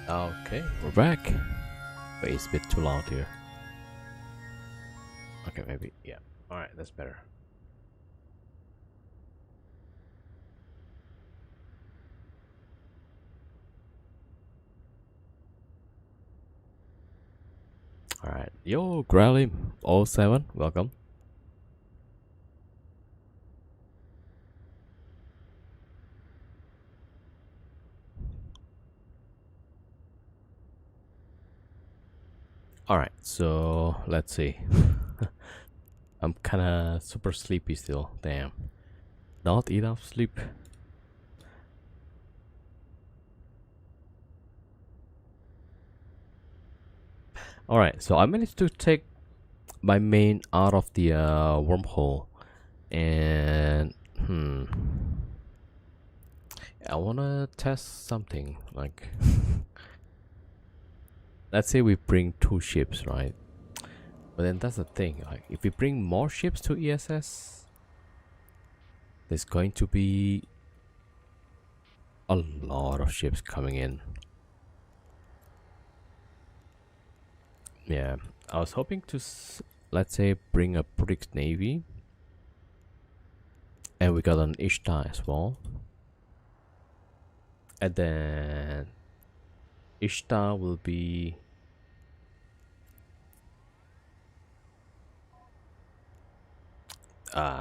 Okay, we're back. But it's a bit too loud here. Okay, maybe, yeah. Alright, that's better. Alright, yo, Growly 07, welcome. Alright, so let's see. I'm kinda super sleepy still, damn. Not enough sleep. Alright, so I managed to take my main out of the wormhole. And, I wanna test something, like... Let's say we bring 2 ships, right? But then that's the thing, like if we bring more ships to ESS, there's going to be a lot of ships coming in. Yeah, I was hoping to, let's say, bring a British Navy. And we got an Ishtar as well. And then Ishtar will be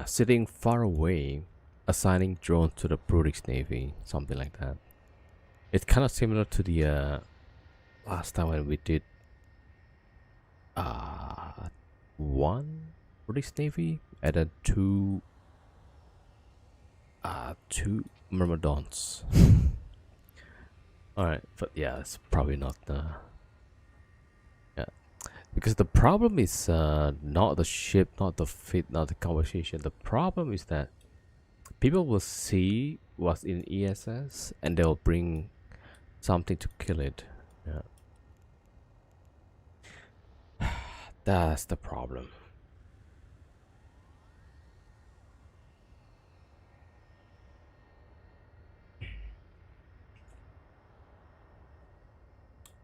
sitting far away, assigning drones to the British Navy, something like that. It's kind of similar to the last time when we did one British Navy and then two Myrmidons. Alright, but yeah, it's probably not yeah. Because the problem is not the ship, not the fit, not the conversation. The problem is that people will see what's in ESS and they'll bring something to kill it. Yeah. That's the problem.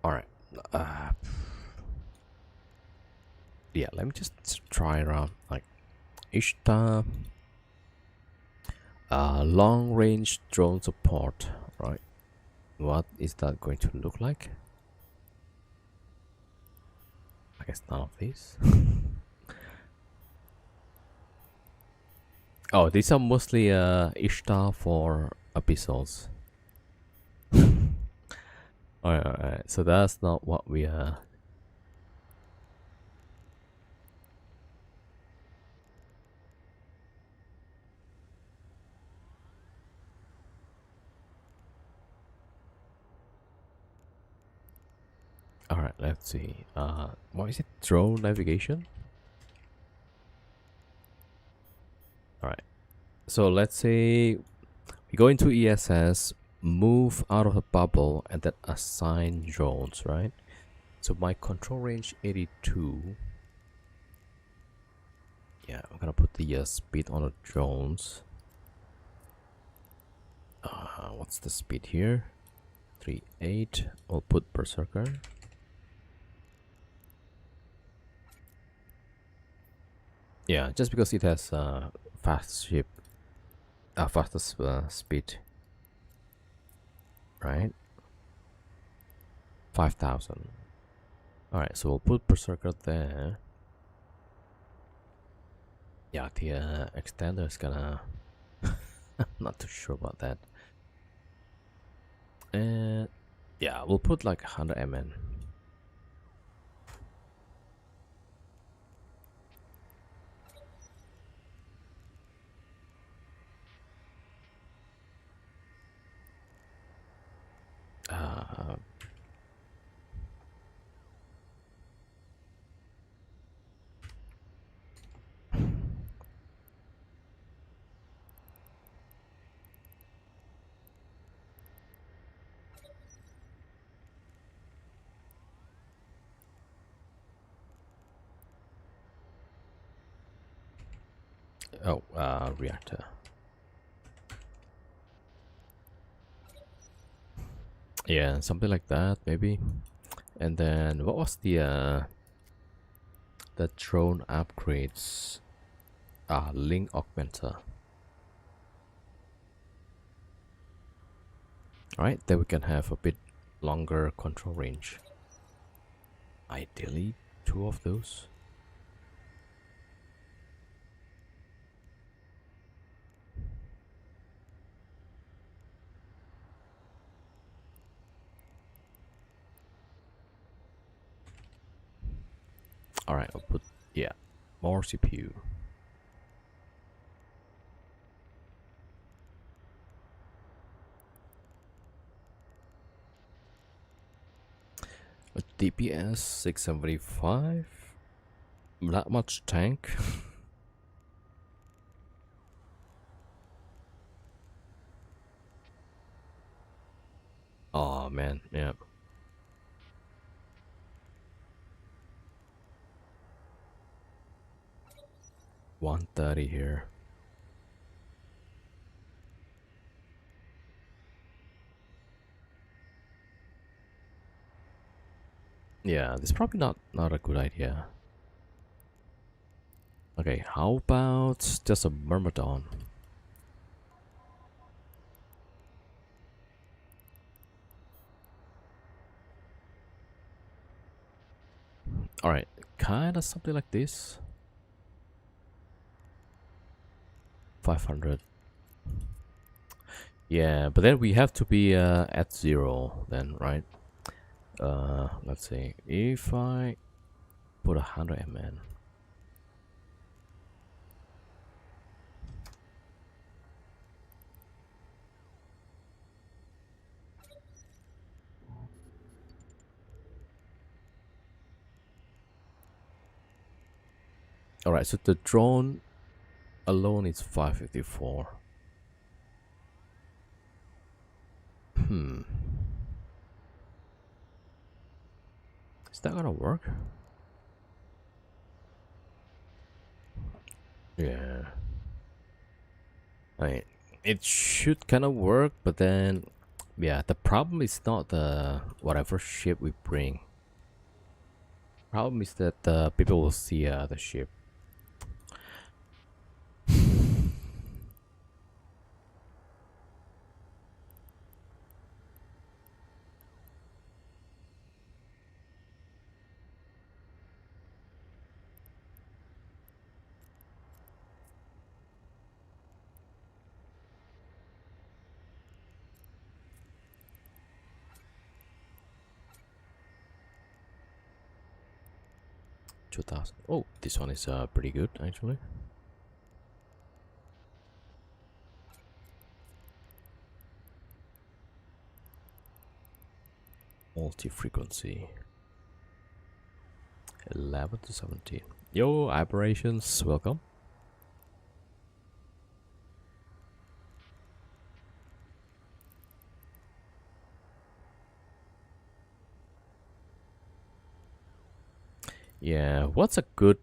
Alright. Yeah, let me just try around. Like Ishtar, long range drone support, right? What is that going to look like? I guess none of these. Oh, these are mostly Ishtar for abyssals. Alright, so that's not what we Alright, let's see. What is it? Drone navigation? Alright. So let's say we go into ESS, move out of the bubble, and then assign drones, right? So my control range 82. Yeah, I'm gonna put the speed on the drones. What's the speed here? 3.8. I'll put Berserker. Yeah, just because it has fast ship, fastest speed, right? 5,000. All right, so we'll put Berserker there. Yeah, the extender is gonna. I'm not too sure about that. And yeah, we'll put like 100 MN. Oh, reactor. Yeah, something like that maybe. And then what was the drone upgrades? Link augmenter. Alright, then we can have a bit longer control range. Ideally, 2 of those. Alright, I'll put, yeah, more CPU. A DPS 675. That much tank. Oh man, yeah. $130 here. Yeah, this is probably not a good idea. Okay, how about just a Myrmidon? Alright, kinda something like this. 500. Yeah, but then we have to be at 0 then, right? Let's see. If I put 100 MN. Alright, so the drone alone is 554. Is that gonna work? Yeah. It should kind of work, but then, yeah, the problem is not the whatever ship we bring. Problem is that people will see the ship. Oh, this one is pretty good actually. Multi-frequency 11 to 17. Yo, aberrations, welcome. Yeah, what's a good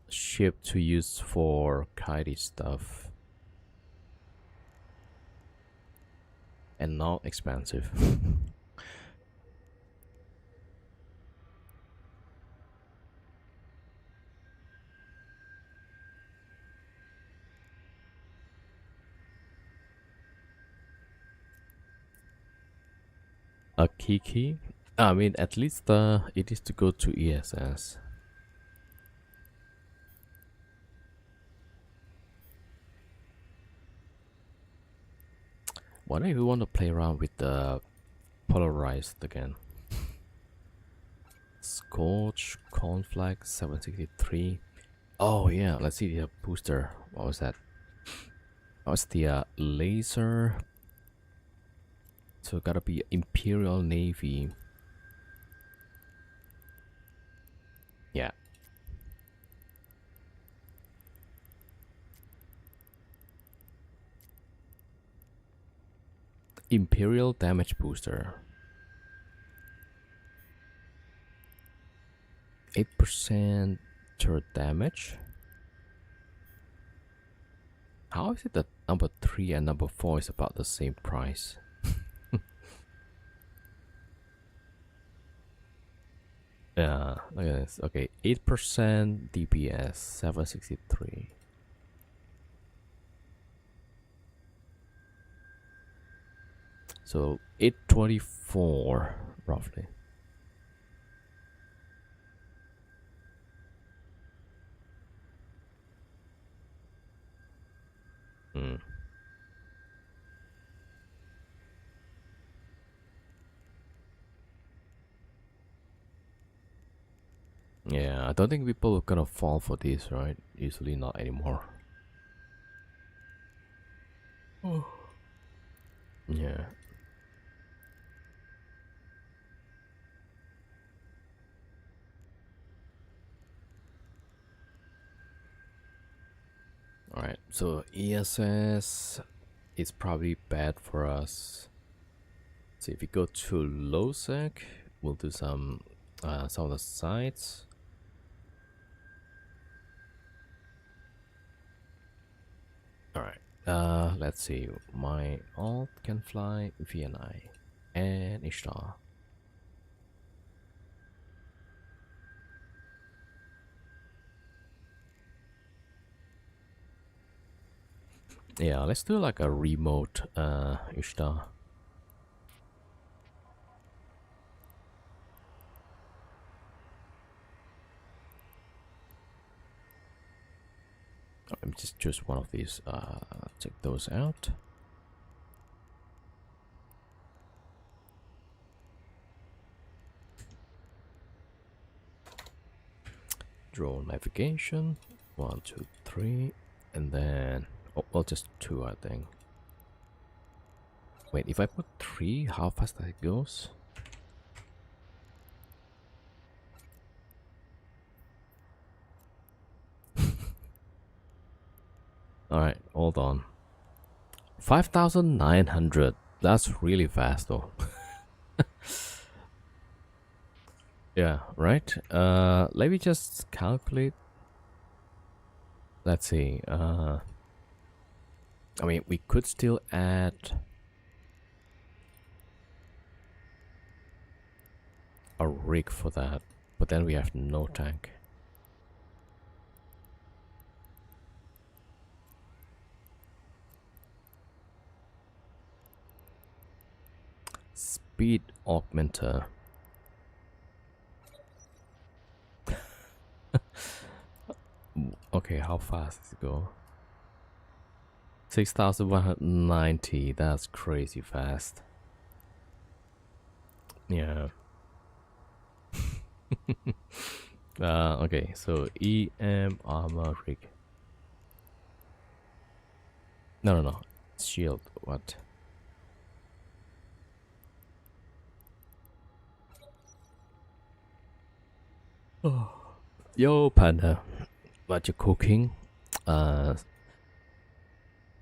ship to use for kitey stuff and not expensive? A Kiki? I mean, at least it is to go to ESS. What if we want to play around with the polarized again? Scorch, Cornflake, 763. Oh yeah, let's see the booster. What was that? That was the laser. So gotta be Imperial Navy. Yeah. Imperial damage booster. 8% turret damage. How is it that number 3 and number 4 is about the same price? Yeah, look at this. Okay, 8% DPS, 763. So 824 roughly. Hmm. Yeah, I don't think people are gonna fall for this, right? Usually not anymore. Oh. Yeah. Alright, so ESS is probably bad for us. So if we go to low sec, we'll do some of the sides. Alright, let's see. My alt can fly VNI and Ishtar. Yeah, let's do like a remote Ishtar. Let me just choose one of these. Check those out. Drone navigation. 1, 2, 3, and then well, just 2, I think. Wait, if I put 3, how fast that goes? Alright, hold on. 5,900. That's really fast though. Yeah, right? Let me just calculate. Let's see. I mean, we could still add a rig for that, but then we have no tank. Speed augmenter. Okay, how fast does it go? 6,190. That's crazy fast. Yeah. Okay, so EM armor rig. No, no, no. Shield. What? Oh. Yo, panda. What you cooking?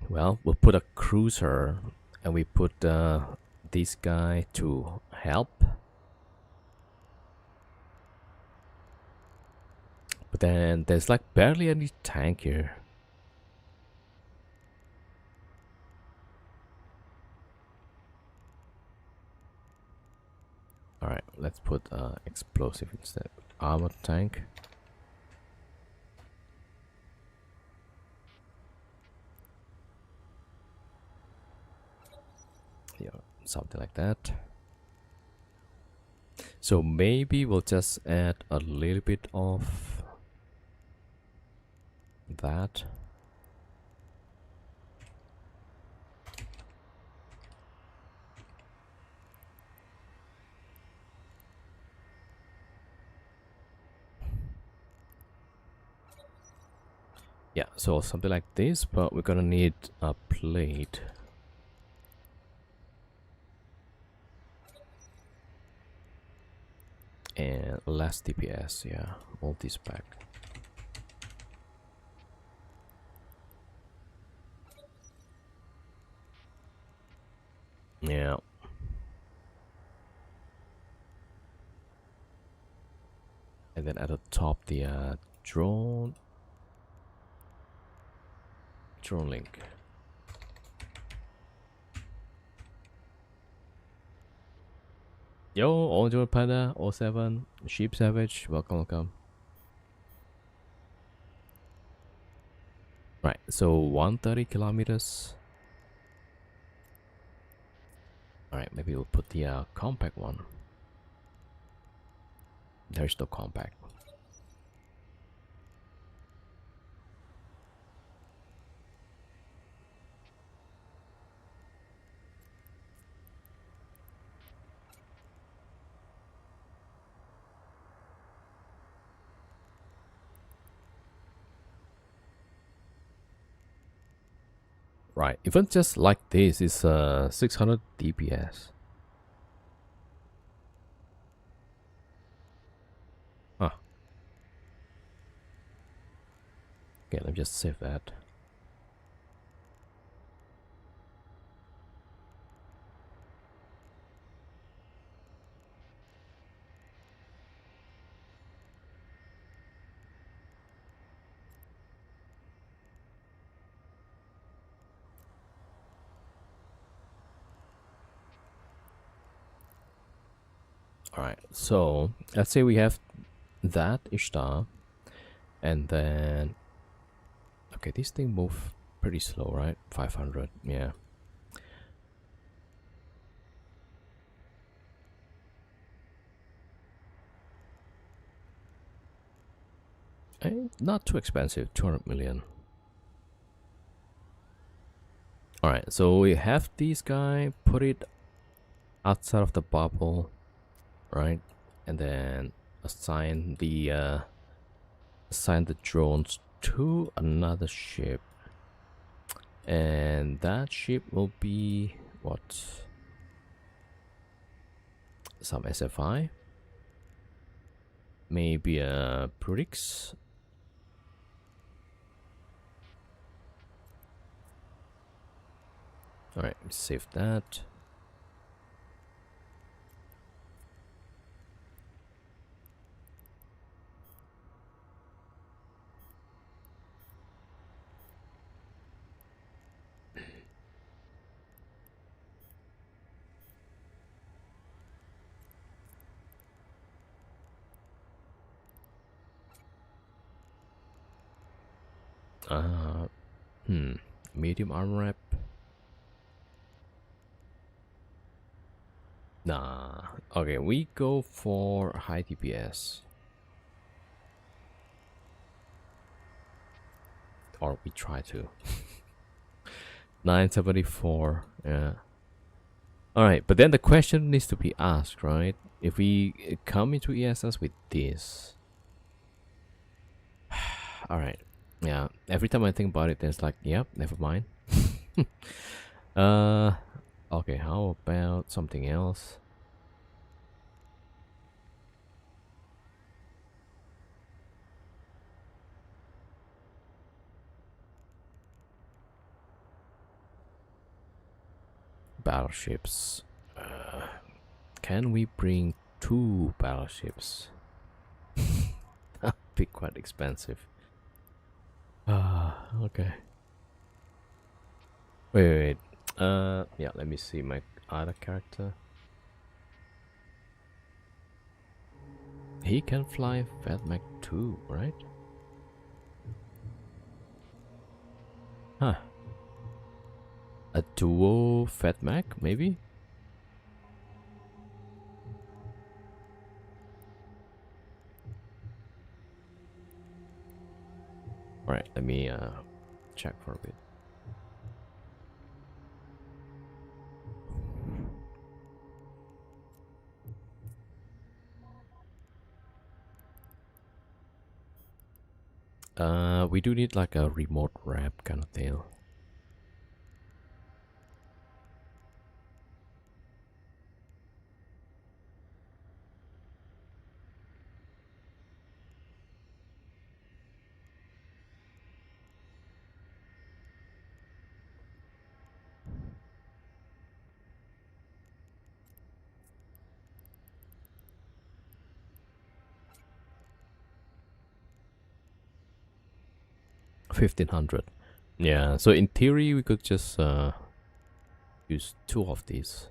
Well, we'll put a cruiser and we put this guy to help. But then there's like barely any tank here. Alright, let's put explosive instead. Armored tank. Yeah, something like that. So maybe we'll just add a little bit of that. Yeah, so something like this, but we're gonna need a plate. And less DPS, yeah, multi-spec. Yeah. And then at the top, the drone link. Yo, Ojo Panda, 07, Sheep Savage, welcome, welcome. Right, so 130 kilometers. Alright, maybe we'll put the compact one. There's no compact. Right, even just like this is 600 dps. Huh. Okay, let me just save that. Alright, so let's say we have that Ishtar, and then okay, this thing move pretty slow, right? 500, yeah. Not too expensive, 200 million. Alright, so we have this guy, put it outside of the bubble, right? And then assign the drones to another ship. And that ship will be what? Some SFI? Maybe a Prudix? Alright, save that. Medium arm wrap. Nah. Okay, we go for high DPS. Or we try to. 974. Yeah. Alright, but then the question needs to be asked, right? If we come into ESS with this. Alright. Yeah. Every time I think about it, there's like, yep, never mind. Okay, how about something else? Battleships. Can we bring 2 battleships? That'd be quite expensive. Okay. Wait. Yeah, let me see my other character. He can fly Fat Mac 2, right? Huh. A duo Fat Mac, maybe? Alright, let me check for a bit. We do need like a remote wrap kind of deal. $1,500. Yeah, so in theory we could just use 2 of these.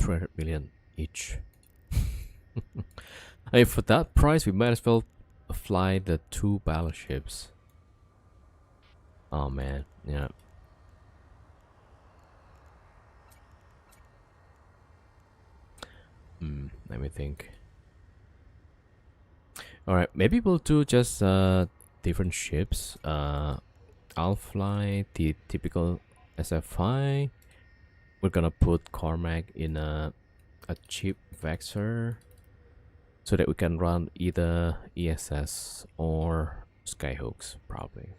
300 million each. Hey, for that price, we might as well fly the 2 battleships. Oh man, yeah. Let me think. Alright, maybe we'll do just different ships. I'll fly the typical SF5. We're gonna put Cormac in a cheap Vexor so that we can run either ESS or Skyhooks, probably.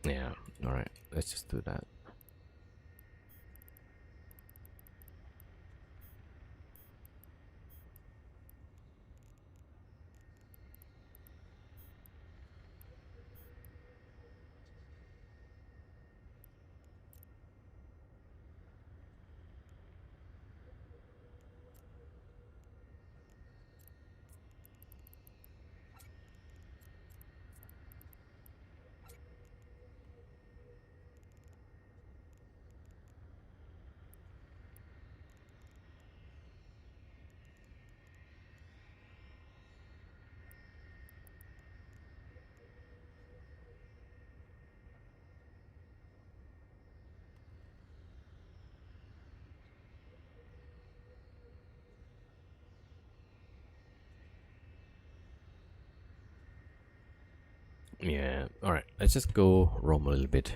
Yeah, alright, let's just do that. Yeah, alright, let's just go roam a little bit.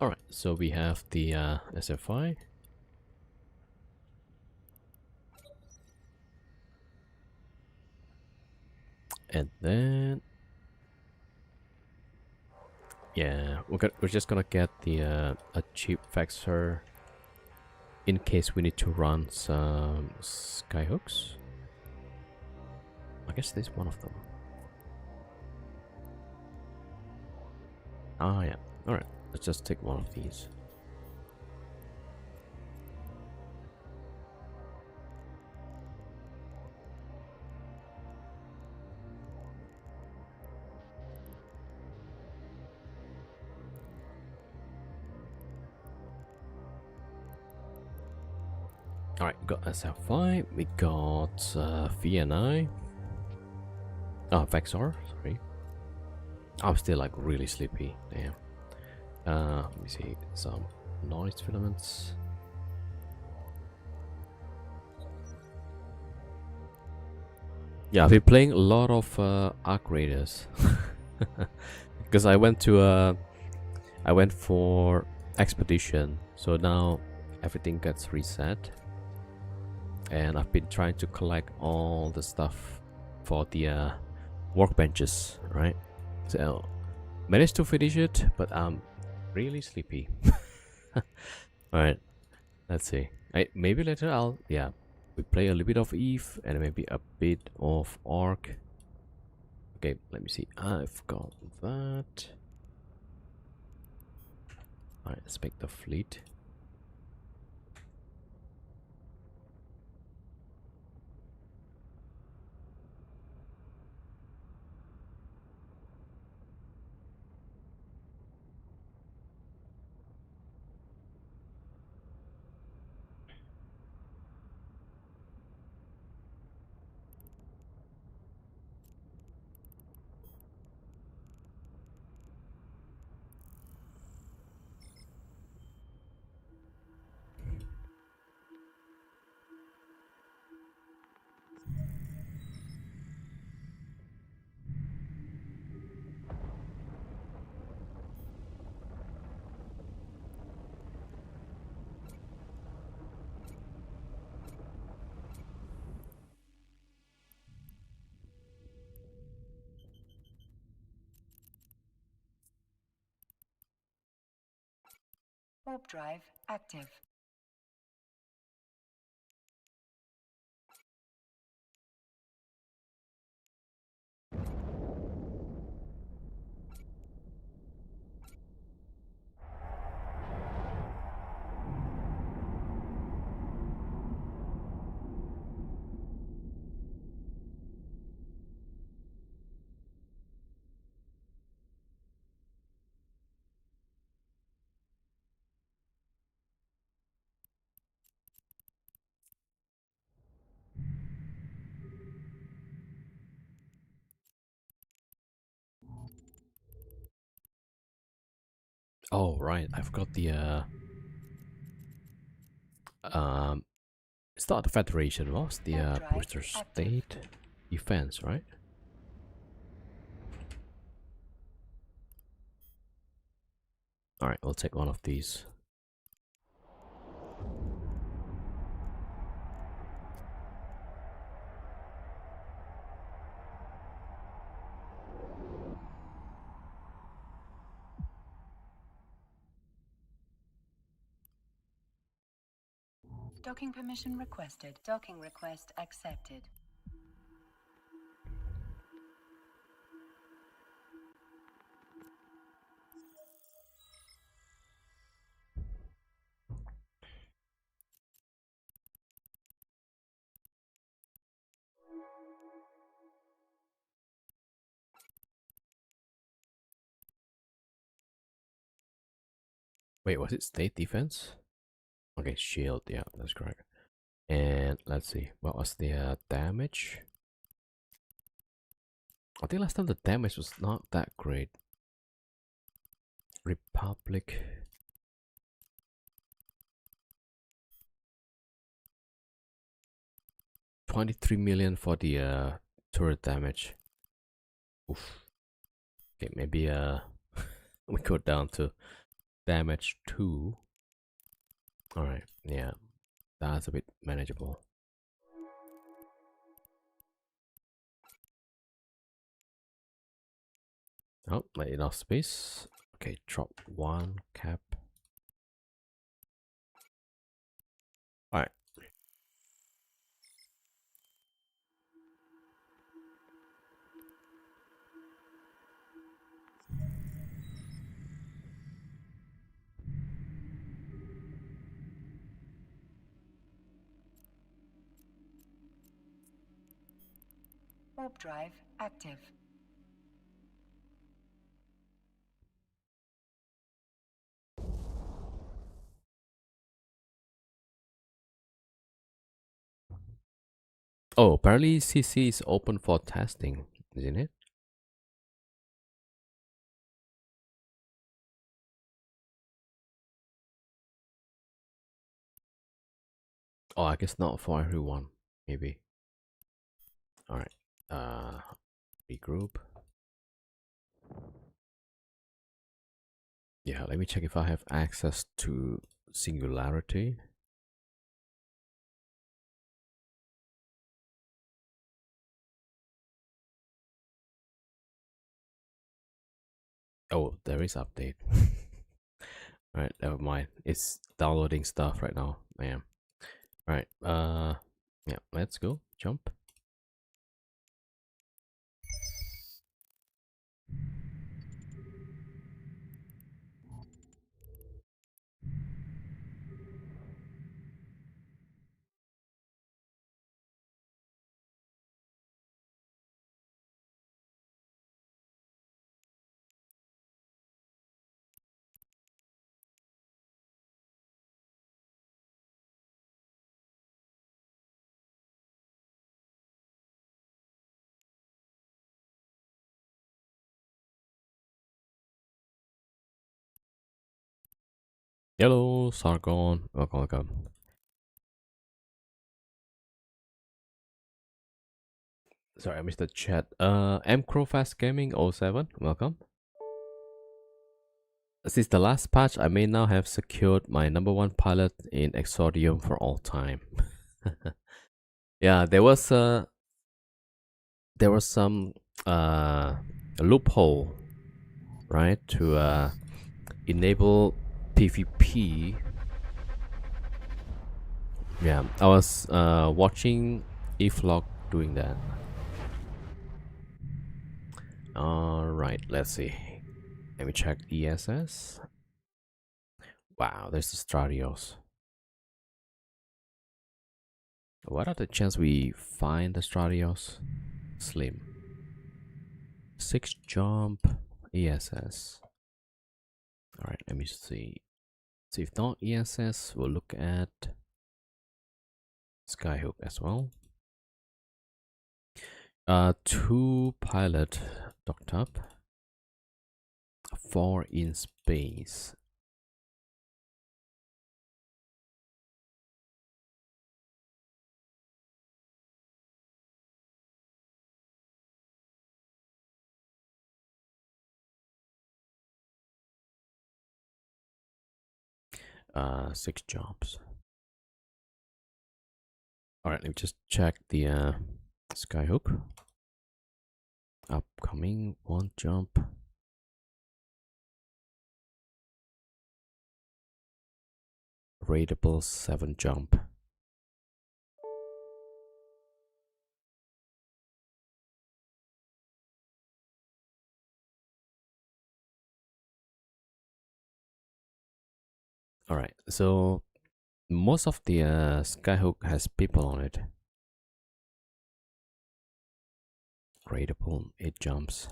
Alright, so we have the SFI. And then yeah, we're just gonna get the a cheap Vexor in case we need to run some Skyhooks. I guess this is one of them. Ah yeah, alright, let's just take one of these. Alright, we got SF5, we got VNI. Oh, Vexor, sorry. I'm still like really sleepy, damn. Let me see, some noise filaments. Yeah, I've been playing a lot of Arc Raiders. Because I went for Expedition, so now everything gets reset. and I've been trying to collect all the stuff for the workbenches, right? So managed to finish it, but I'm really sleepy. All right, let's see. Maybe later we play a little bit of Eve and maybe a bit of Ark. Okay, let me see. I've got that. All right, let's make the fleet. Warp drive active. Oh right, I've got the um it's not the Federation, what's the booster state defense, right? Alright, we'll take one of these. Docking permission requested. Docking request accepted. Wait, was it state defense? Okay, shield, yeah, that's correct. And let's see, what was the damage? I think last time the damage was not that great. Republic. 23 million for the turret damage. Oof. Okay, maybe we go down to damage 2. Alright, yeah, that's a bit manageable. Oh, not enough space. Okay, drop 1 cap. Alright. Warp drive active. Oh, apparently CC is open for testing, isn't it? Oh, I guess not for everyone, maybe. Alright. Regroup. Yeah, let me check if I have access to Singularity. Oh, there is update. Alright, never mind. It's downloading stuff right now. Man. Alright, yeah, let's go. Jump. Hello, Sargon. Welcome, welcome. Sorry, I missed the chat. Mcrowfast Gaming 07, welcome. Since the last patch, I may now have secured my #1 pilot in Exordium for all time. Yeah, there was some loophole, right, to enable PvP. Yeah, I was watching Eflog doing that. Alright, let's see. Let me check ESS. Wow, there's the Stradios. What are the chances we find the Stradios? Slim. 6 jump ESS. Alright, let me see. So if not ESS, we'll look at Skyhook as well. 2 pilot docked up. 4 in space. Six jumps. Alright, let me just check the Skyhook. Upcoming 1 jump. Rateable 7 jump. Alright, so most of the Skyhook has people on it. Rateable 8 jumps.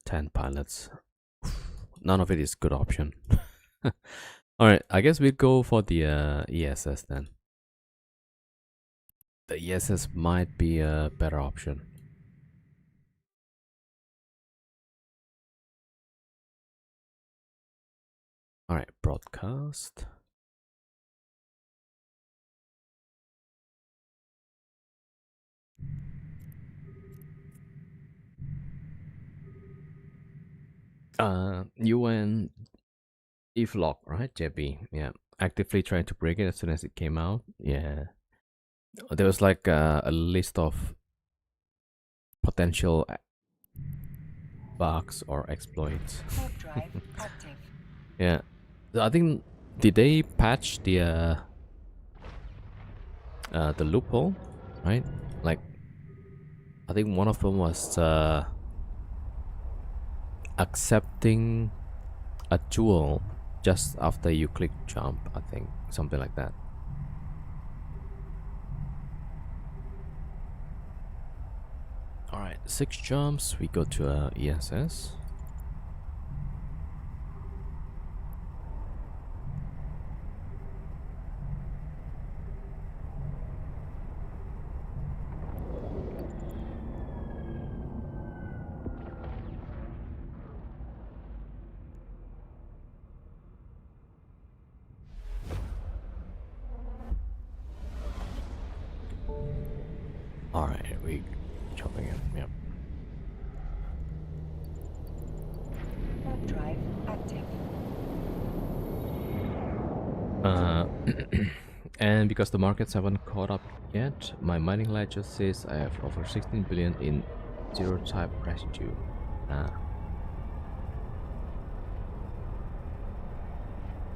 10 pilots. None of it is good option. Alright, I guess we'll go for the ESS then. The ESS might be a better option. Alright, broadcast. UN Eflog, right, JB? Yeah, actively trying to break it as soon as it came out. Yeah, there was like a list of potential bugs or exploits. Drive active. Yeah, so I think, did they patch the loophole, right? Like, I think one of them was accepting a jewel just after you click jump. I think something like that. All right, 6 jumps. We go to ESS. All right, we jumping in. Yep. Drive active. And because the markets haven't caught up yet, my mining ledger says I have over 16 billion in zero type residue. Ah.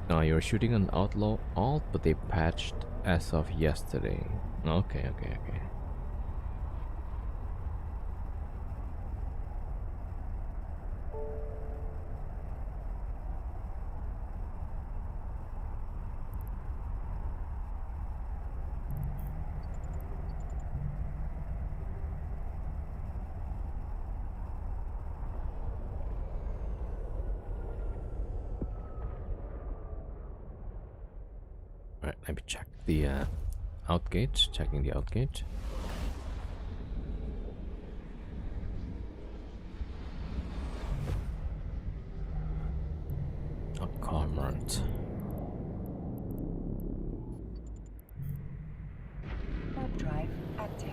No, you're shooting an outlaw alt, but they patched as of yesterday. Okay, okay, okay. Alright, let me check the outgate. Checking the outgate. Cormorant. Warp drive active.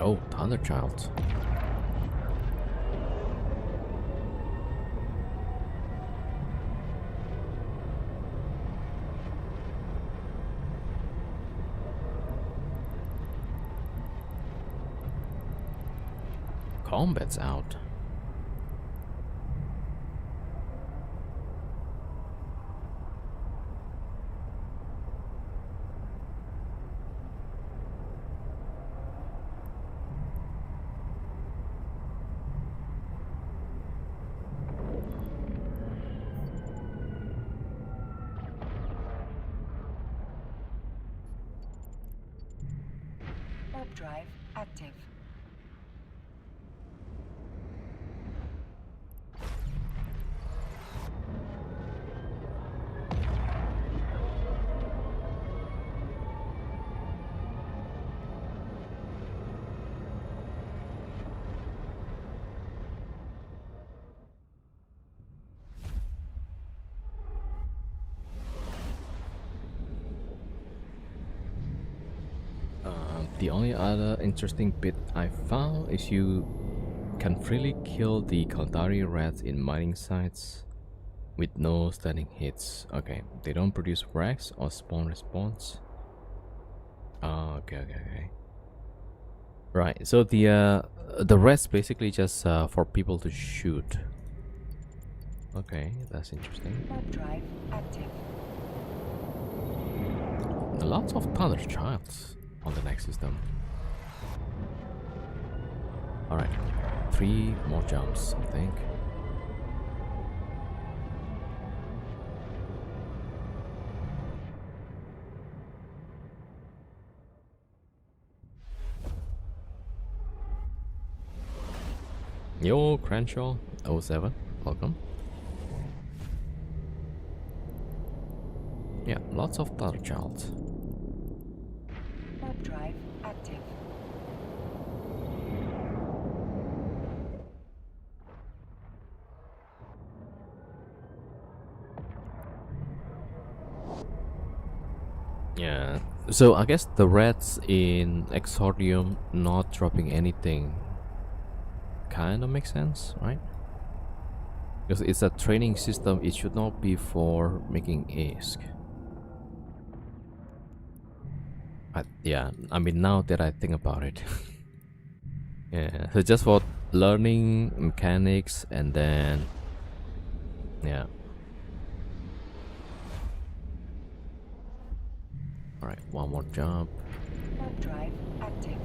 Oh, Thunderchild. Combat's out. Warp drive active. The only other interesting bit I found is you can freely kill the Kaldari rats in mining sites with no standing hits. Okay, they don't produce wrecks or spawn response. Oh, okay, okay, okay. Right, so the rats basically just for people to shoot. Okay, that's interesting. Warp drive active. Lots of Thunder Childs on the next system. Alright, 3 more jumps, I think. Yo, Crenshaw 07, welcome. Yeah, lots of Thunder Childs. Warp drive active. Yeah, so I guess the rats in Exordium not dropping anything kind of makes sense, right? Because it's a training system, it should not be for making ISK. Yeah, I mean, now that I think about it. Yeah, so just for learning mechanics and then, yeah. Alright, one more jump. Warp drive active.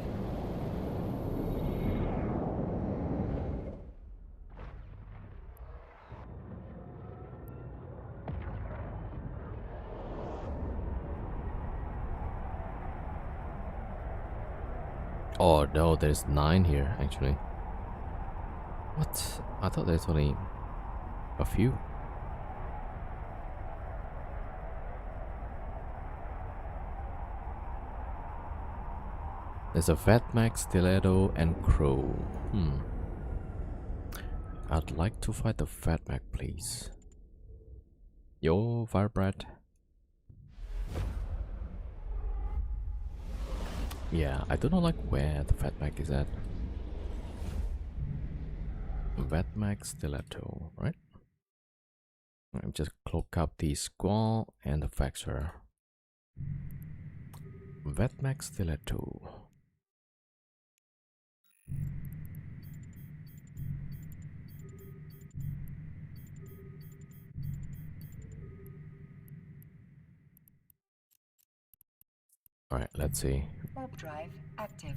Oh no, there's 9 here actually. What? I thought there's only a few. There's a Fatmax, Stiletto, and Crow. I'd like to fight the Fatmax, please. Yo, Firebrat. Yeah, I don't know like where the Fatmax is at. Fatmax, Stiletto, right? I'm just cloak up the Squall and the Faxer. Vetmax Stiletto. Alright, let's see. Warp drive active.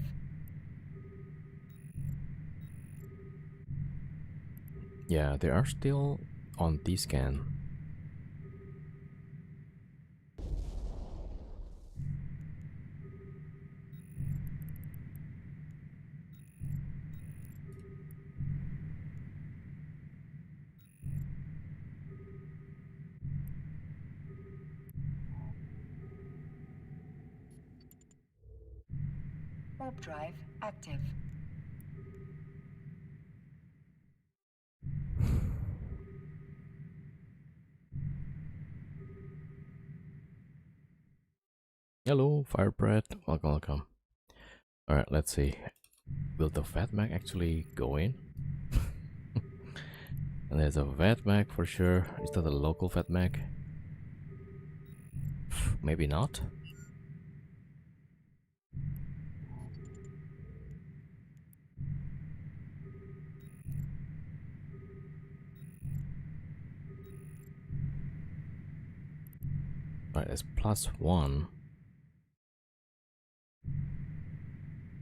Yeah, they are still on D-scan. Warp drive active. Hello, Firebread. Welcome, welcome. Alright, let's see. Will the Vetmac actually go in? And there's a Vetmac for sure. Is that a local Vetmac? Maybe not. Alright, it's +1.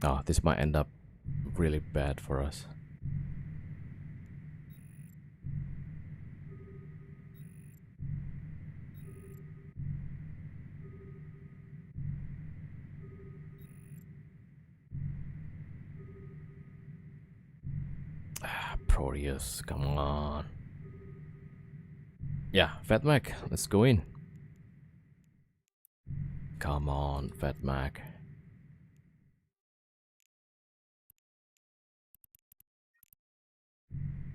Oh, this might end up really bad for us. Proteus, come on. Yeah, Vetmac, let's go in. Come on, Vetmac.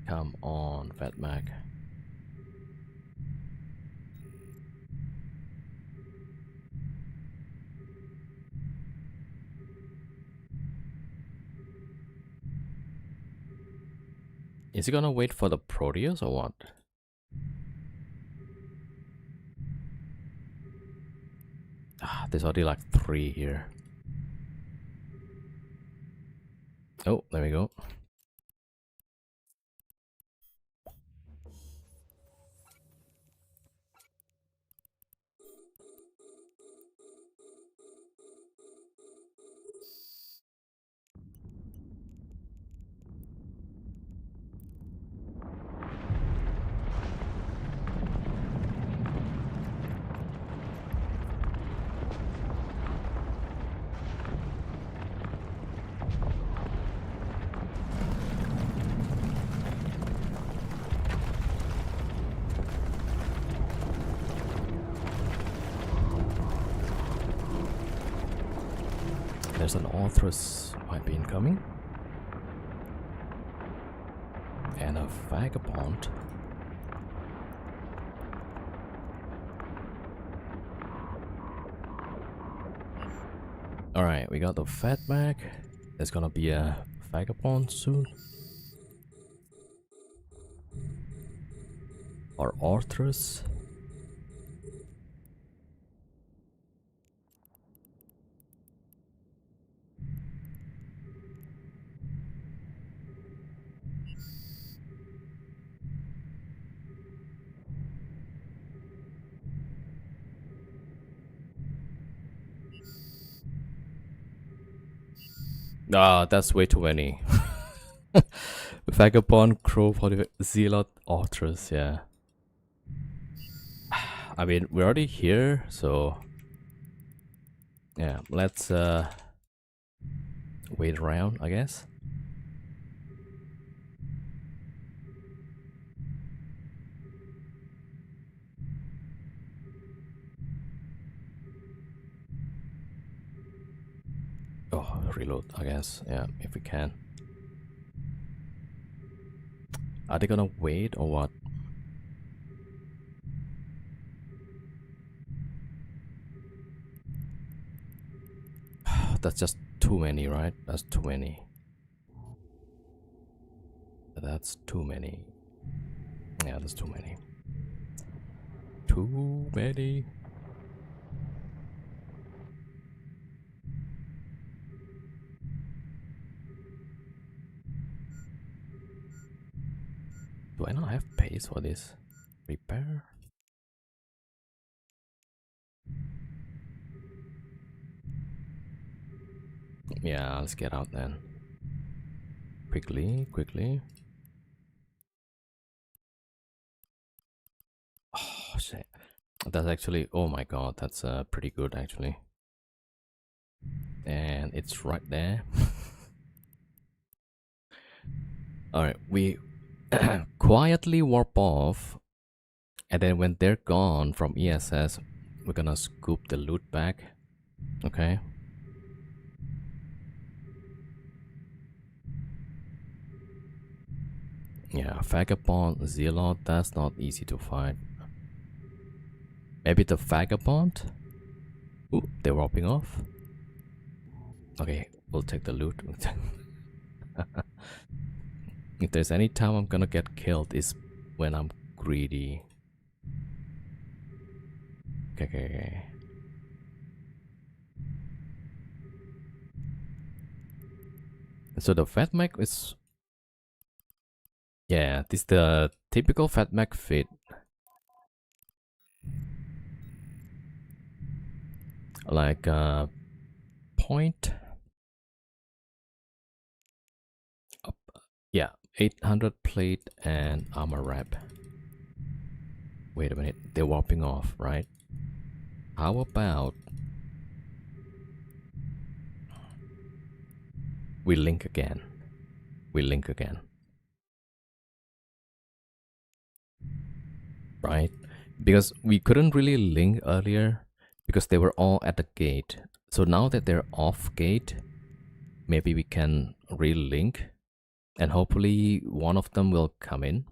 Come on, Vetmac. Is he gonna wait for the Proteus or what? Ah, there's already like 3 here. Oh, there we go. There's an Authoress might be incoming. And a Vagabond. Alright, we got the Fatback. There's gonna be a Vagabond soon. Or Authoress. Ah, that's way too many. Vagabond, Crow, Zealot, Authoress, yeah. I mean, we're already here, so yeah, let's wait around, I guess. Oh, reload, I guess, yeah, if we can. Are they gonna wait or what? That's just too many, right? That's too many. That's too many. Yeah, that's too many. Too many. Do I not have pace for this? Repair? Yeah, let's get out then. Quickly, quickly. Oh shit. That's actually, oh my god, that's pretty good actually. And it's right there. Alright, we quietly warp off. And then when they're gone from ESS, we're gonna scoop the loot back. Okay. Yeah, Vagabond, Zealot, that's not easy to find. Maybe the Vagabond? Ooh, they're warping off. Okay, we'll take the loot. If there's any time I'm gonna get killed, is when I'm greedy. Okay. So the Fat Mac is... Yeah, this is the typical Fat Mac fit. Like point up, yeah, 800 plate and armor wrap. Wait a minute, they're warping off, right? How about we link again? We link again, right? Because we couldn't really link earlier because they were all at the gate. So now that they're off gate, maybe we can re-link and hopefully one of them will come in.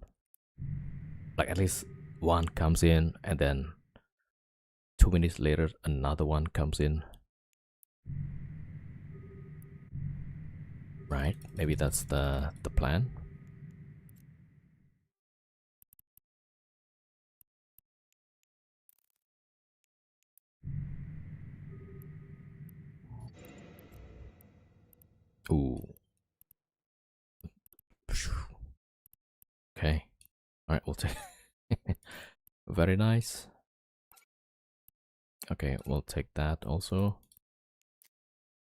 Like at least one comes in and then 2 minutes later another one comes in. Right? Maybe that's the plan. Ooh. Okay. Alright, we'll take very nice. Okay, we'll take that also.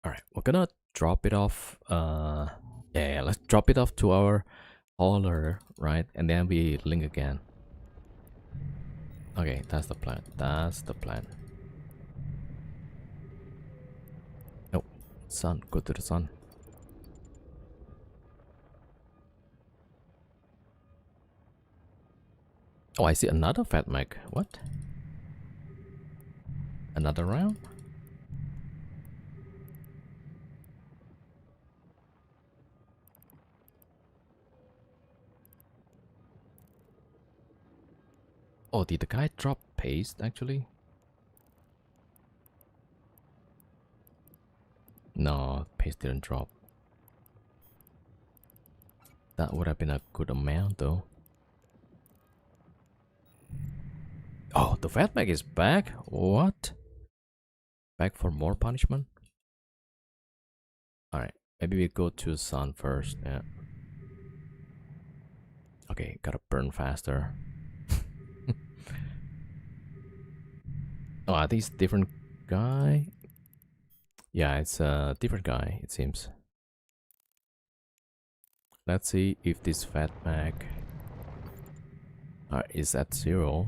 Alright, we're gonna drop it off. Yeah, let's drop it off to our hauler, right? And then we link again. Okay, that's the plan. That's the plan. No, sun. Go to the sun. Oh, I see another Fat Mac. What? Another round? Oh, did the guy drop paste actually? No, paste didn't drop. That would have been a good amount though. Oh, the Fat Mac is back? What? Back for more punishment? Alright, maybe we go to sun first. Yeah. Okay, gotta burn faster. Oh, I think it's different guy. Yeah, it's a different guy, it seems. Let's see if this Fat Mac is at 0.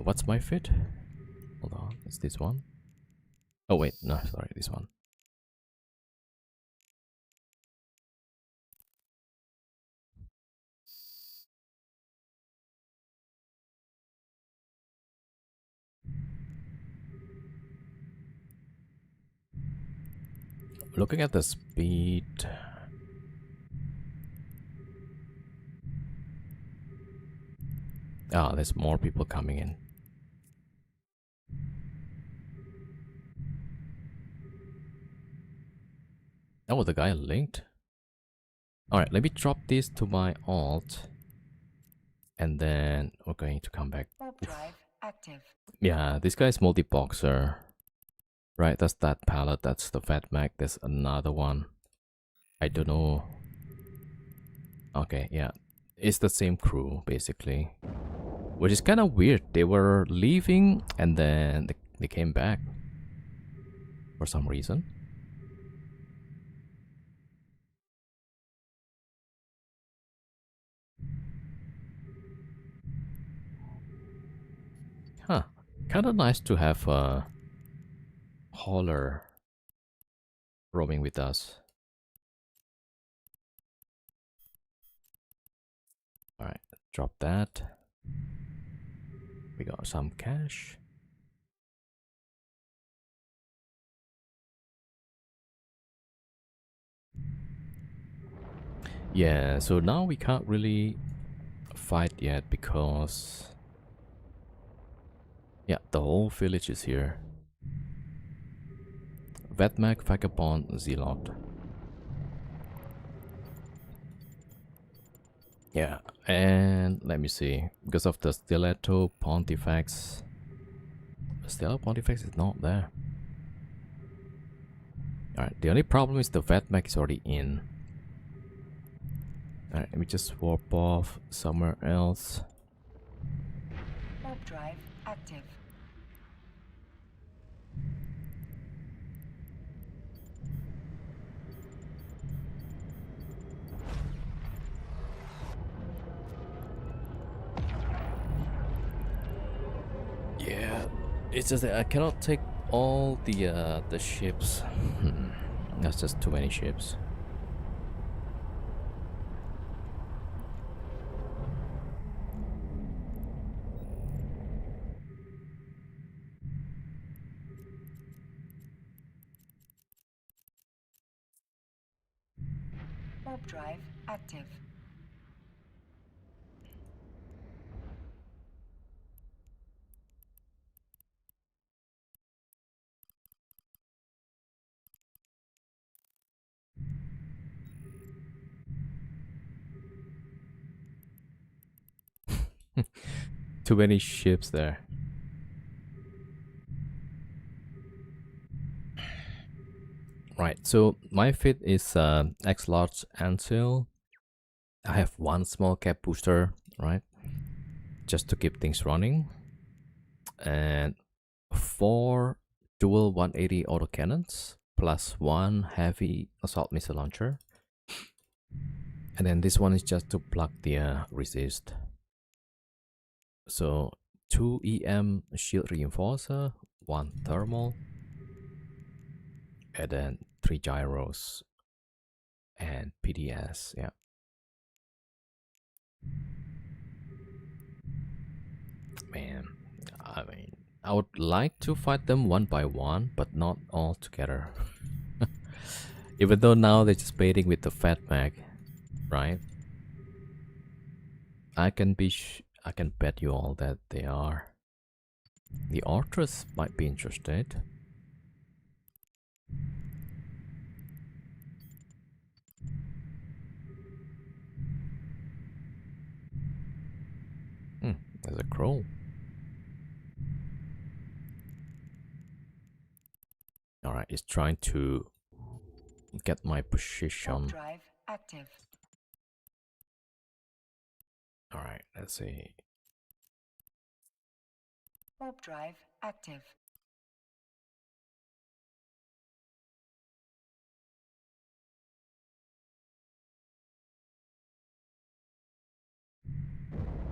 What's my fit? Hold on, it's this one. Oh wait, no, sorry, this one. Looking at the speed, there's more people coming in. Oh, the guy linked. Alright, let me drop this to my alt. And then we're going to come back. Warp drive active. Yeah, this guy's multi-boxer. Right, that's that pallet. That's the Fat Mac. There's another one. I don't know. Okay, yeah. It's the same crew, basically. Which is kind of weird. They were leaving and then they came back. For some reason. Huh. Kind of nice to have a hauler roaming with us. Alright, drop that. We got some cash. Yeah, so now we can't really fight yet because... yeah, the whole village is here. Vetmac, Vagabond, Zealot. Yeah, and let me see. Because of the Stiletto, Pontifex... Stiletto Pontifex is not there. Alright, the only problem is the Vetmac is already in. Alright, let me just swap off somewhere else. Warp drive active. Yeah, it's just that I cannot take all the ships. That's just too many ships. Warp drive active. Too many ships there. Right, so my fit is X-Large Ansil. I have one small cap booster, right? Just to keep things running. And 4 dual 180 autocannons plus 1 heavy assault missile launcher. And then this one is just to plug the resist. So 2 EM shield reinforcer, 1 thermal, and then 3 gyros and PDS. Yeah. Man, I mean, I would like to fight them one by one, but not all together. Even though now they're just baiting with the Fat Mag, right? I can bet you all that they are. The Artress might be interested. There's a crow. Alright, it's trying to get my position. Warp drive active. Alright, let's see. Warp drive active.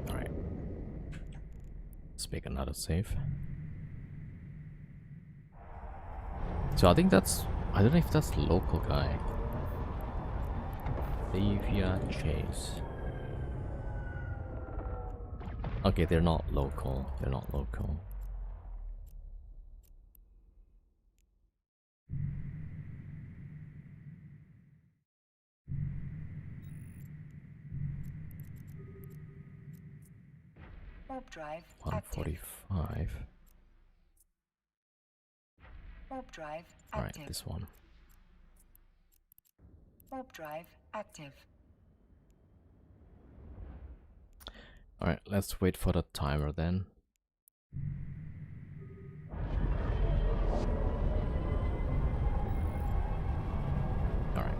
Alright. Let's make another save. So I think that's... I don't know if that's local guy. Davia Chase. Okay, they're not local. They're not local. Warp drive active. 145. Warp drive Alright, active. this one. Warp drive active. Alright, let's wait for the timer then. All right.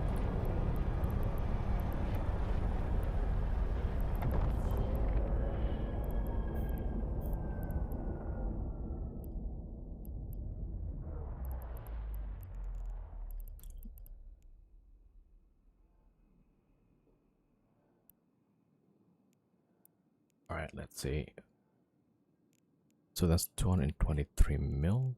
All right, let's see. So that's 223 mil.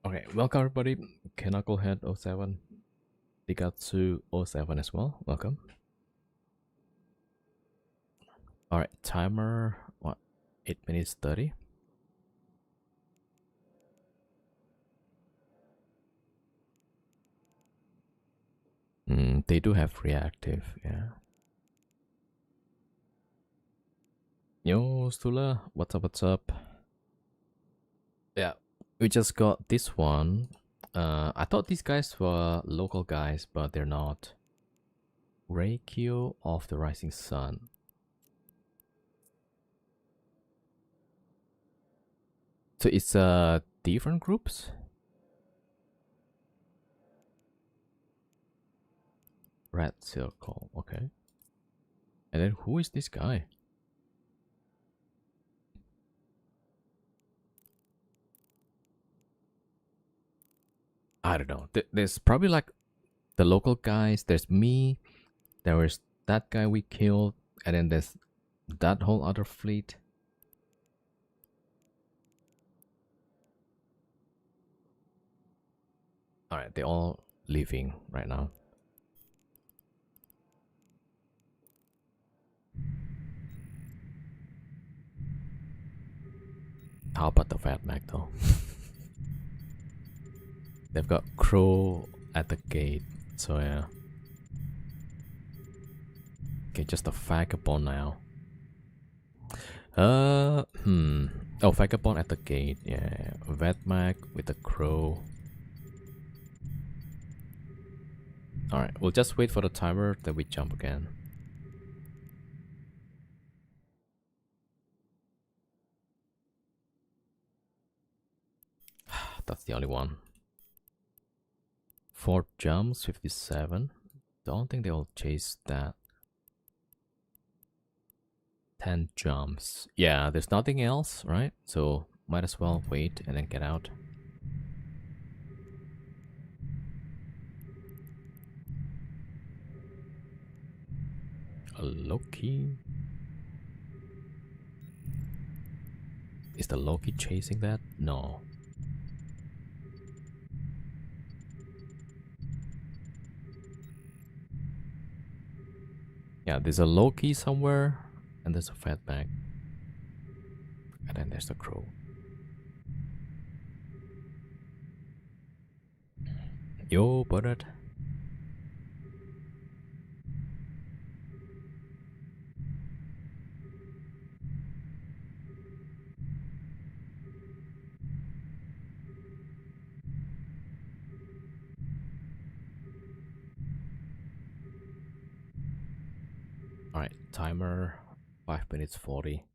Okay, welcome everybody. Knucklehead07, Digatsu07 as well. Welcome. All right, timer. What? 8 minutes 30. They do have reactive, yeah. Yo, Stula, what's up? What's up? Yeah, we just got this one. I thought these guys were local guys, but they're not. Reikyo of the Rising Sun. So it's different groups. Red Circle, okay. And then who is this guy? I don't know. There's probably like the local guys. There's me. There was that guy we killed, and then there's that whole other fleet. All right, they're all leaving right now. How about the Fat Mac though? They've got Crow at the gate, so yeah. Okay, just a vagabond now. Oh, vagabond at the gate, yeah. Vetmac with the Crow. Alright, we'll just wait for the timer, then we jump again. That's the only one. 4 jumps, 57. Don't think they'll chase that. 10 jumps. Yeah, there's nothing else, right? So might as well wait and then get out. A Loki. Is the Loki chasing that? No. Yeah, there's a Loki somewhere, and there's a Fatback. And then there's the Crow. Yo, Bernard. Alright, timer 5 minutes 40.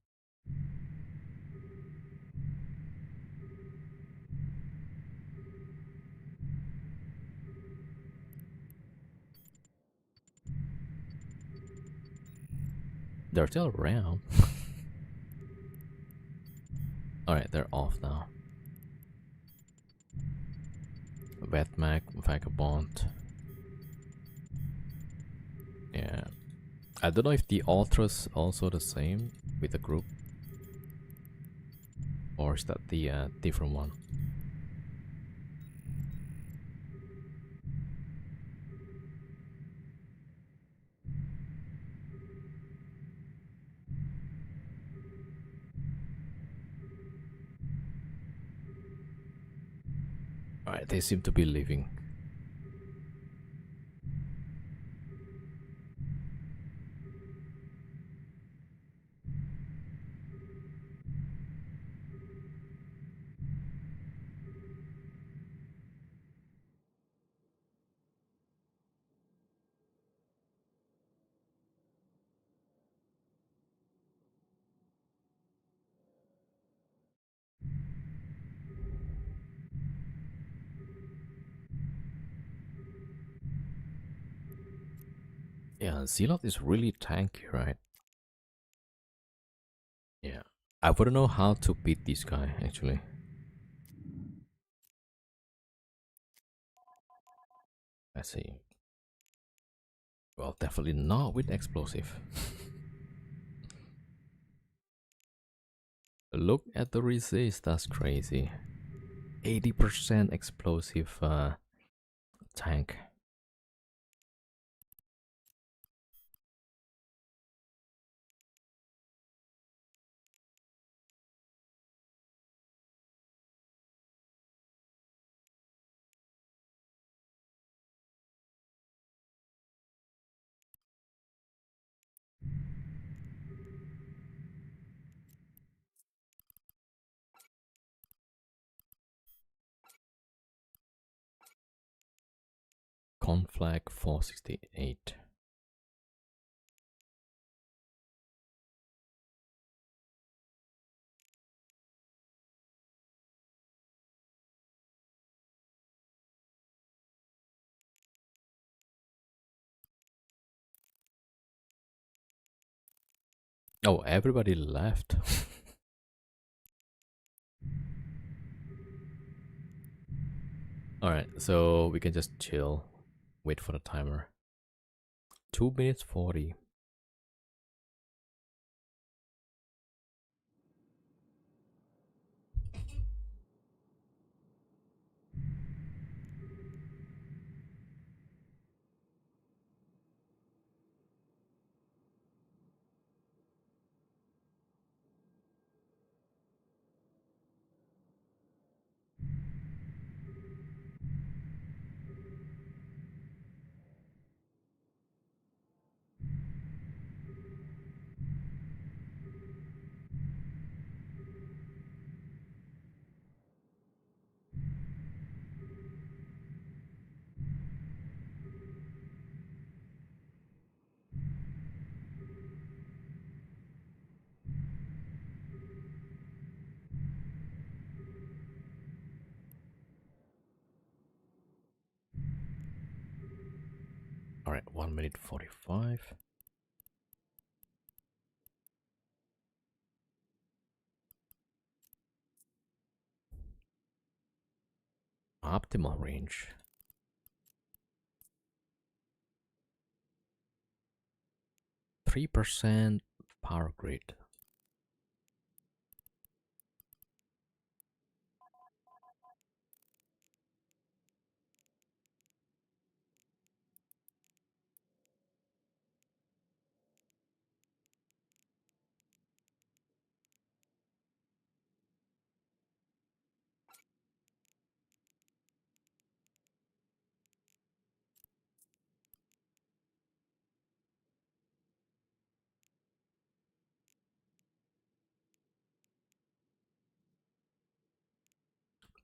They're still around. Alright, they're off now. Vetmac, Vagabond. Yeah. I don't know if the Ultra's also the same with the group. Or is that the different one? Alright, they seem to be leaving. Yeah, Zealot is really tanky, right? Yeah. I wouldn't know how to beat this guy, actually. Let's see. Well, definitely not with explosive. Look at the resist, that's crazy. 80% explosive tank. Conflag 468. Oh, everybody left. Alright, so we can just chill. Wait for the timer. 2 minutes 40. Alright, 1 minute 45. Optimal range. 3% power grid.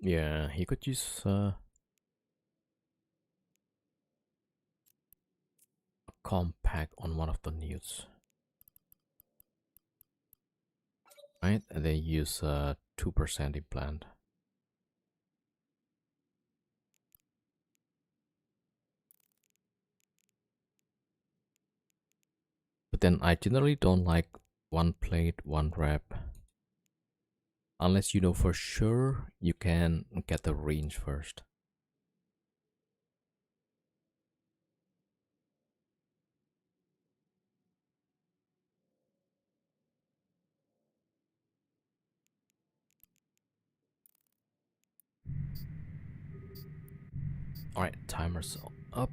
Yeah, he could use a compact on one of the newts. Right? And they use 2% implant. But then I generally don't like one plate, one wrap. Unless you know for sure you can get the range first. Alright, timer's up.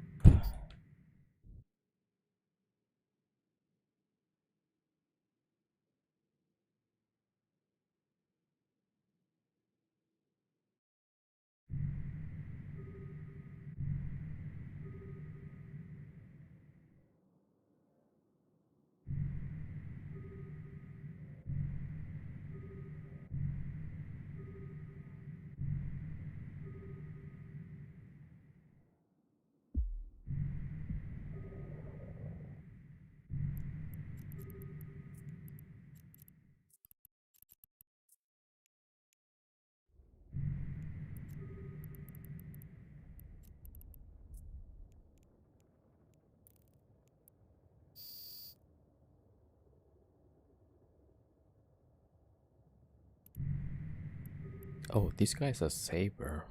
Oh, this guy's a saber.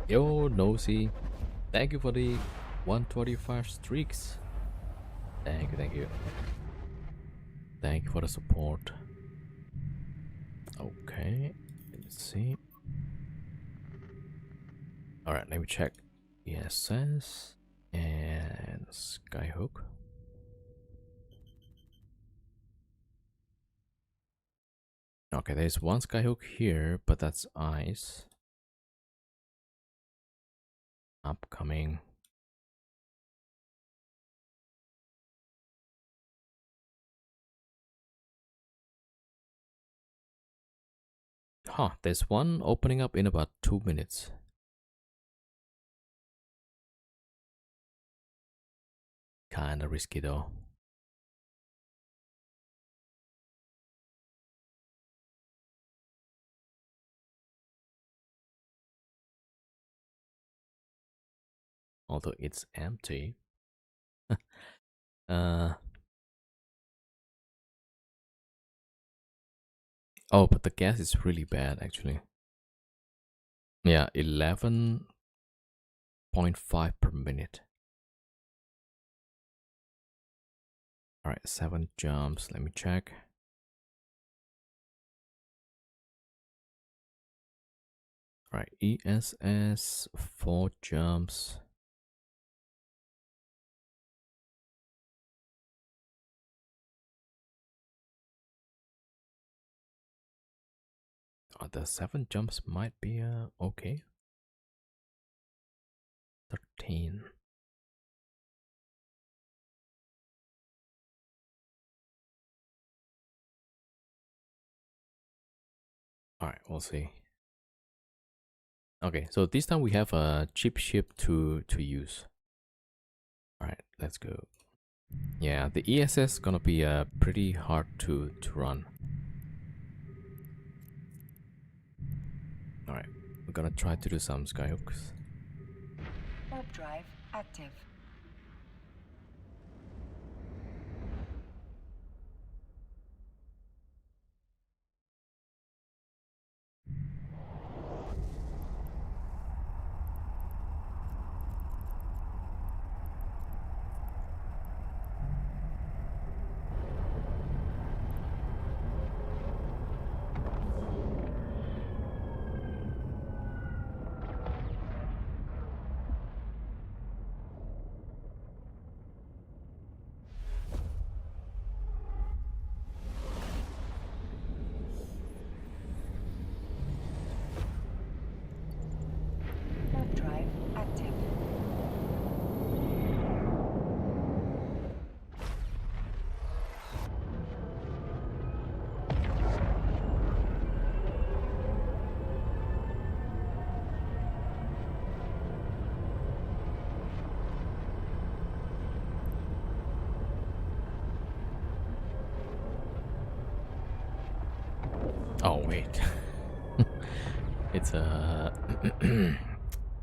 Yo, Nosy. Thank you for the 125 streaks. Thank you, thank you. Thank you for the support. Okay, let's see. Alright, let me check. ESS and Skyhook. Okay, there's one Skyhook here, but that's ice. Upcoming. Huh, there's one opening up in about 2 minutes. Kinda risky though. Although it's empty. Oh, but the gas is really bad actually. Yeah, 11.5 per minute. Alright, 7 jumps. Let me check. Alright, ESS, 4 jumps. The 7 jumps might be okay. 13. Alright, we'll see. Okay, so this time we have a cheap ship to use. Alright, let's go. Yeah, the ESS gonna be pretty hard to run. Alright, we're gonna try to do some skyhooks. Warp drive active. Warp drive active. Oh wait. It's a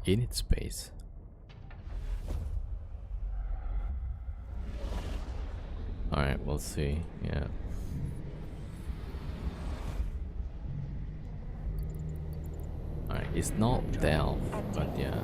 init space. Alright, we'll see. Yeah. Alright, it's not Delve, but yeah.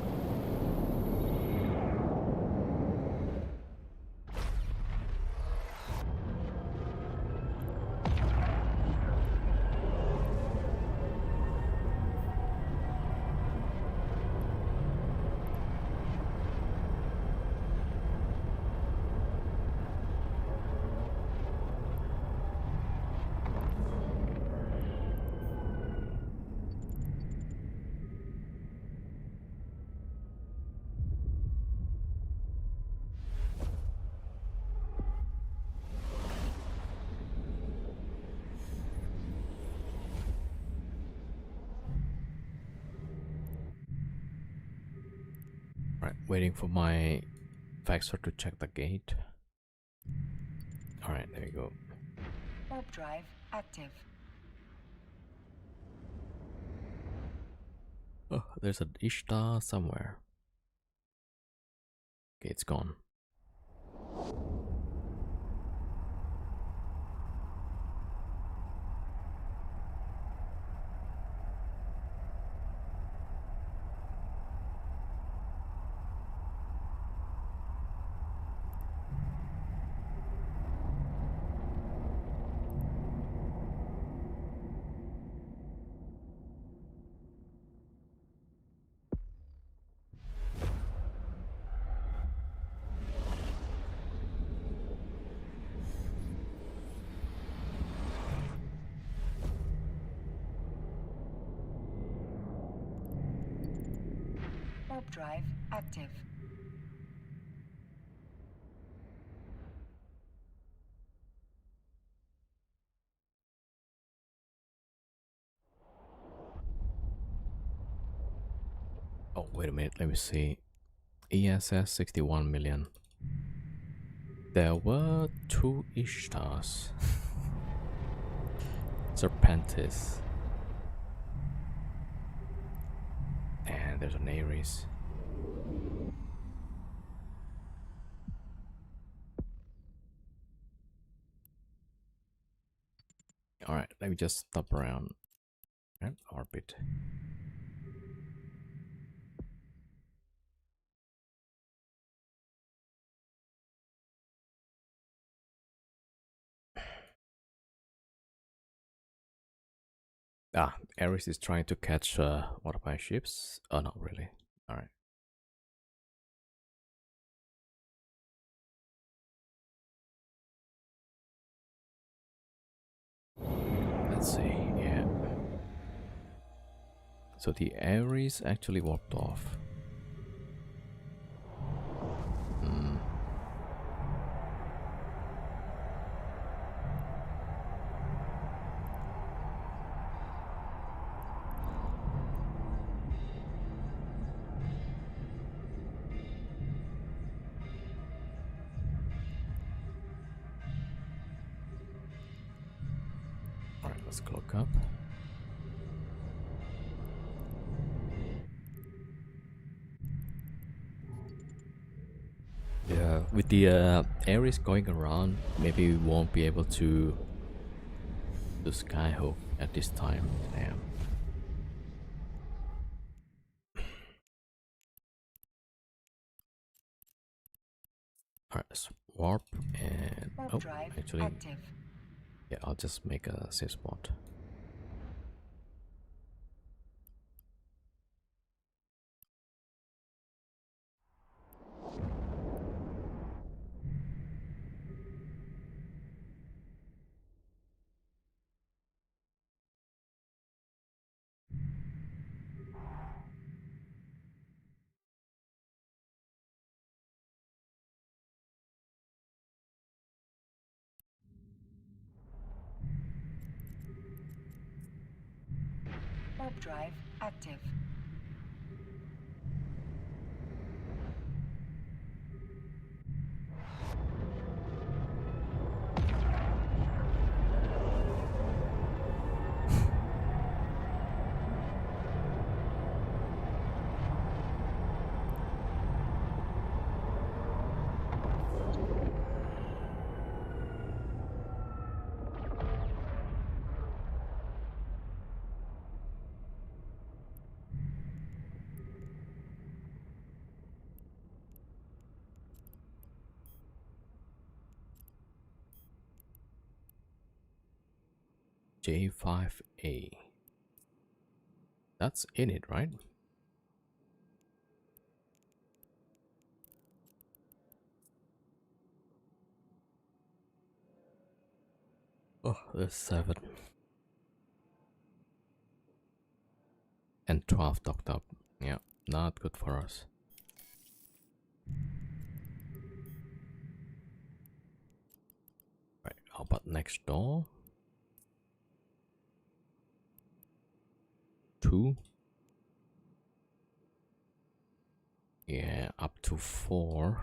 Alright, waiting for my Vexor to check the gate. Alright, there you go. Warp drive active. Oh, there's an Ishtar somewhere. Okay, it's gone. Warp drive active. Oh, wait a minute, let me see. ESS 61 million. There were 2 Ishtars. Serpentis. And there's an Ares. Alright, let me just stop around and orbit. Ah, Ares is trying to catch one of my ships. Oh, not really. Alright. Let's see, yeah. So the Ares actually warped off. Alright, let's cloak up. Yeah, with the Ares going around, maybe we won't be able to do Skyhook at this time. Damn. Alright, let's warp and Warp drive actually, active. yeah, I'll just make a safe spot. Warp drive active. J5A. That's in it, right? Oh, there's 7. And 12 docked up. Yeah, not good for us. Right, how about next door? 2. Yeah, up to 4.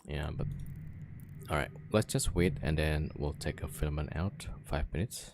Yeah, but all right, let's just wait and then we'll take a filament out. 5 minutes.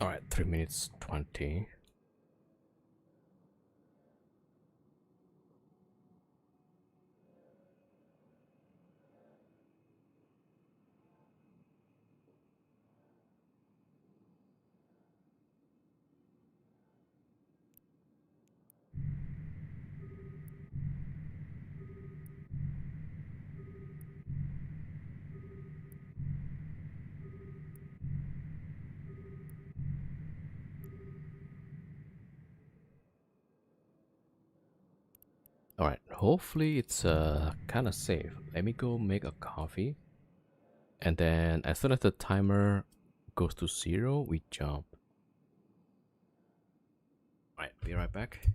All right, 3 minutes 20. All right, hopefully it's kind of safe. Let me go make a coffee. And then as soon as the timer goes to 0, we jump. All right, be right back.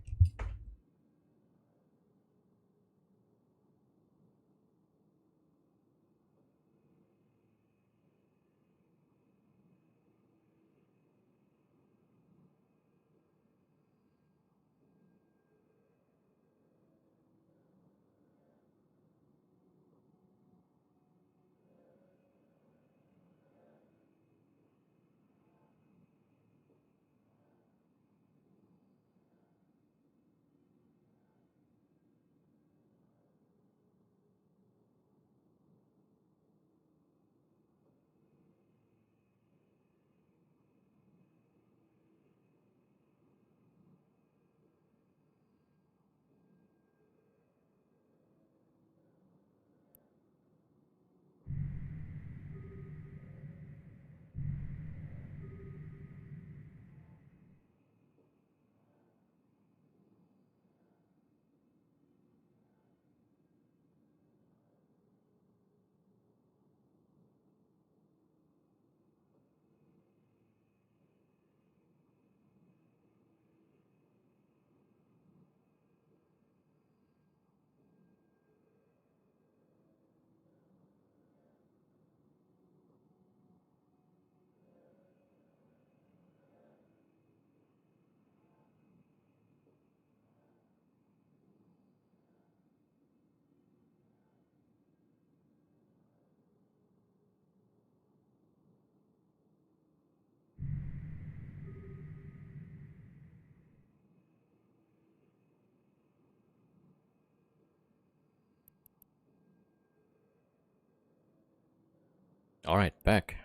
All right, back.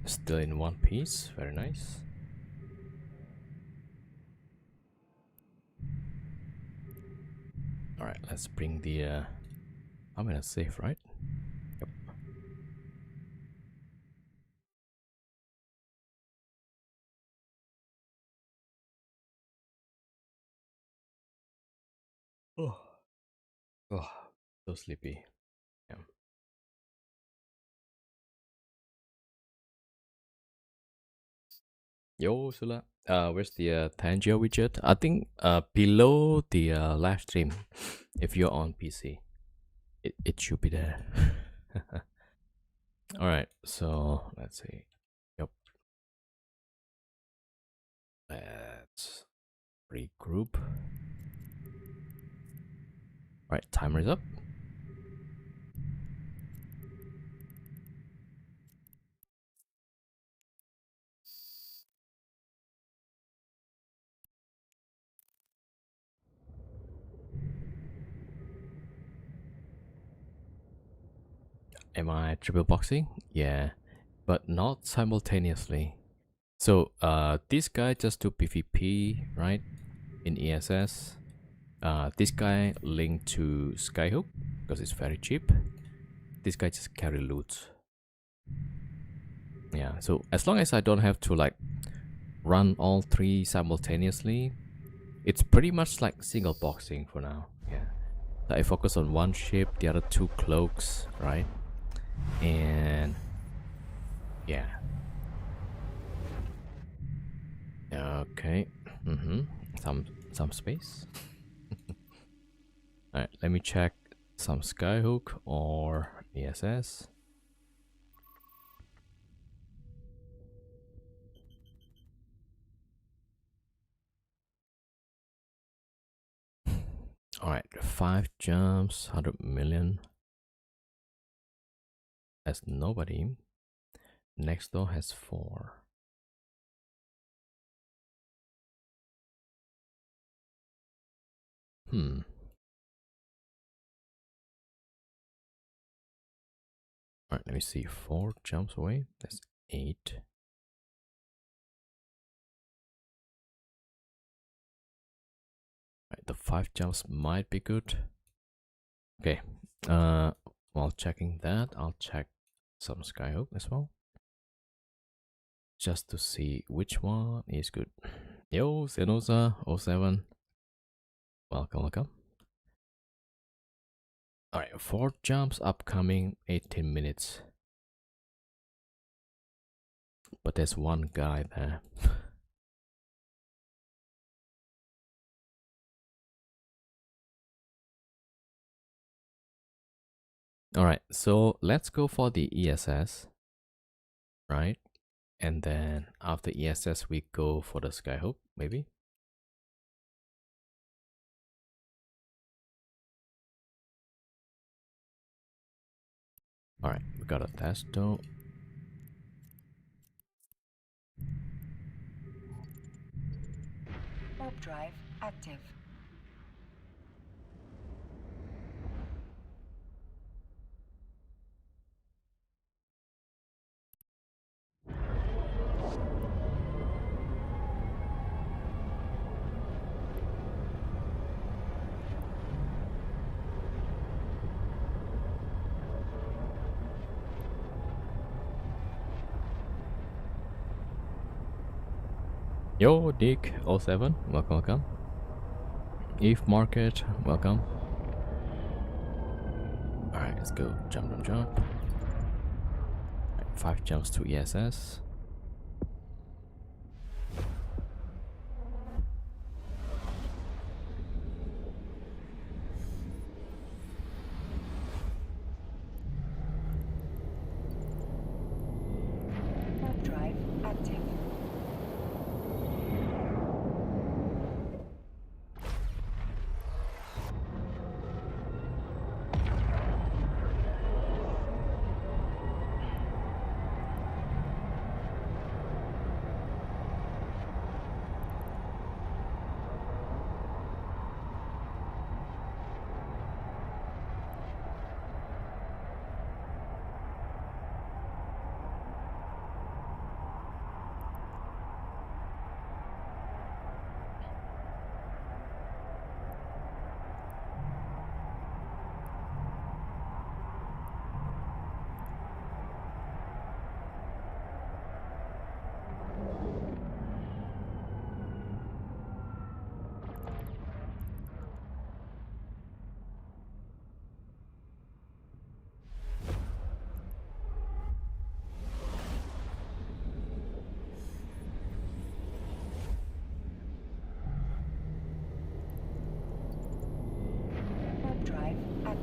Still in one piece. Very nice. All right, let's bring the I'm in a safe, right? Yep. Oh, oh, so sleepy. Yeah. Yo, Sula. Where's the Tangier widget? I think below the live stream, if you're on PC, it should be there. All right, so let's see. Yep. Let's regroup. All right, timer is up. Am I triple boxing? Yeah, but not simultaneously. So this guy just do PvP, right? In ESS. This guy linked to Skyhook because it's very cheap. This guy just carry loot. Yeah, so as long as I don't have to like run all three simultaneously, it's pretty much like single boxing for now. Yeah, so I focus on one ship, the other two cloaks, right? And yeah. Okay. Some space. All right, let me check some Skyhook or ESS. All right, 5 jumps, 100 million. That's nobody. Next door has 4. Hmm. All right, let me see. 4 jumps away. That's 8. Right, the 5 jumps might be good. Okay. While checking that, I'll check some Skyhook as well, just to see which one is good. Yo, Zenosa 07. Welcome, welcome. All right, 4 jumps upcoming, 18 minutes. But there's one guy there. All right, so let's go for the ESS, right? And then after ESS, we go for the Skyhook, maybe. All right, we got a test though. Warp drive active. Yo, Dick 07, welcome, welcome. Eve Market, welcome. All right, let's go. Jump, jump, jump. Right, 5 jumps to ESS. Warp drive active.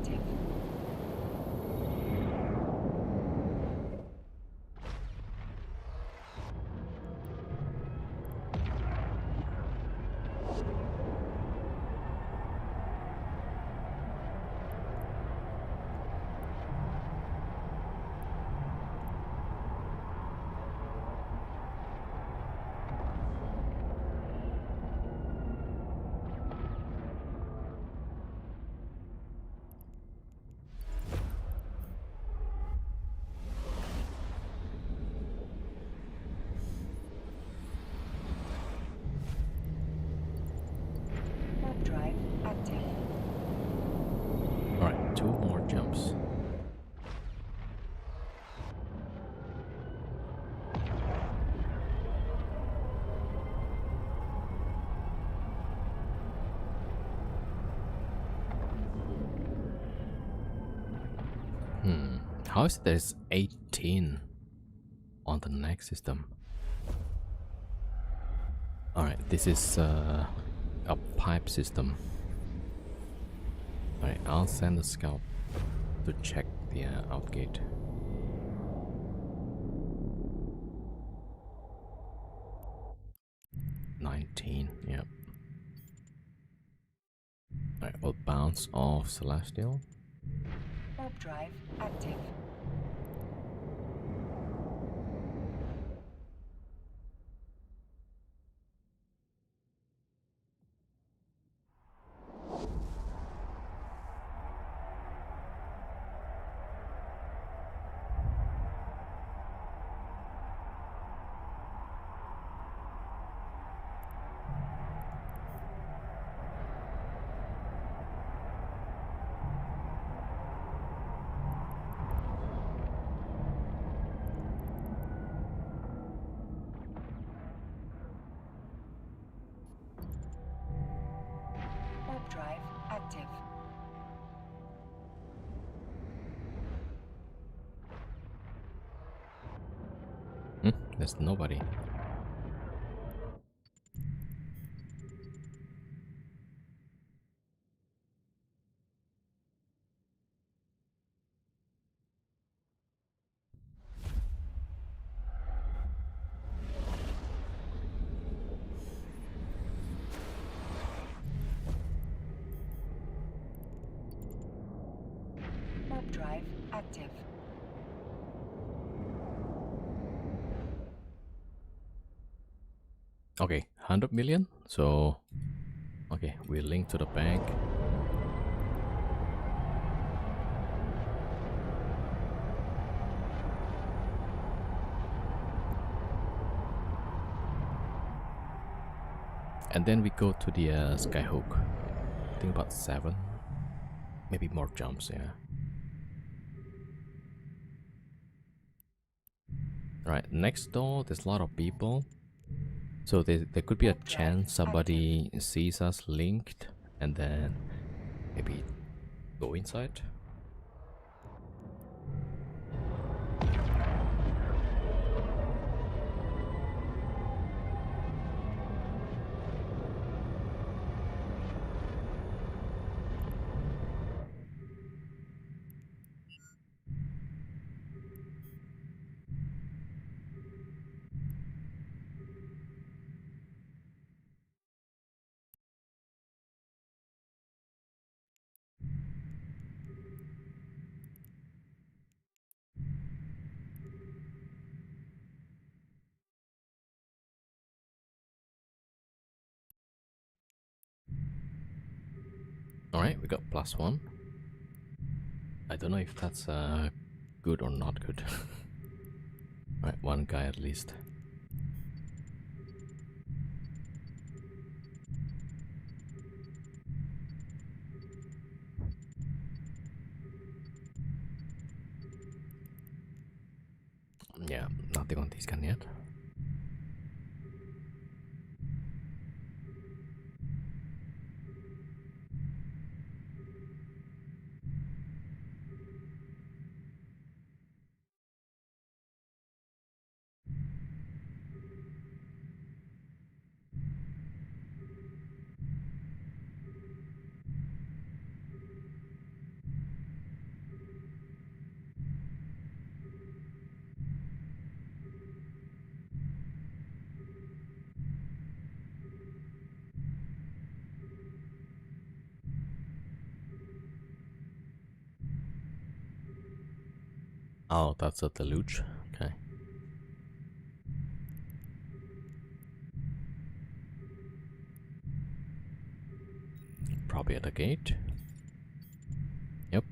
active. Warp drive active. Alright, 2 more jumps. How is there's 18 on the next system? Alright, this is a pipe system. Alright, I'll send the scout to check the outgate. Yep. Alright, we'll bounce off Celestial. Warp drive active. Warp drive active. There's nobody. Warp drive active. Okay, 100 million. So, okay, we link to the bank. And then we go to the Skyhook. I think about 7, maybe more jumps. Yeah. Right, next door, there's a lot of people. So there could be a chance somebody sees us linked and then maybe go inside. Alright, we got +1. I don't know if that's good or not good. Alright, 1 guy at least. Yeah, nothing on this gun yet. Oh, that's a deluge. Okay. Probably at the gate. Yep.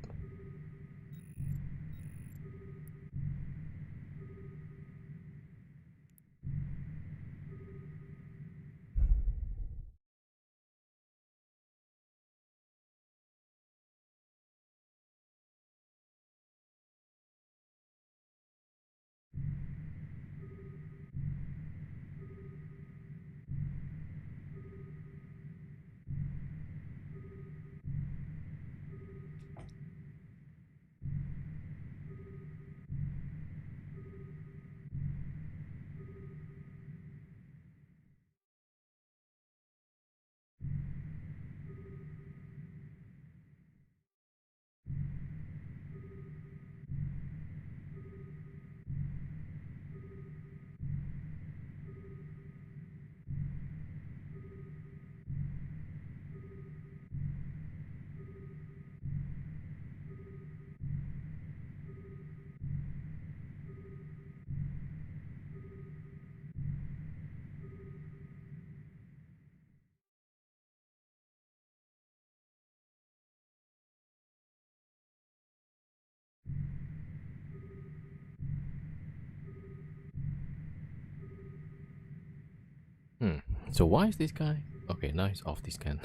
Hmm. So why is this guy? Okay, now he's off this scan.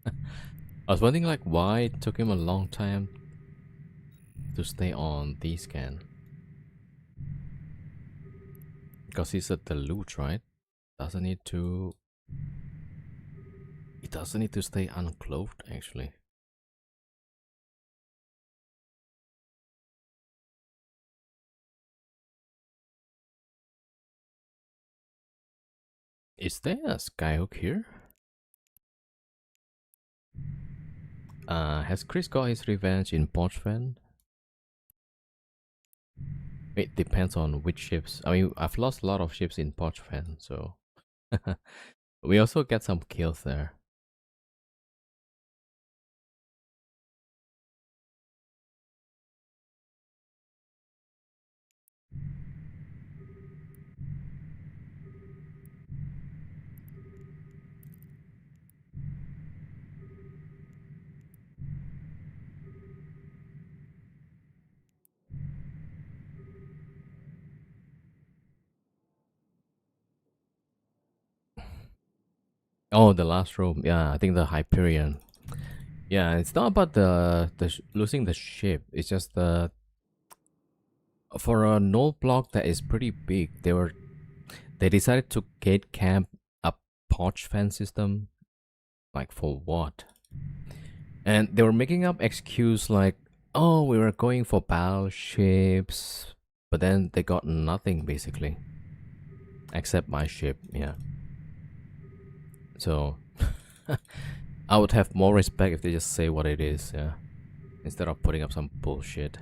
I was wondering like why it took him a long time to stay on this scan. Because he's a deluge, right? Doesn't need to. He doesn't need to stay unclothed actually. Is there a skyhook here? Has Chris got his revenge in Pochven? It depends on which ships. I mean, I've lost a lot of ships in Pochven, so we also get some kills there. Oh, the last room. Yeah, I think the Hyperion. Yeah, it's not about losing the ship. It's just the for a null block that is pretty big. They decided to gate camp a Poch fan system. Like for what? And they were making up excuse like, oh, we were going for battleships, but then they got nothing basically, except my ship. Yeah. So I would have more respect if they just say what it is. Yeah. Instead of putting up some bullshit.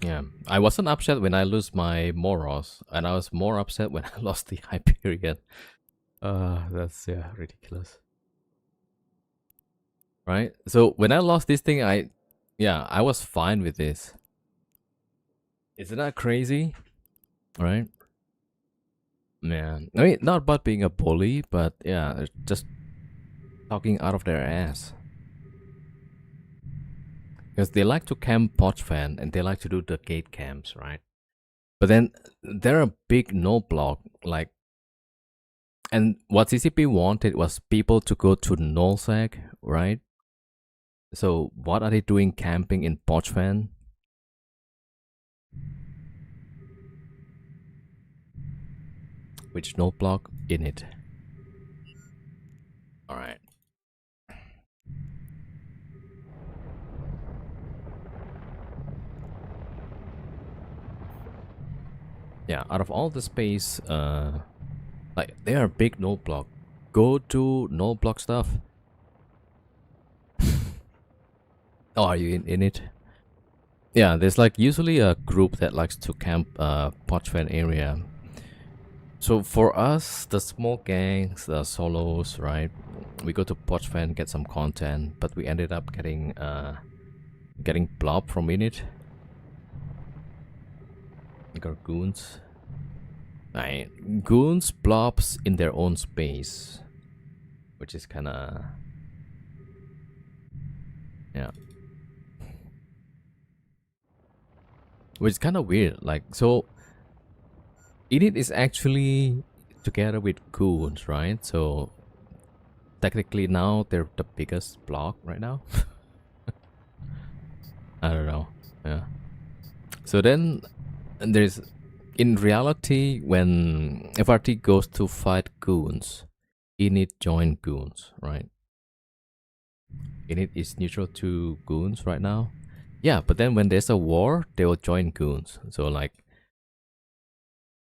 Yeah, I wasn't upset when I lose my Moros, and I was more upset when I lost the Hyperion. That's yeah, ridiculous. Right? So when I lost this thing, I was fine with this. Isn't that crazy? Right? Man, I mean, not about being a bully, but yeah, just talking out of their ass. Because they like to camp Pochfan and they like to do the gate camps, right? But then they're a big no block, like, and what CCP wanted was people to go to nullsec, right? So what are they doing camping in Pochfan? Which no block in it? All right. Yeah, out of all the space, like they are big no block. Go to no block stuff. Oh, are you in it? Yeah, there's like usually a group that likes to camp Pochfan area. So for us, the small gangs, the solos, right? We go to Poch Fan, get some content, but we ended up getting blob from Init. Like our goons. Right. Goons blobs in their own space, which is kind of, yeah, which is kind of weird. Like, so Init is actually together with goons, right? So technically now they're the biggest block right now. I don't know. Yeah. So then there's, in reality, when FRT goes to fight goons, Init join goons, right? Init is neutral to goons right now. Yeah, but then when there's a war, they will join goons. So like,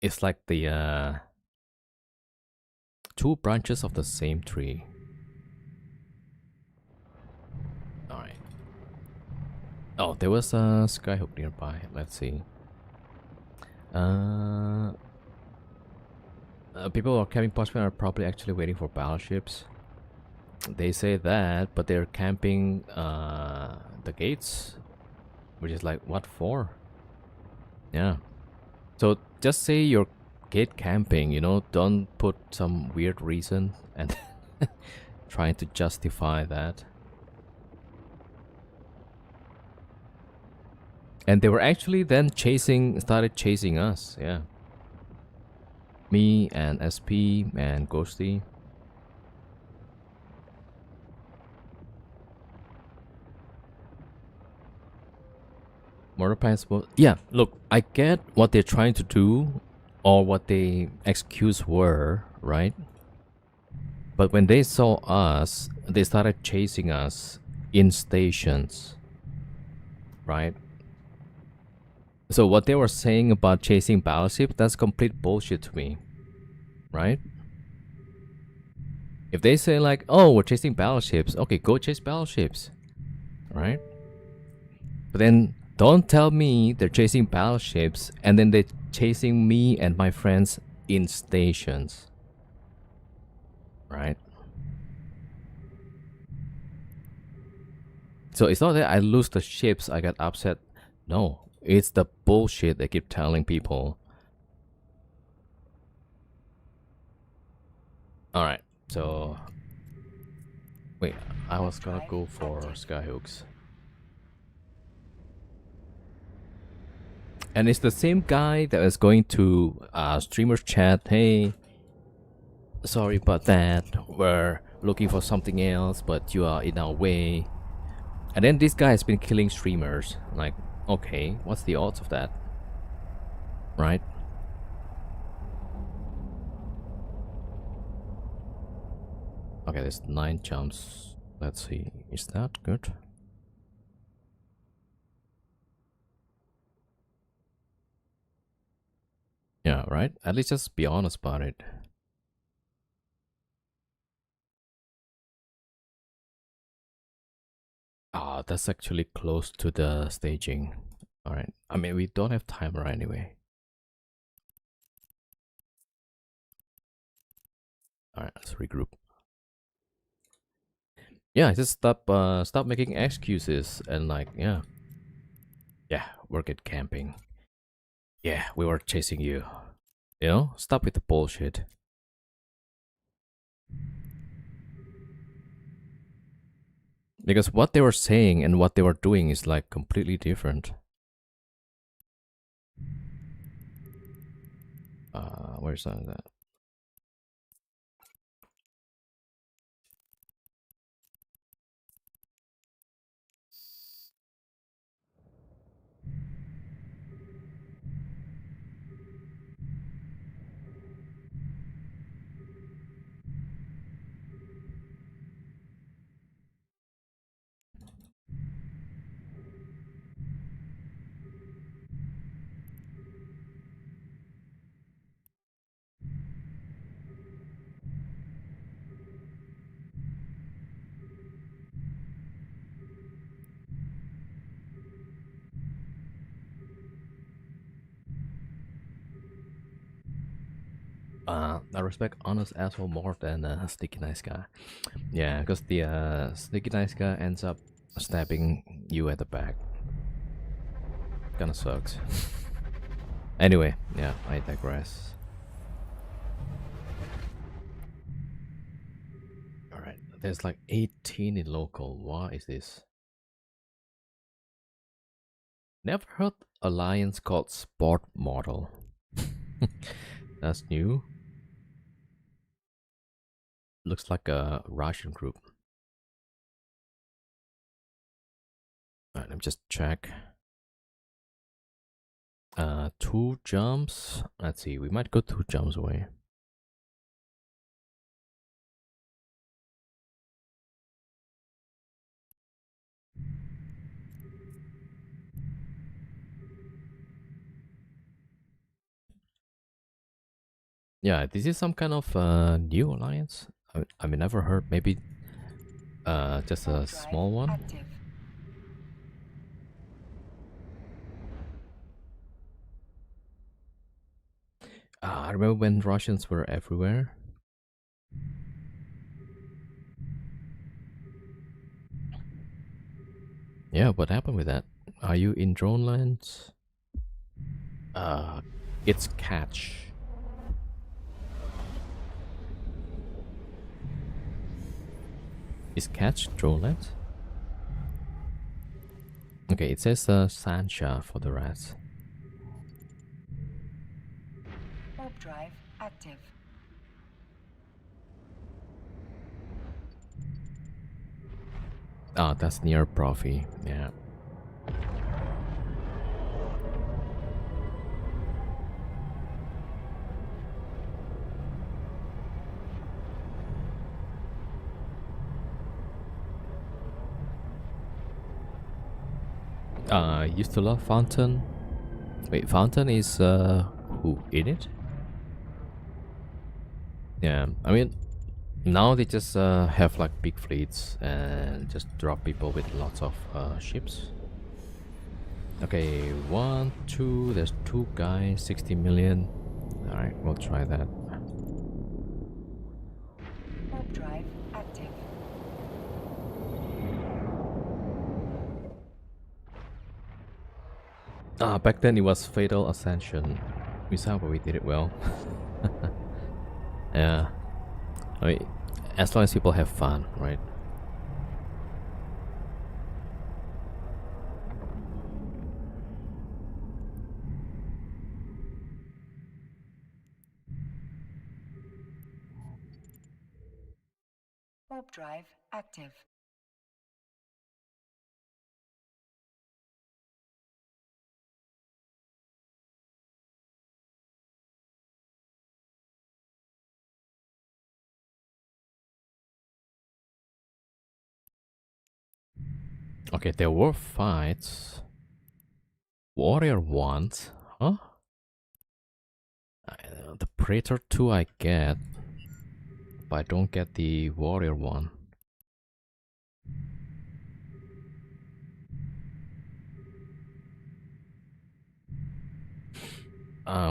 it's like the two branches of the same tree. All right. Oh, there was a skyhook nearby. Let's see. People who are camping Postman are probably actually waiting for battleships. They say that, but they're camping the gates, which is like, what for? Yeah. So just say you're gate camping, you know, don't put some weird reason and trying to justify that. And they were actually then started chasing us, yeah. Me and SP and Ghosty. Mortar Pants, yeah, look, I get what they're trying to do or what the excuse were, right? But when they saw us, they started chasing us in stations, right? So what they were saying about chasing battleship, that's complete bullshit to me, right? If they say like, oh, we're chasing battleships, okay, go chase battleships, right? But then don't tell me they're chasing battleships and then they're chasing me and my friends in stations, right? So it's not that I lose the ships, I get upset. No, it's the bullshit they keep telling people. Alright, so... Wait, I was gonna go for skyhooks. And it's the same guy that is going to streamers chat, hey, sorry about that, we're looking for something else, but you are in our way. And then this guy has been killing streamers. Like, okay, what's the odds of that? Right? Okay, there's 9 jumps. Let's see, is that good? Yeah, right? At least just be honest about it. Ah, that's actually close to the staging. Alright, I mean, we don't have timer anyway. Alright, let's regroup. Yeah, just stop making excuses and like, yeah. Yeah, we're good camping. Yeah, we were chasing you. You know, stop with the bullshit. Because what they were saying and what they were doing is like completely different. Where's that? I respect honest asshole more than sneaky nice guy. Yeah, because the sneaky nice guy ends up stabbing you at the back. Kinda sucks. Anyway, yeah, I digress. Alright, there's like 18 in local. What is this? Never heard alliance called Sport Model. That's new. Looks like a Russian group. Alright, let me just check. 2 jumps. Let's see, we might go 2 jumps away. Yeah, this is some kind of new alliance. I mean, never heard. Maybe just a small one. Active. I remember when Russians were everywhere. Yeah, what happened with that? Are you in drone lands? It's catch. Is catch drone lands? Okay, it says Sancha for the rats. Warp drive active. Ah, that's near Profi. Yeah. I used to love Fountain. Wait, Fountain is who in it? Yeah, I mean, now they just have like big fleets and just drop people with lots of ships. Okay, 1, 2. There's 2 guys, 60 million. All right, we'll try that. Warp drive active. Back then it was Fatal Ascension. We saw, but we did it well. Yeah, I mean, as long as people have fun, right? Warp drive active. Okay, there were fights. Warrior 1, huh? The Praetor 2 I get, but I don't get the Warrior 1.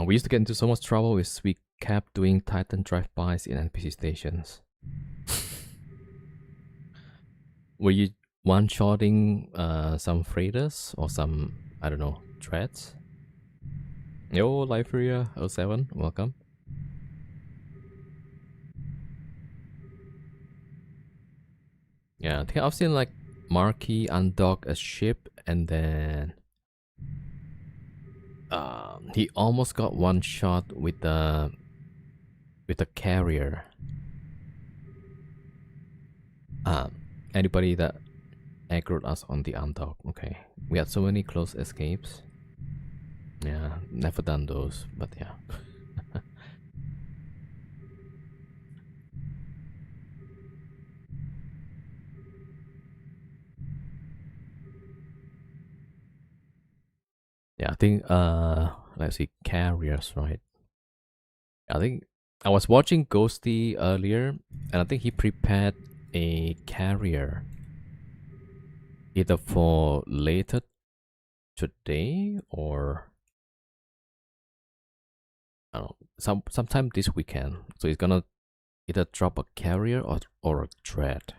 We used to get into so much trouble if we kept doing Titan drive-bys in NPC stations. Were you one-shotting some freighters or some, I don't know, threats? Yo, Liferia 07, welcome. Yeah, I think I've seen like Marquis undock a ship and then he almost got one shot with the carrier. Anybody that aggroed us on the undock. Okay, we had so many close escapes. Yeah, never done those, but yeah. Yeah, I think let's see, carriers, right? I think I was watching Ghosty earlier, and I think he prepared a carrier either for later today or I don't know, sometime this weekend. So it's gonna either drop a carrier or a dread.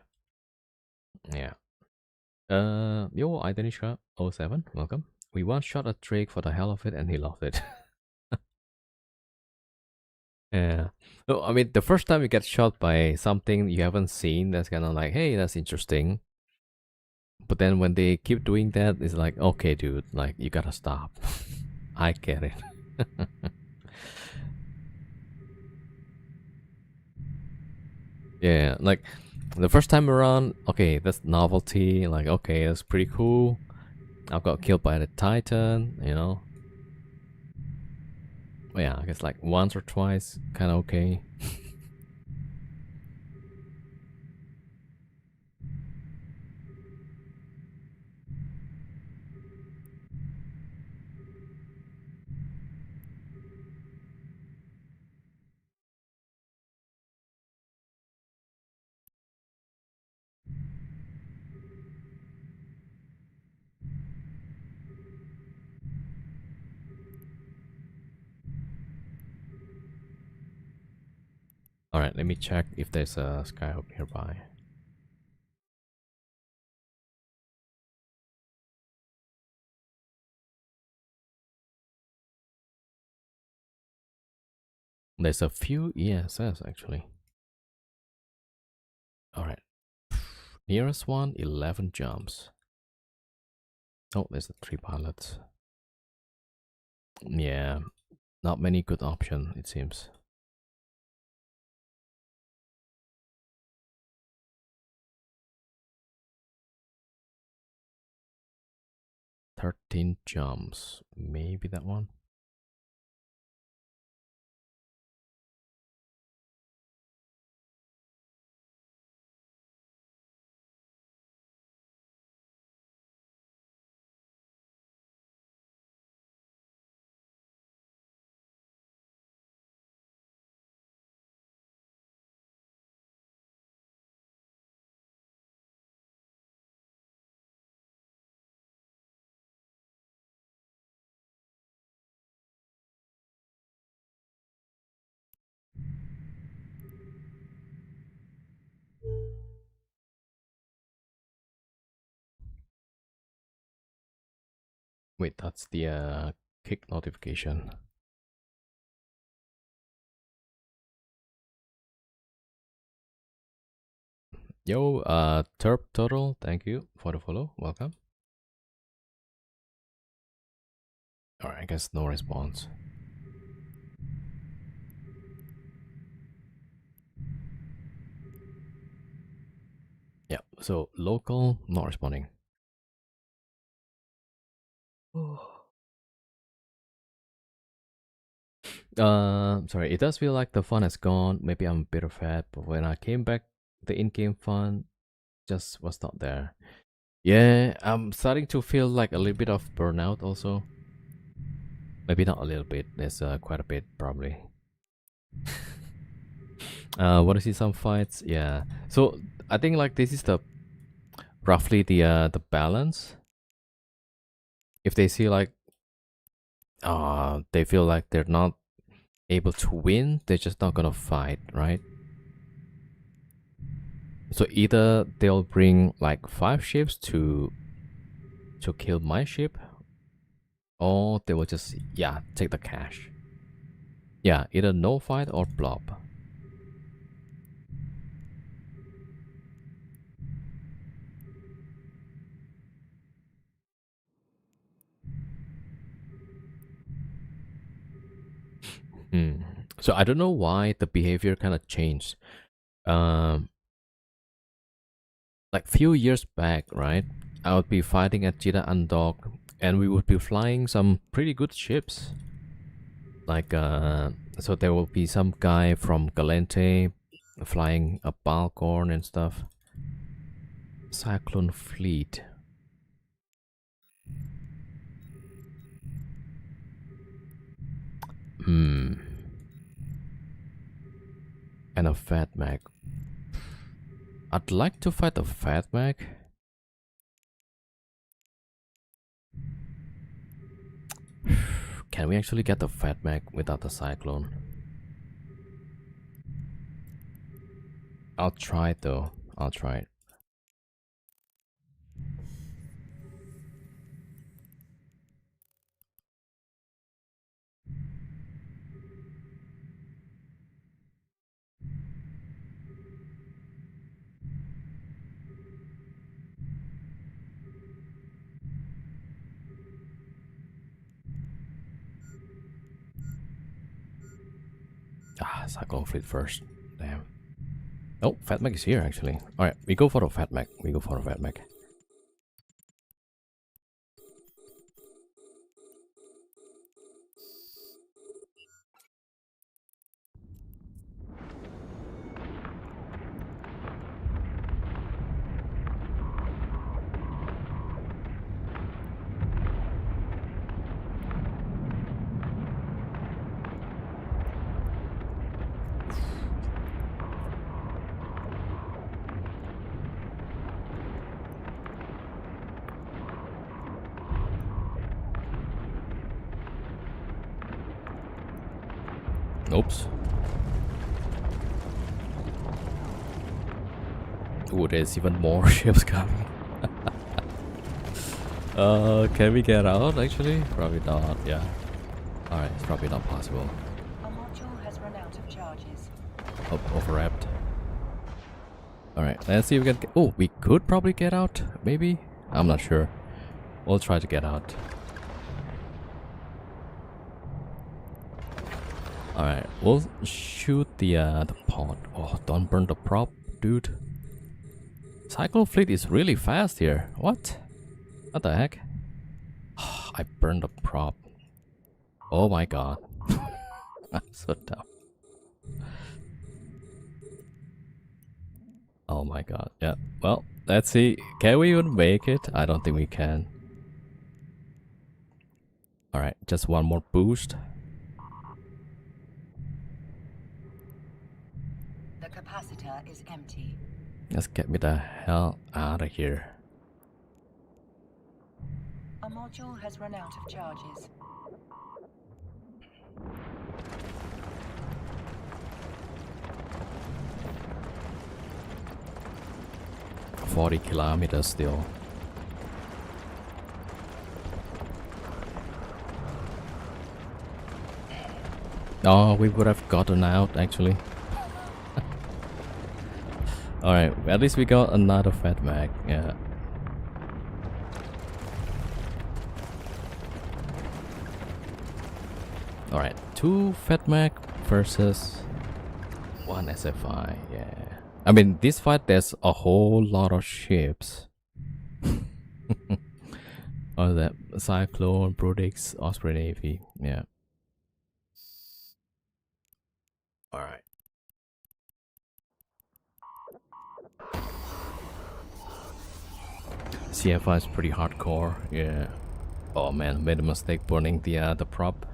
Yeah. Yo, Idanisha 07, welcome. We once shot a Drake for the hell of it, and he loved it. Yeah. No, I mean, the first time you get shot by something you haven't seen, that's kind of like, hey, that's interesting. But then when they keep doing that, it's like, okay, dude, like, you gotta stop. I get it. Yeah, like, the first time around, okay, that's novelty. Like, okay, that's pretty cool. I got killed by the Titan, you know. But yeah, I guess like once or twice, kind of okay. All right, let me check if there's a skyhook nearby. There's a few ESS actually. All right, nearest one, 11 jumps. Oh, there's the 3 pilots. Yeah, not many good option, it seems. "13 jumps." Maybe that one? Wait, that's the kick notification. Yo, Terp Total, thank you for the follow. Welcome. Alright, I guess no response. Yeah, so local, not responding. Sorry, it does feel like the fun has gone. Maybe I'm a bit of fat, but when I came back, the in-game fun just was not there. Yeah, I'm starting to feel like a little bit of burnout also. Maybe not a little bit. There's quite a bit probably. Want to see some fights? Yeah. So I think like this is the roughly the balance. If they see like they feel like they're not able to win, they're just not gonna fight, right? So either they'll bring like 5 ships to kill my ship, or they will just take the cash. Yeah, either no fight or blob. Hmm. So I don't know why the behavior kind of changed. Um, like few years back, right? I would be fighting at Jita Undog, and we would be flying some pretty good ships. Like so there will be some guy from Galente flying a Balcorn and stuff. Cyclone Fleet. Hmm. And a Fat Mag. I'd like to fight a Fat Mag. Can we actually get the Fat Mag without the Cyclone? I'll try it though. I'll try it. Ah, cyclone fleet first. Damn. Oh, Fat Mac is here actually. Alright, we go for the Fat Mac. We go for the Fat Mac. Oops. Ooh, there's even more ships coming. Can we get out actually? Probably not, yeah. Alright, it's probably not possible. A module has run out of charges. Oh, overwrapped. Alright, let's see if we can get... Oh, we could probably get out, maybe? I'm not sure. We'll try to get out. Alright, we'll shoot the pod. Oh, don't burn the prop, dude. Cyclone fleet is really fast here. What? What the heck? I burned the prop. Oh my god. I'm so dumb. Oh my god. Yeah. Well, let's see. Can we even make it? I don't think we can. Alright, just one more boost. The capacitor is empty. Let's get me the hell out of here. A module has run out of charges. $40 still. Oh, we would have gotten out actually. Alright, at least we got another Fat Mac, yeah. Alright, 2 Fat Mac versus 1 SFI, yeah. I mean, this fight there's a whole lot of ships. Oh, that Cyclone, Brodix, Osprey Navy, yeah. Alright. CFI is pretty hardcore, yeah. Oh man, made a mistake burning the prop.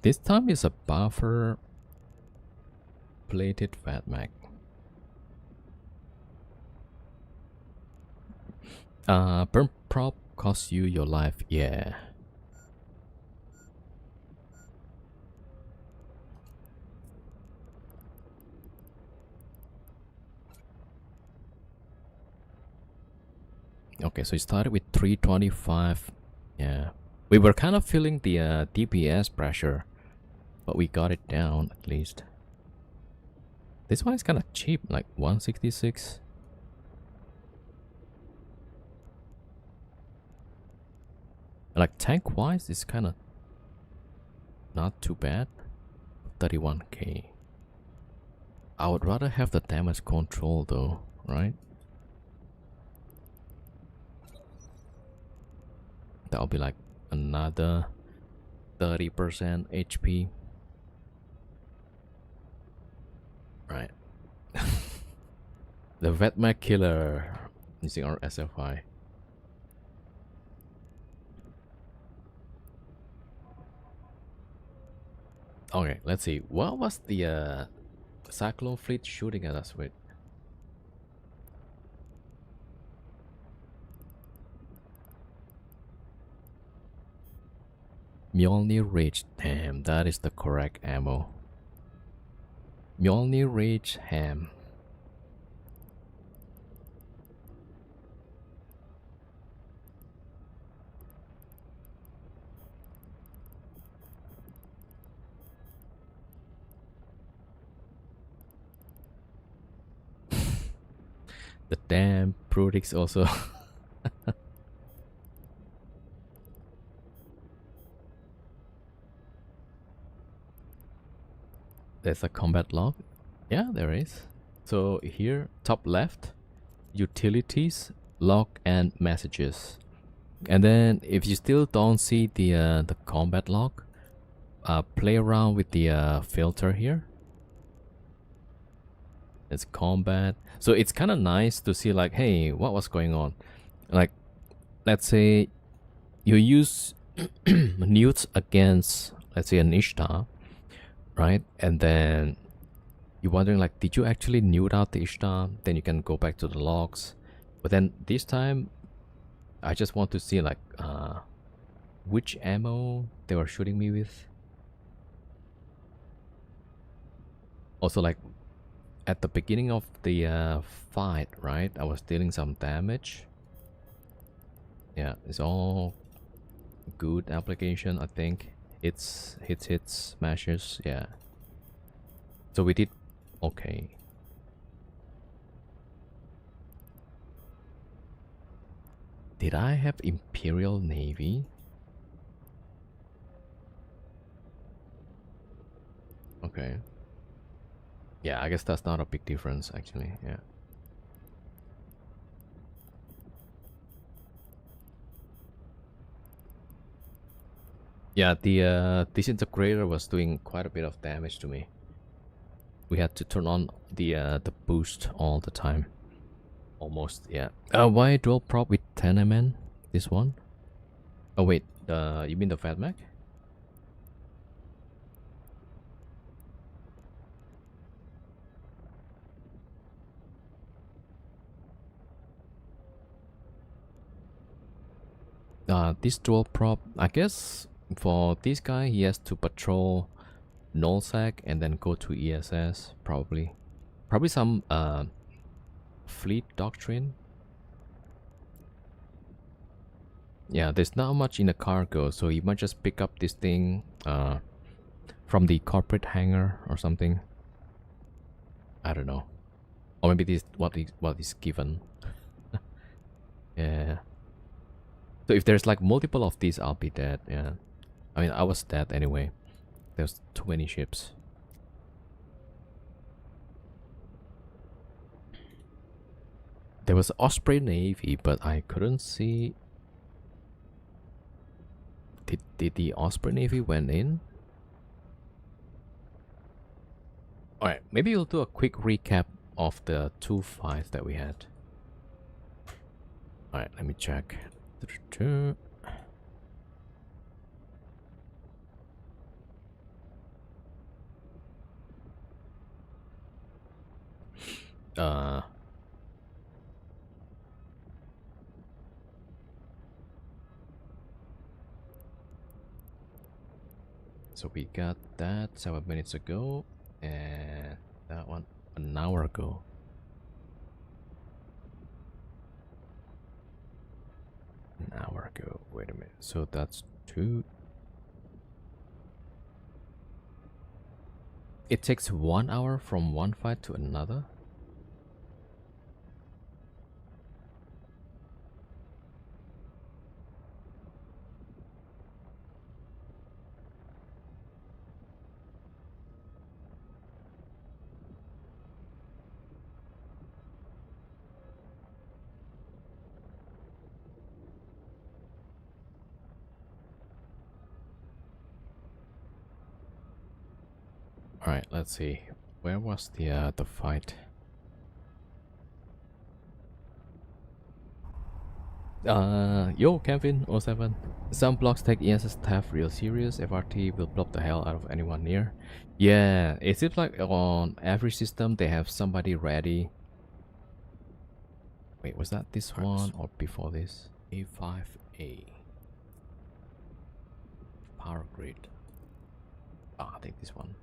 This time is a buffer plated Fat Mac. Burn prop costs you your life, yeah. Okay, so it started with 325, yeah. We were kind of feeling the DPS pressure, but we got it down at least. This one is kind of cheap, like 166. Like tank wise, it's kind of not too bad. 31k. I would rather have the damage control though, right? That'll be like another 30% HP. Right. The Vetmac killer using our SFI. Okay, let's see. What was the Cyclone fleet shooting at us with? Mjolnir Ridge. Damn, that is the correct ammo. Mjolnir Ridge ham. The damn Prudix also. There's a combat log. Yeah, there is. So here, top left, utilities, log and messages. And then if you still don't see the combat log, play around with the filter here. It's combat. So it's kind of nice to see like, hey, what was going on? Like, let's say you use newts against, let's say, an Ishtar, right? And then you're wondering like, did you actually newt out the Ishtar? Then you can go back to the logs. But then this time, I just want to see like, which ammo they were shooting me with. Also like, at the beginning of the fight, right? I was dealing some damage. Yeah, it's all good application, I think. Hits, smashes, yeah. So we did okay. Did I have Imperial Navy? Okay. Yeah, I guess that's not a big difference actually, yeah. Yeah, the disintegrator was doing quite a bit of damage to me. We had to turn on the boost all the time. Almost, yeah. Why dual prop with 10 MN? This one? Oh wait, you mean the Fat Mac? This dual prop, I guess for this guy, he has to patrol nullsec and then go to ESS, probably. Probably some fleet doctrine. Yeah, there's not much in the cargo, so you might just pick up this thing from the corporate hangar or something. I don't know. Or maybe this what is given. Yeah. So if there's like multiple of these, I'll be dead. Yeah. I mean, I was dead anyway. There's too many ships. There was Osprey Navy, but I couldn't see. Did the Osprey Navy went in? Alright, maybe we'll do a quick recap of the 2 fights that we had. Alright, let me check. So we got that 7 minutes ago, and that one an hour ago. An hour ago. Wait a minute. So that's 2. It takes 1 hour from one fight to another. All right, let's see. Where was the fight? Yo, Kevin07. Some blocks take ESS theft real serious. FRT will block the hell out of anyone near. Yeah, it seems like on every system they have somebody ready. Wait, was that this one or before this? A5A. Power grid. Ah, I think this one.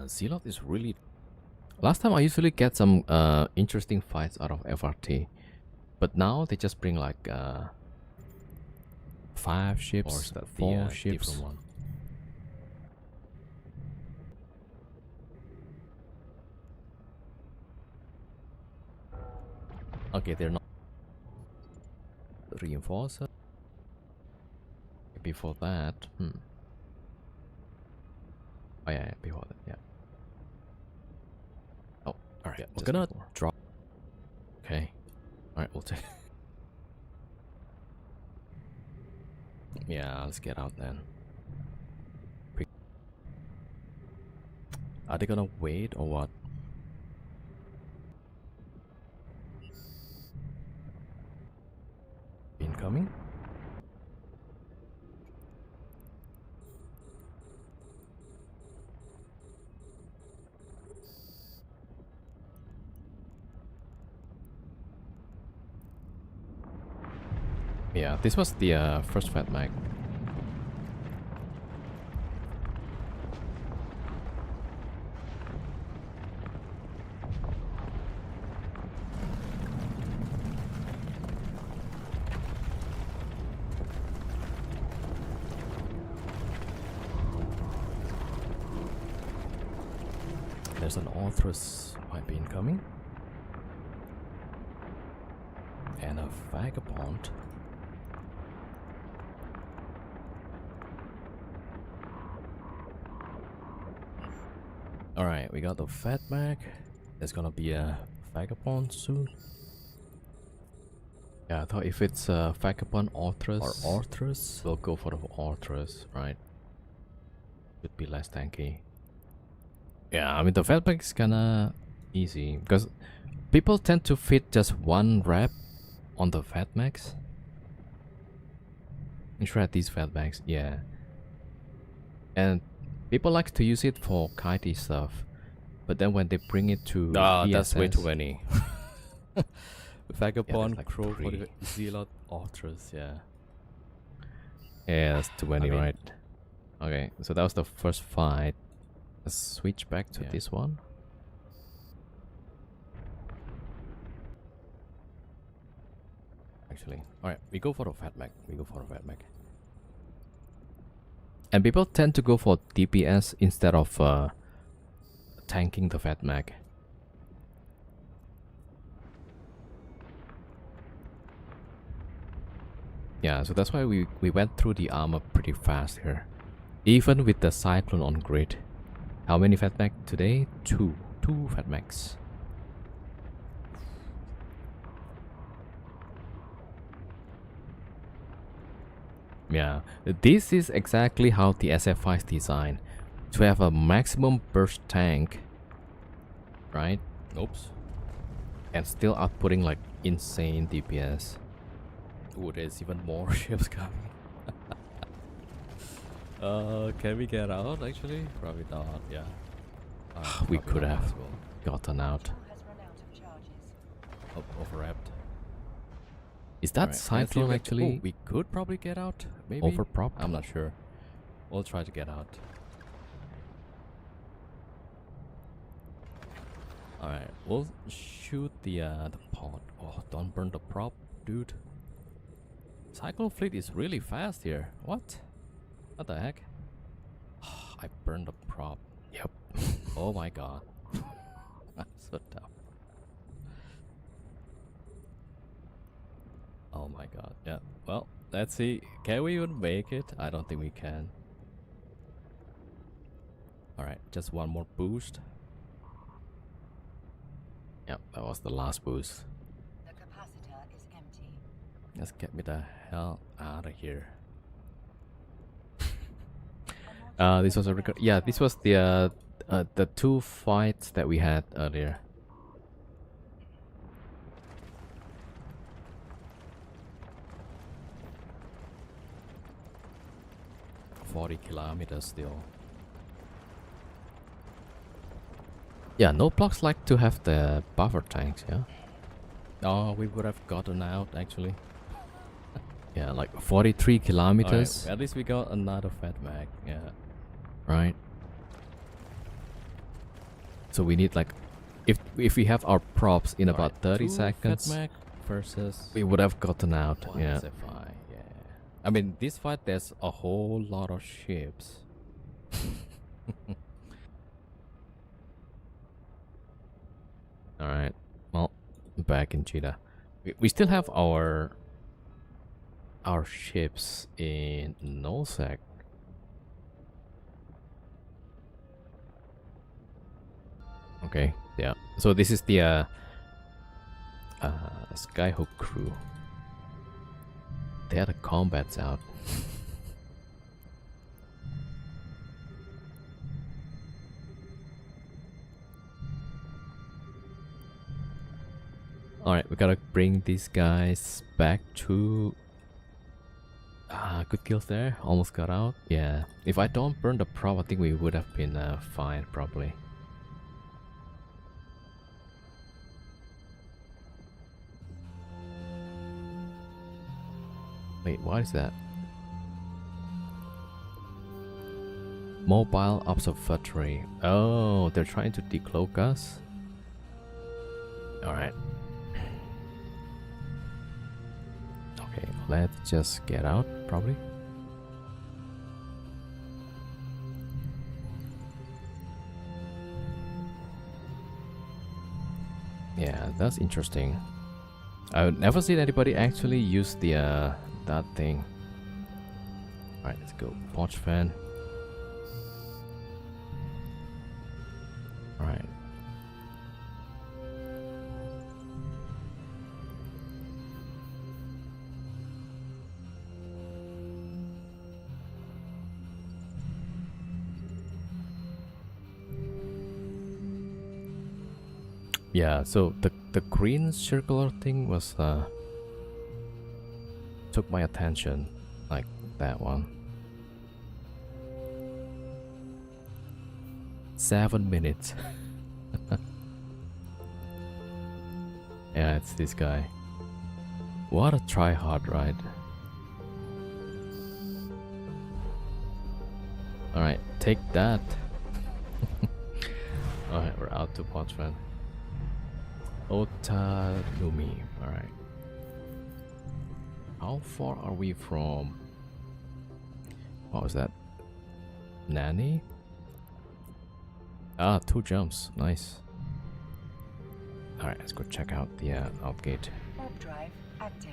Zealot is really... Last time I usually get some interesting fights out of FRT. But now they just bring like 5 ships, or is that 4 ships. One? Okay, they're not reinforcer. Before that, Oh yeah, before that, yeah. Oh, alright, yeah, we're gonna drop. Okay, alright, we'll take. Yeah, let's get out then. Are they gonna wait or what? Incoming? Yeah, this was the first fat mag. There's an Orthrus might be incoming. And a Vagabond. Alright, we got the Fat Mag. There's gonna be a Vagabond soon. Yeah, I thought if it's a Vagabond Orthrus or Orthrus, we'll go for the Orthrus, right? Should be less tanky. Yeah, I mean the Fat Mag is kinda easy because people tend to fit just one rep on the Fat Mags. You try these Fat Mags, yeah. And people like to use it for kitey stuff, but then when they bring it to that's way too many. Vagabond, like Crow, Zealot, Orthrus, yeah. Yeah, that's too many, right? Okay, so that was the first fight. Let's switch back to this one. Actually, alright, we go for the Fat Mag. And people tend to go for DPS instead of tanking the Fat Mag. Yeah, so that's why we went through the armor pretty fast here. Even with the Cyclone on grid. How many Fat Mag today? Two Fat Mags. Yeah, this is exactly how the SFI is designed. To have a maximum burst tank, right? Oops. And still outputting like insane DPS. Ooh, there's even more ships coming. Can we get out actually? Probably not, yeah. We could have gotten out. Oh, overwrapped. Is that Cyclone actually? We could probably get out, maybe? Overprop? I'm not sure. We'll try to get out. Alright, we'll shoot the pod. Oh, don't burn the prop, dude. Cyclone fleet is really fast here. What? What the heck? I burned the prop. Yep. Oh my god. That's so dumb. Oh my god. Yeah. Well, let's see. Can we even make it? I don't think we can. Alright, just one more boost. Yep, that was the last boost. The capacitor is empty. Let's get me the hell out of here. This was a record. Yeah, this was the the two fights that we had earlier. $40 kilometers still. Yeah, no blocks like to have the buffer tanks, yeah? Oh, we would have gotten out actually. Yeah, like 43 kilometers. Right, at least we got another fat mag, yeah. Right. So we need like, if we have our props in about 30 seconds, fat mag versus we would have gotten out, yeah. Yeah. I mean, this fight there's a whole lot of ships. Alright, well, back in Cheetah. We still have our ships in Nullsec. Okay, yeah. So this is the Skyhook crew. They had the combats out. Alright, we gotta bring these guys back to... good kills there. Almost got out. Yeah. If I don't burn the prop, I think we would have been fine, probably. Wait, what is that? Mobile observatory. Oh, they're trying to decloak us? Alright. Okay, let's just get out, probably. Yeah, that's interesting. I've never seen anybody actually use the that thing. Alright, let's go. Poch fan. Alright. Yeah, so the green circular thing was took my attention, like that one. 7 minutes. Yeah, it's this guy. What a try-hard ride. Alright, take that. Alright, we're out to Pochman. Otanumi, alright. How far are we from... What was that? Nanny? Ah, 2 jumps. Nice. Alright, let's go check out the outgate. Warp drive active.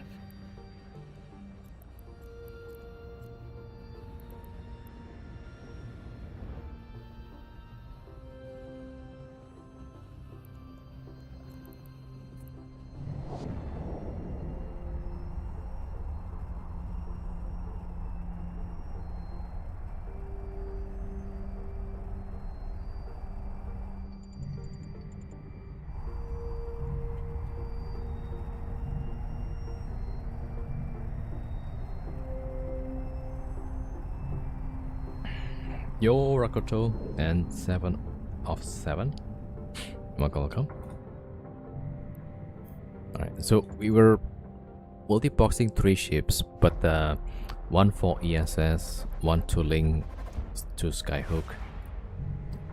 Yo, Rakoto, and 7 of 7. Welcome. Alright, so we were multi-boxing 3 ships, but 1 for ESS, 1 to link to Skyhook,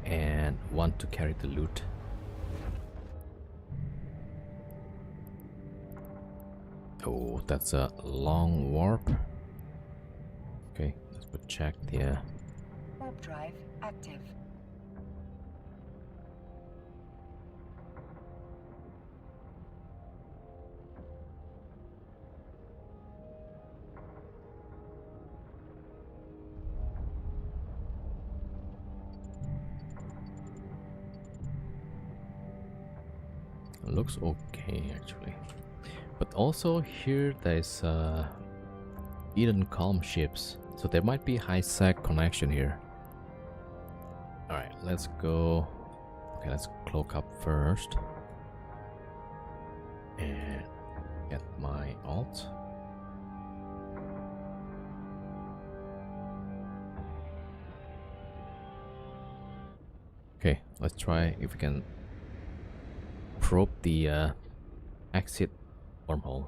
and 1 to carry the loot. Oh, that's a long warp. Okay, let's go check the... Warp drive active. Looks okay actually, but also here there's Eden Calm ships, so there might be high sec connection here. Alright, let's go. Okay, let's cloak up first. And get my alt. Okay, let's try if we can probe the exit wormhole.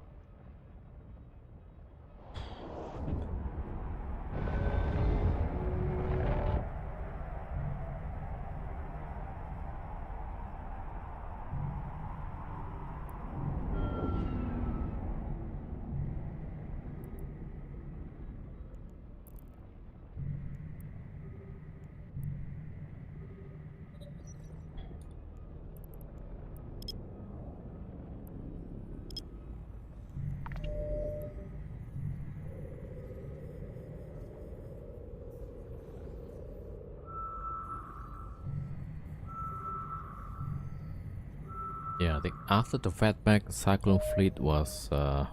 Yeah, I think after the Fatback, Cyclone Fleet was the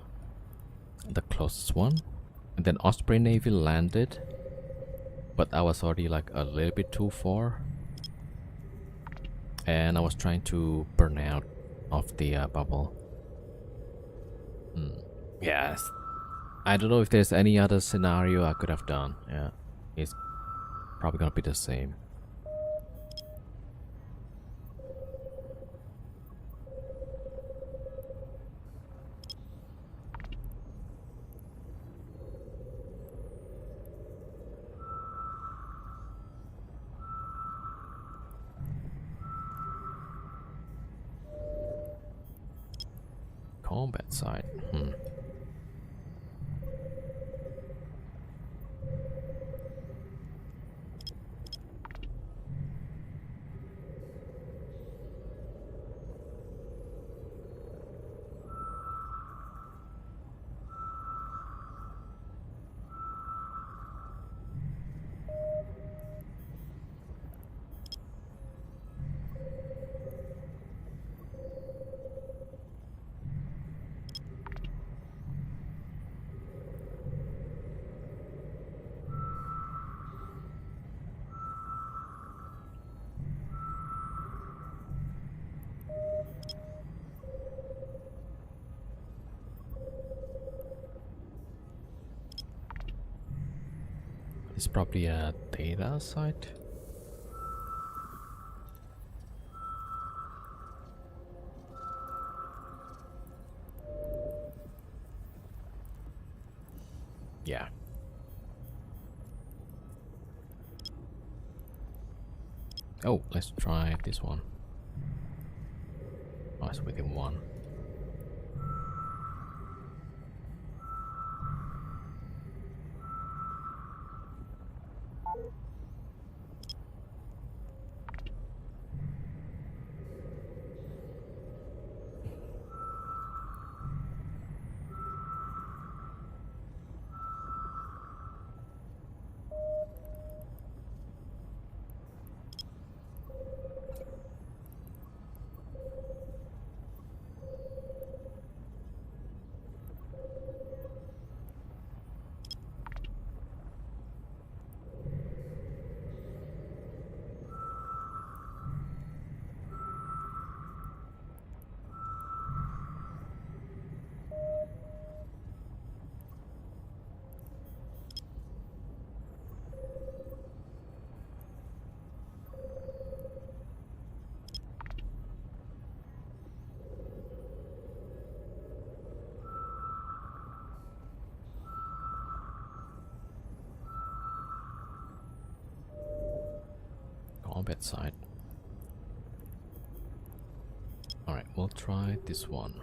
closest one. And then Osprey Navy landed. But I was already like a little bit too far. And I was trying to burn out of the bubble. Yes. I don't know if there's any other scenario I could have done. Yeah. It's probably gonna be the same. Combat side. It's probably a data site. Yeah. Oh, let's try this one. Oh, it's within one. Combat side. Alright, we'll try this one.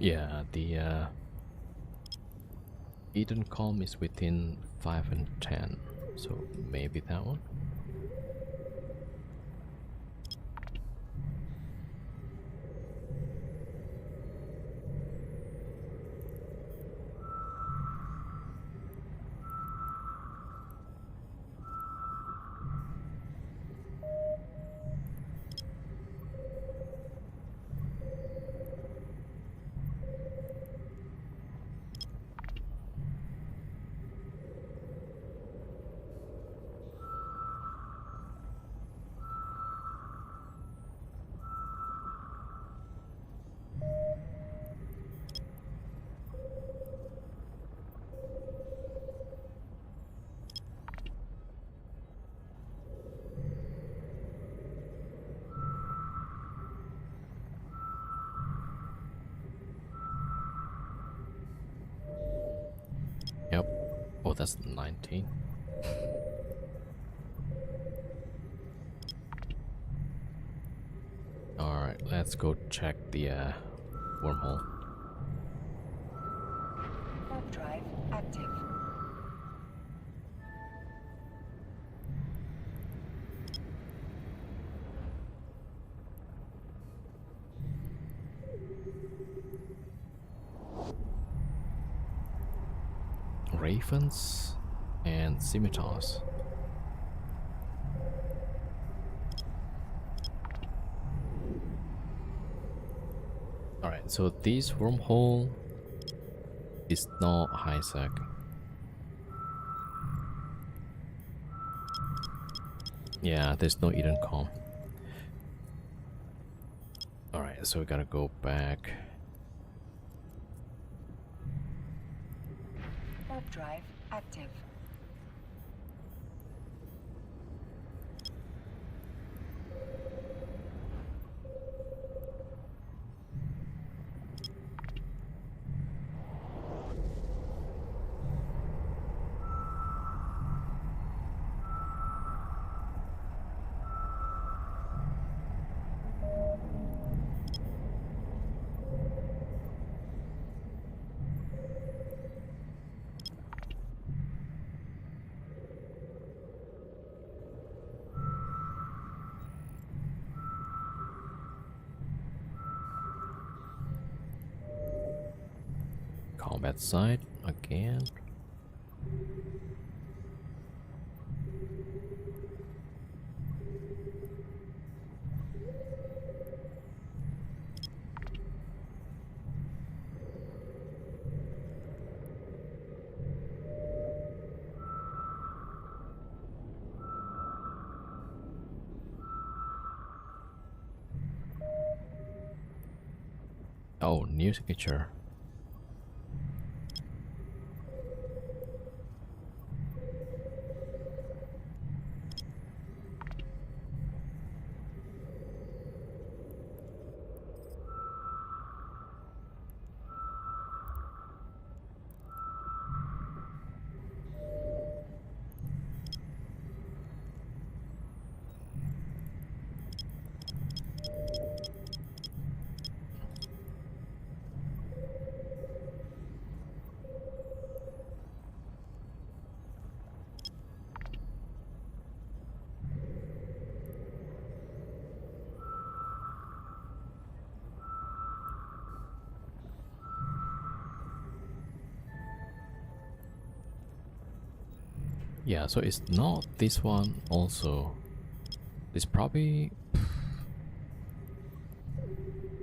Yeah, the Eden Calm is within 5 and 10, so maybe that one. that's 19. Alright, let's go check the wormhole. Warp drive active. Ravens and scimitars. Alright, so this wormhole is not high sec. Yeah, there's no Eden com. Alright, so we gotta go back. Warp drive active. Combat site again. Oh, new signature. Yeah, so it's not this one also. It's probably, I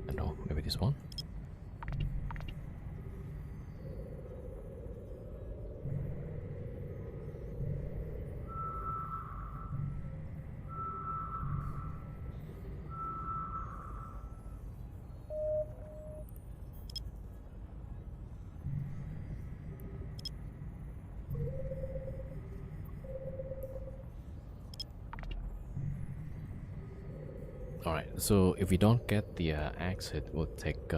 don't know, maybe this one. Alright, so if we don't get the exit, we'll take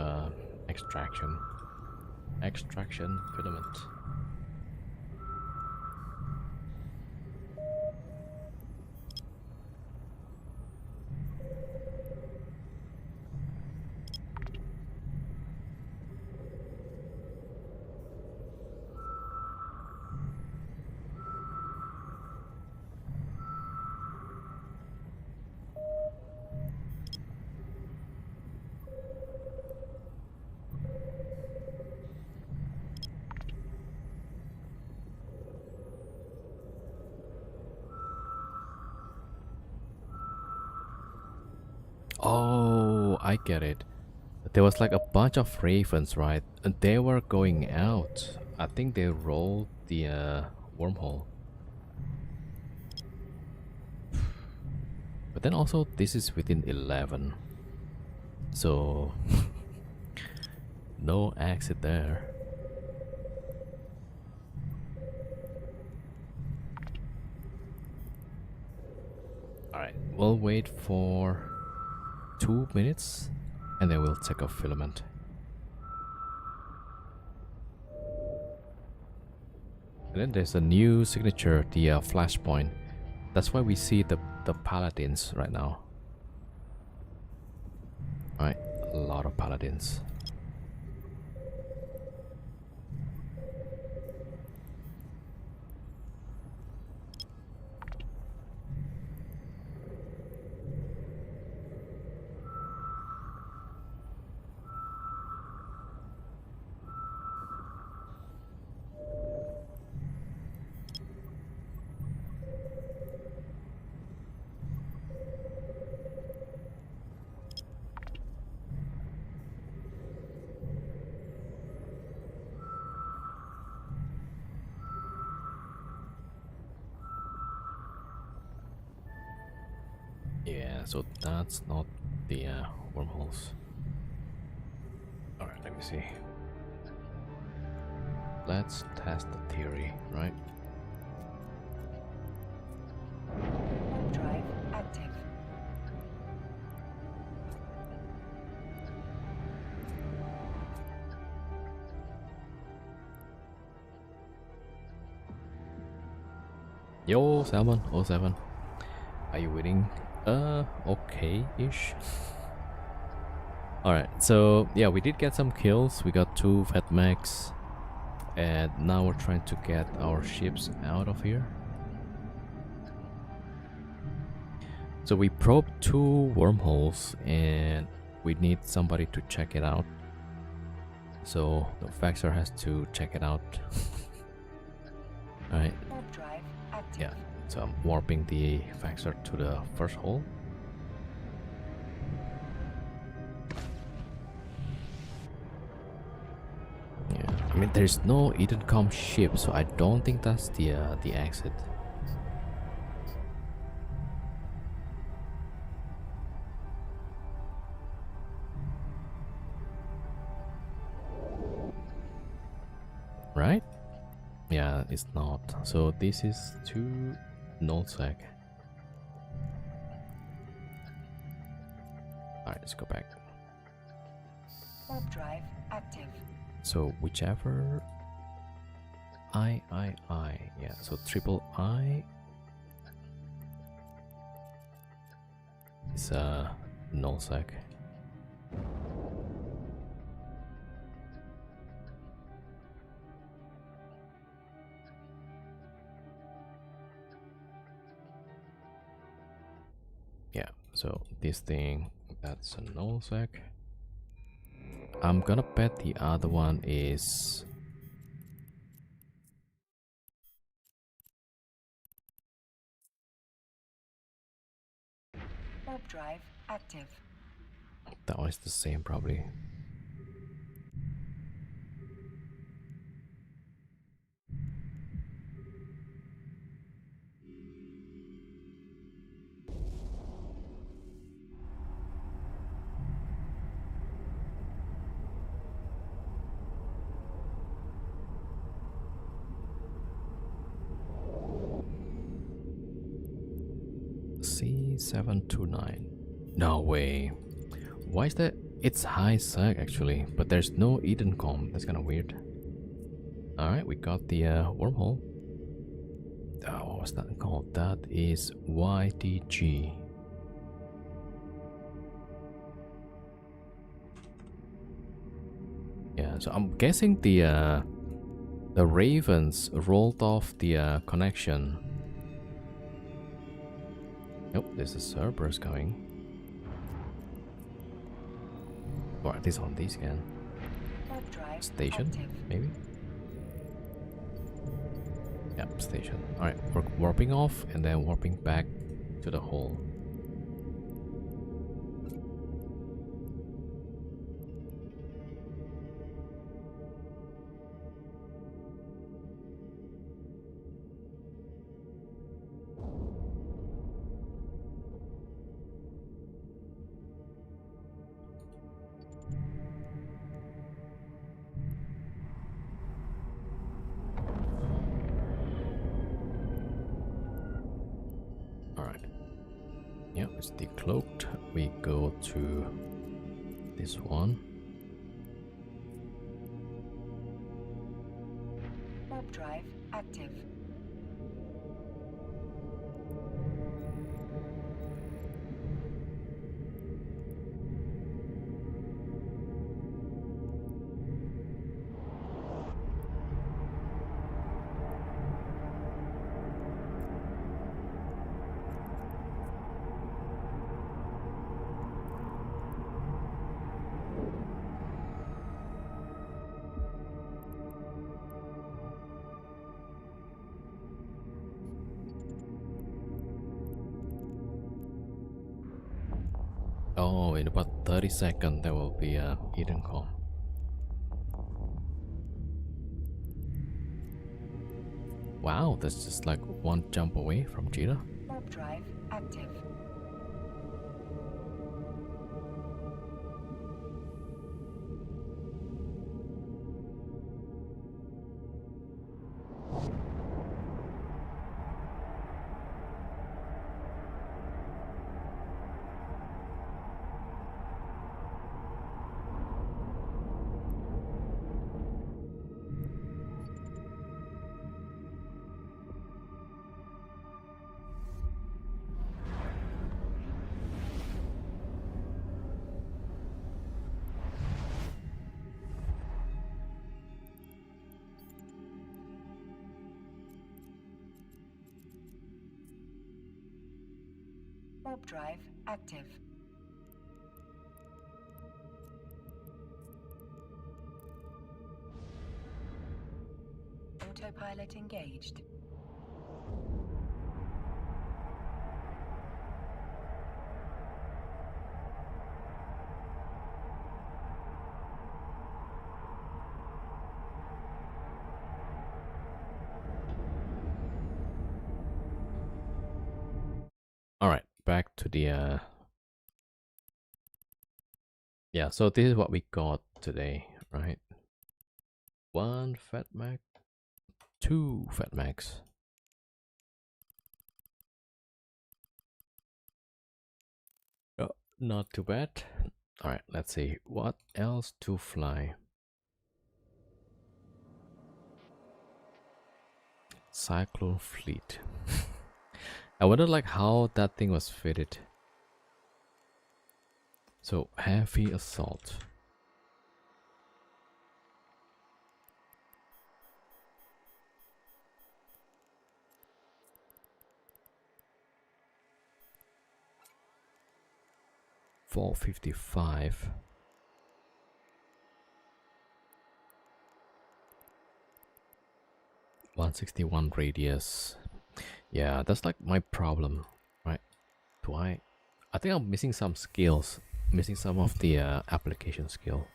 extraction. Extraction filament. Oh, I get it. There was like a bunch of ravens, right? And they were going out. I think they rolled the wormhole. But then also, this is within 11. So, no exit there. Alright, we'll wait for 2 minutes and then we'll take a filament. And then there's a new signature, the flashpoint. That's why we see the paladins right now. Alright, a lot of paladins. Yeah, so that's not the wormholes. Alright, let me see. Let's test the theory, right? Drive active. Yo, Salmon, 07. Are you waiting? Okay-ish. Alright, so yeah, we did get some kills. We got 2 Fat Max. And now we're trying to get our ships out of here. So we probed 2 wormholes and we need somebody to check it out. So the Vaxxer has to check it out. Alright. Drive active. Yeah, so I'm warping the Vaxxer to the first hole. Yeah, I mean there's no Edencom ship, so I don't think that's the exit. Right? Yeah, it's not. So this is to nullsec. Alright, let's go back. Warp drive active. So whichever I. Yeah, so triple I is nullsec. Yeah, so this thing, that's a nullsec. I'm gonna bet the other one is Warp drive active. that one is the same probably. C729. No way. Why is that? It's high sec actually, but there's no Edencom. That's kind of weird. Alright, we got the wormhole. What was that called? That is YDG. Yeah, so I'm guessing the Ravens rolled off the connection. Nope, there's a Cerberus coming. Or at least on this scan. Station, maybe? Yep, station. Alright, we're warping off and then warping back to the hole. Yep, it's decloaked. We go to this one. Warp drive active. Oh, in about 30 seconds there will be a hidden call. Wow, that's just like one jump away from Cheetah. Warp drive active. Warp drive active. Autopilot engaged. All right, back to the yeah. So this is what we got today, right? 1 fat mag, 2 fat mags. Oh, not too bad. All right, let's see what else to fly. Cyclone fleet. I wonder like how that thing was fitted. So heavy assault. $455. 161 radius. Yeah, that's like my problem, right? Do I think I'm missing some skills, missing some of the application skill.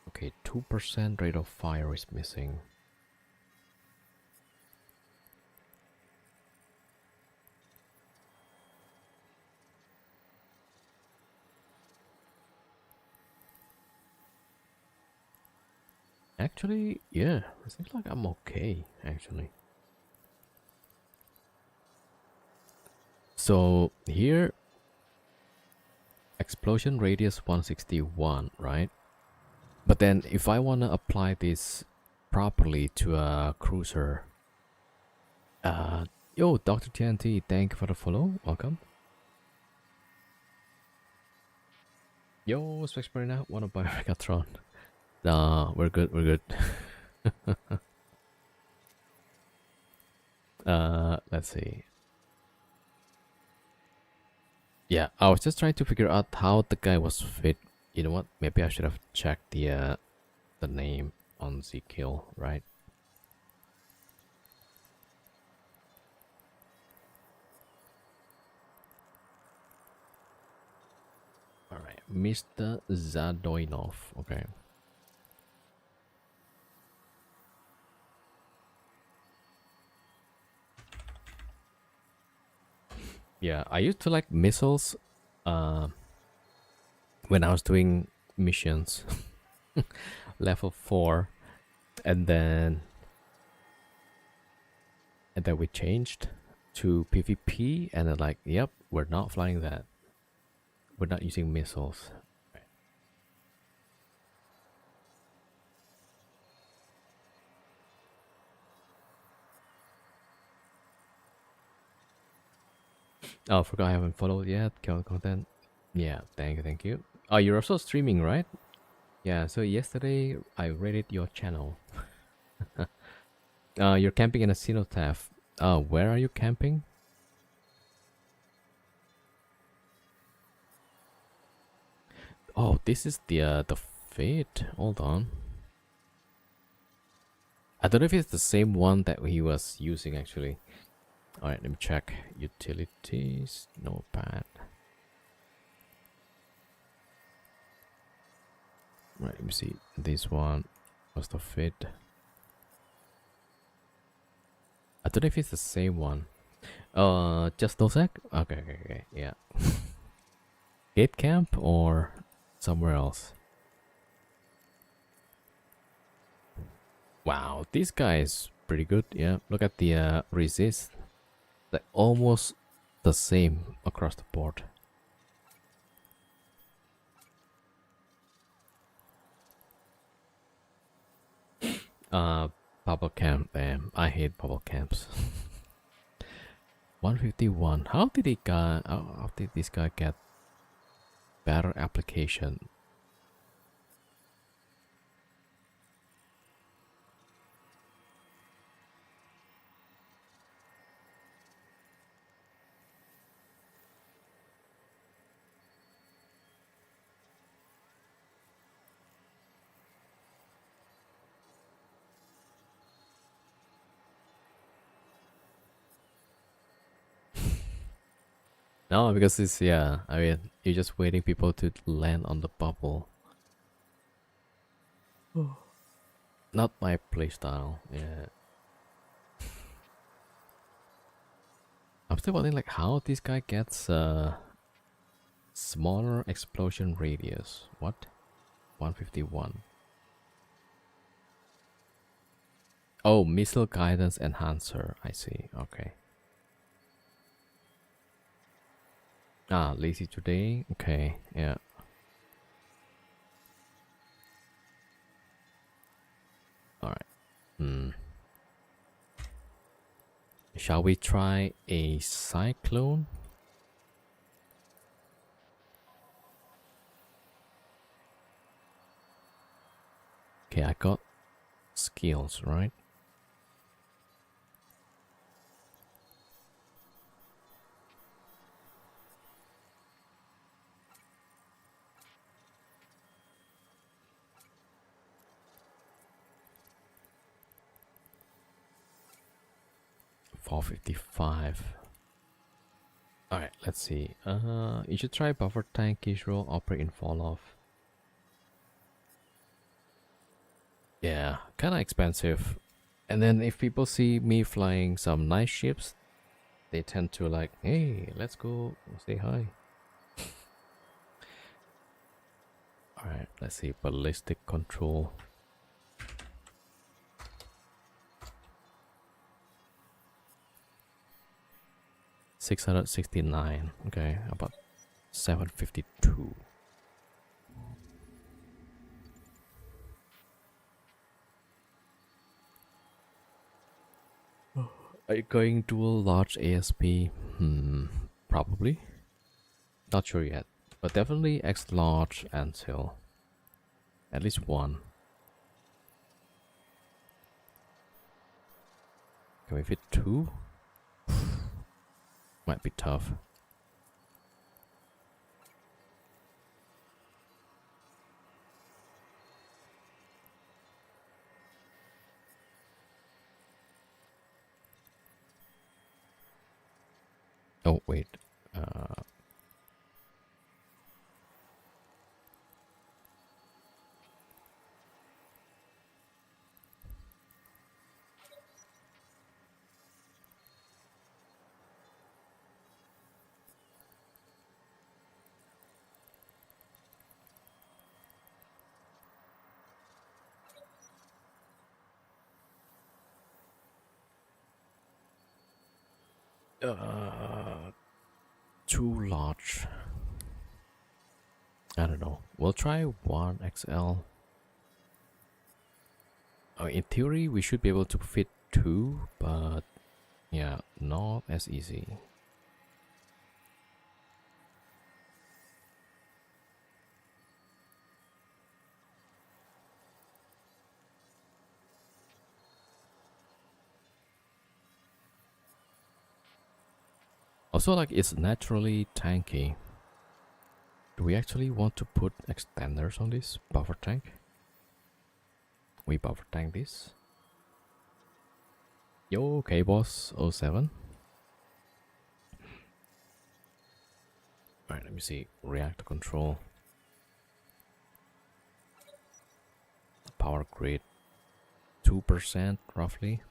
Okay, 2% rate of fire is missing. Actually, yeah, it seems like I'm okay, actually. So here, explosion radius 161, right? But then if I want to apply this properly to a cruiser, yo, Dr. TNT, thank you for the follow, welcome. Yo, Specs Marina, wanna buy Megatron? Nah, we're good, we're good. Let's see. Yeah, I was just trying to figure out how the guy was fit. You know what? Maybe I should have checked the name on Zkill, right? All right, Mr. Zadoinov. Okay. Yeah, I used to like missiles when I was doing missions level 4 and then we changed to PvP, and they're like, "Yep, we're not flying that. We're not using missiles." Oh, forgot I haven't followed yet. Content. Yeah, thank you. Oh, you're also streaming, right? Yeah. So yesterday I raided your channel. You're camping in a cenotaph. Where are you camping? Oh, this is the Fate. Hold on. I don't know if it's the same one that he was using actually. All right, let me check. Utilities, notepad. Right, let me see. This one was the Fate. I don't know if it's the same one. Just no sec. Okay, yeah. Gate camp or somewhere else. Wow, this guy is pretty good. Yeah, look at the resist. Like almost the same across the board. Bubble camp. Damn, I hate bubble camps. 151. How did this guy get better application? No, because it's yeah. I mean, you're just waiting people to land on the bubble. Not my playstyle. Yeah. I'm still wondering like how this guy gets smaller explosion radius. What? 151. Oh, missile guidance enhancer. I see. Okay. Ah, lazy today. Okay. Yeah. All right. Hmm. Shall we try a cyclone? Okay, I got skills, right? $455. Alright, let's see. You should try buffer tank casual operate in fall off. Yeah, kinda expensive. And then if people see me flying some nice ships, they tend to like, hey, let's go say hi. Alright, let's see. Ballistic control. $669. Okay, about 752. Are you going dual large ASP? Probably. Not sure yet, but definitely X large until at least one. Can we fit two? Might be tough. Oh wait. Too large. I don't know. We'll try 1XL. In theory, we should be able to fit 2, but yeah, not as easy. Also, like, it's naturally tanky. Do we actually want to put extenders on this buffer tank? We buffer tank this. Yo, okay, boss 07. Alright, let me see. Reactor control. Power grid 2% roughly.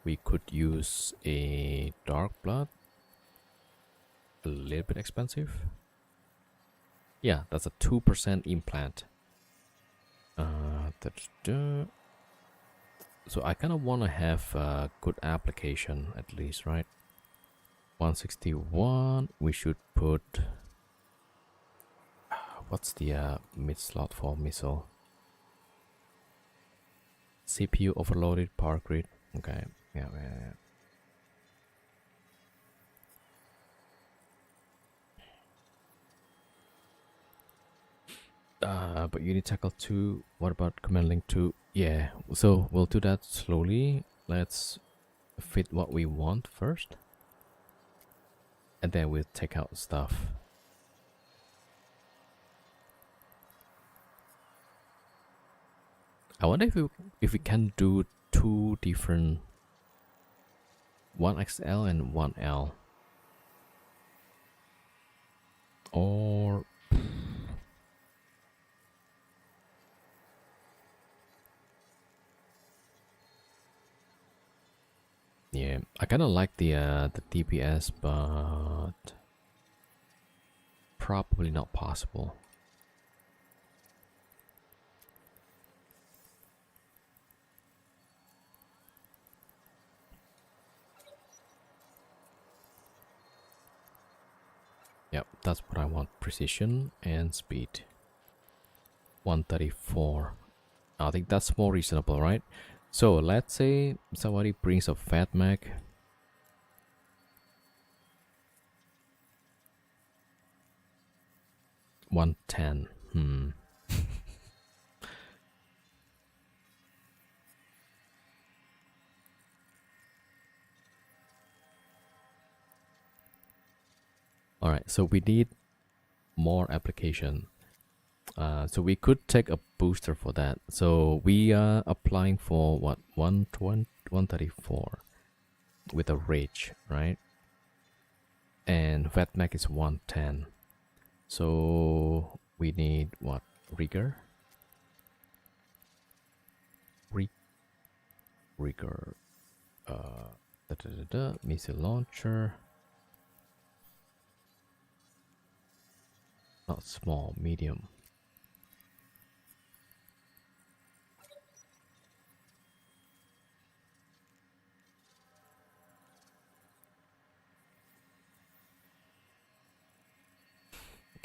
We could use a dark blood. A little bit expensive. Yeah, that's a 2% implant. So I kind of want to have a good application at least, right? 161. We should put. What's the mid slot for missile? CPU overloaded power grid. Okay. Yeah. But unit tackle 2. What about command link 2? Yeah, so we'll do that slowly. Let's fit what we want first, and then we'll take out stuff. I wonder if we can do 2 different 1XL and 1L, or yeah, I kind of like the DPS, but probably not possible. Yep, that's what I want. Precision and speed. 134. I think that's more reasonable, right? So let's say somebody brings a fat mag. $110. Alright, so we need more application. So we could take a booster for that. So we are applying for what, 134 with a rage, right? And Vetmac is 110. So we need what? Rigor? Rigor. Missile launcher. Not small, medium.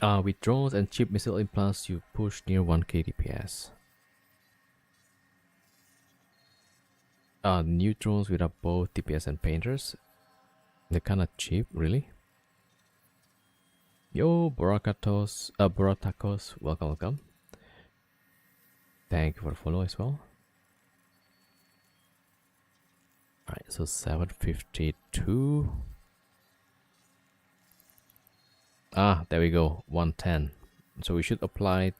With drones and cheap missile implants, you push near 1k DPS. New drones without both DPS and painters. They're kinda cheap, really. Yo, Borakatos, Boratakos, welcome. Thank you for the follow as well. Alright, so 752. There we go, 110. So we should apply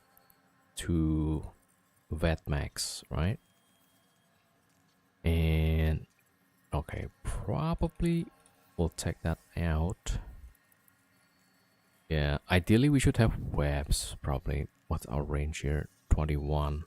to Vetmax, right? And okay, probably we'll take that out. Yeah, ideally we should have webs, probably. What's our range here? 21.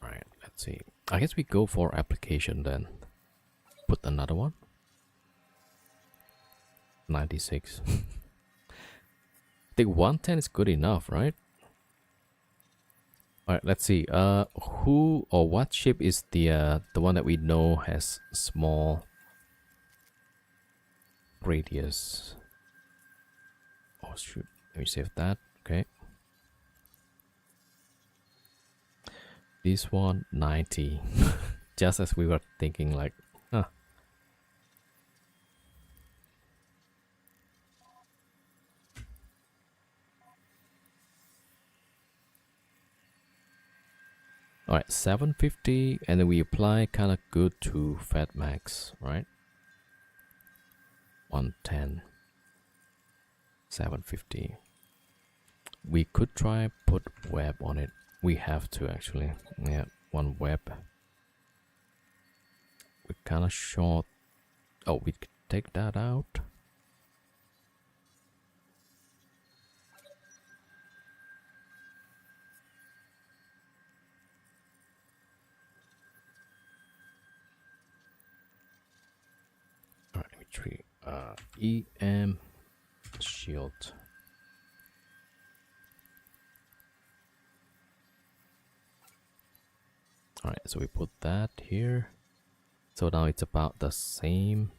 Right, let's see. I guess we go for application then. Put another one. 96. I think 110 is good enough, right? All right, let's see. Who or what ship is the one that we know has small radius? Oh shoot! Let me save that. Okay. This one 90. Just as we were thinking, like, huh. All right, 750, and then we apply kind of good to Fat Max, right? 110, 750. We could try put web on it. We have to actually. Yeah, one web. We're kind of short. Oh, we could take that out. All right, let me try. EM shield. All right, so we put that here. So now it's about the same.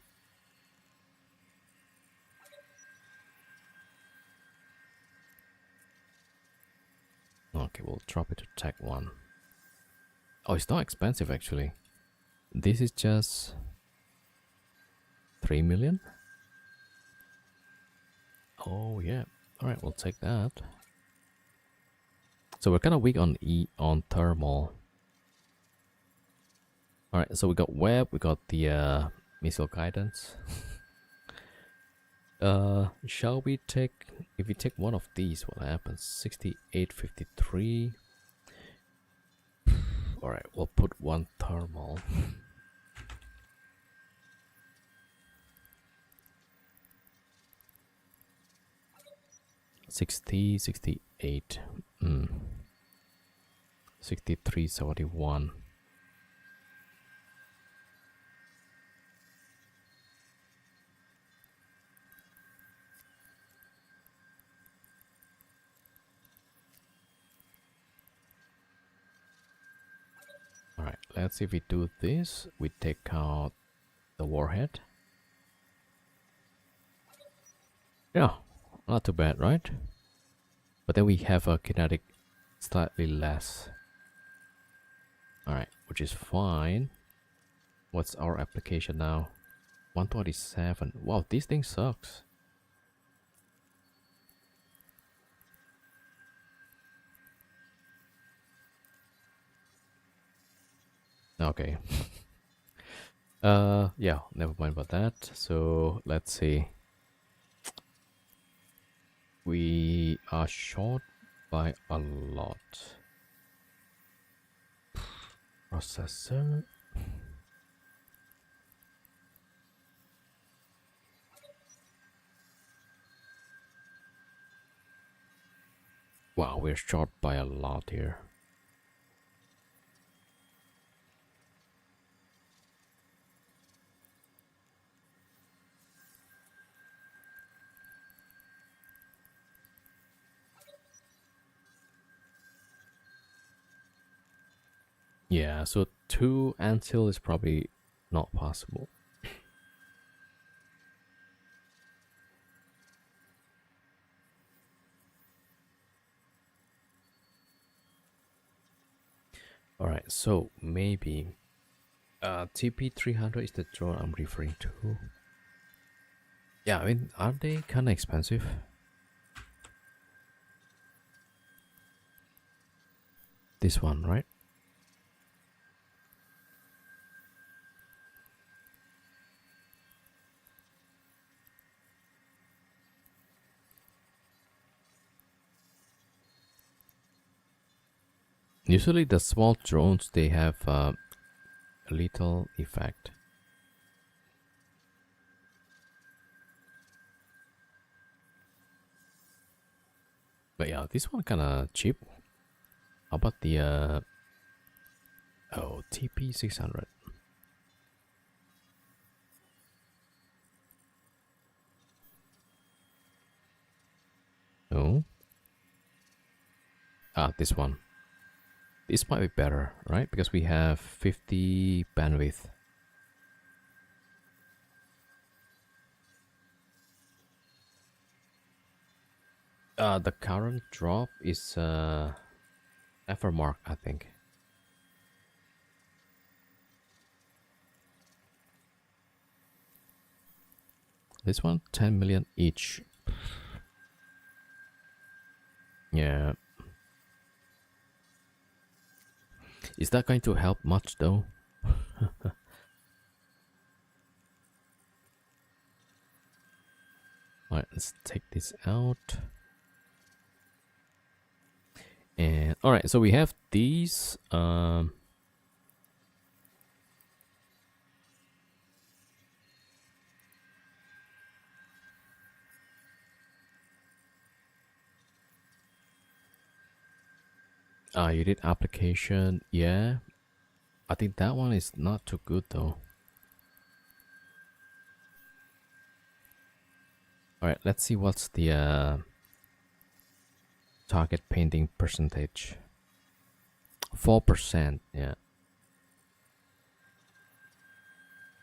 Okay, we'll drop it to tech 1. Oh, it's not expensive actually. This is just 3 million. Oh yeah. All right, we'll take that. So we're kind of weak on thermal. All right, so we got web, we got the missile guidance. Shall we take, if we take one of these, what happens? 6853. All right, we'll put one thermal. $60, 68, 63, 71. All right, let's see if we do this. We take out the warhead. Yeah, not too bad, right? But then we have a kinetic slightly less. All right, which is fine. What's our application now? 127. Wow, this thing sucks. Okay. Yeah, never mind about that. So let's see. We are short by a lot. Processor. Wow, we're short by a lot here. Yeah, so 2 until is probably not possible. All right, so maybe TP300 is the drone I'm referring to. Yeah, I mean, are they kind of expensive? This one, right? Usually the small drones, they have a little effect. But yeah, this one kind of cheap. How about the TP600? No. This one. This might be better, right? Because we have 50 bandwidth. The current drop is Evermark, I think. This one, 10 million each. Yeah. Is that going to help much though? Alright, let's take this out. And alright, so we have these. You did application, yeah. I think that one is not too good though. Alright, let's see what's the target painting percentage. 4%, yeah.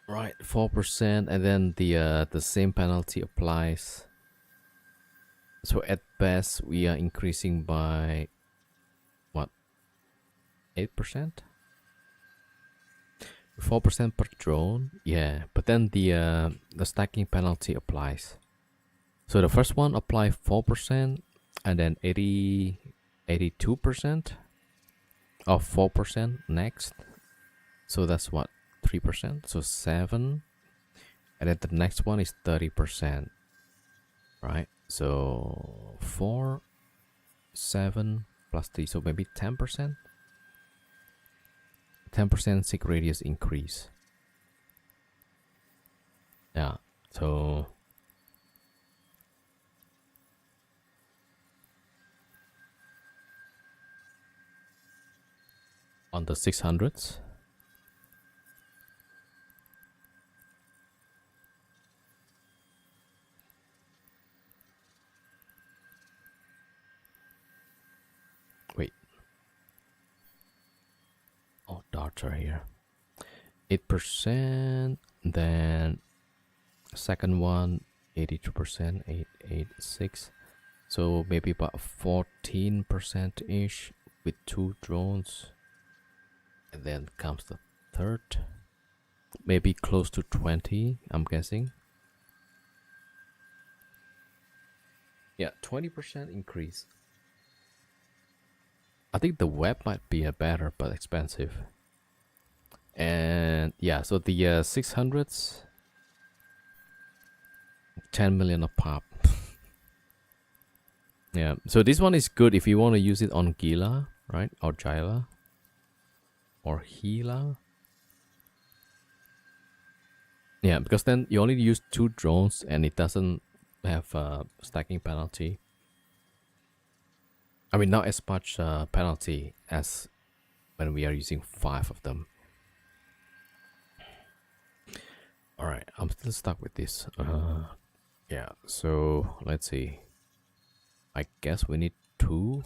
Right, 4%, and then the same penalty applies. So at best we are increasing by what? 8%? 4% per drone, yeah. But then the stacking penalty applies. So the first one apply 4%, and then 82% of 4% next. So that's what, 3%. So 7, and then the next one is 30%, right? So 4, 7 plus 3, so maybe 10%. 10% sig radius increase. Yeah, so on the 600s. Wait. Oh, darts are here. 8%, then second one 82%, 886. So maybe about 14% ish with 2 drones. And then comes the third. Maybe close to 20, I'm guessing. Yeah, 20% increase. I think the web might be a better but expensive. And yeah, so the 600s, 10 million a pop. Yeah, so this one is good if you want to use it on Gila, right? Or Gila. Or Gila. Yeah, because then you only use 2 drones and it doesn't have a stacking penalty. I mean, not as much penalty as when we are using 5 of them. Alright, I'm still stuck with this. Yeah, so let's see. I guess we need 2.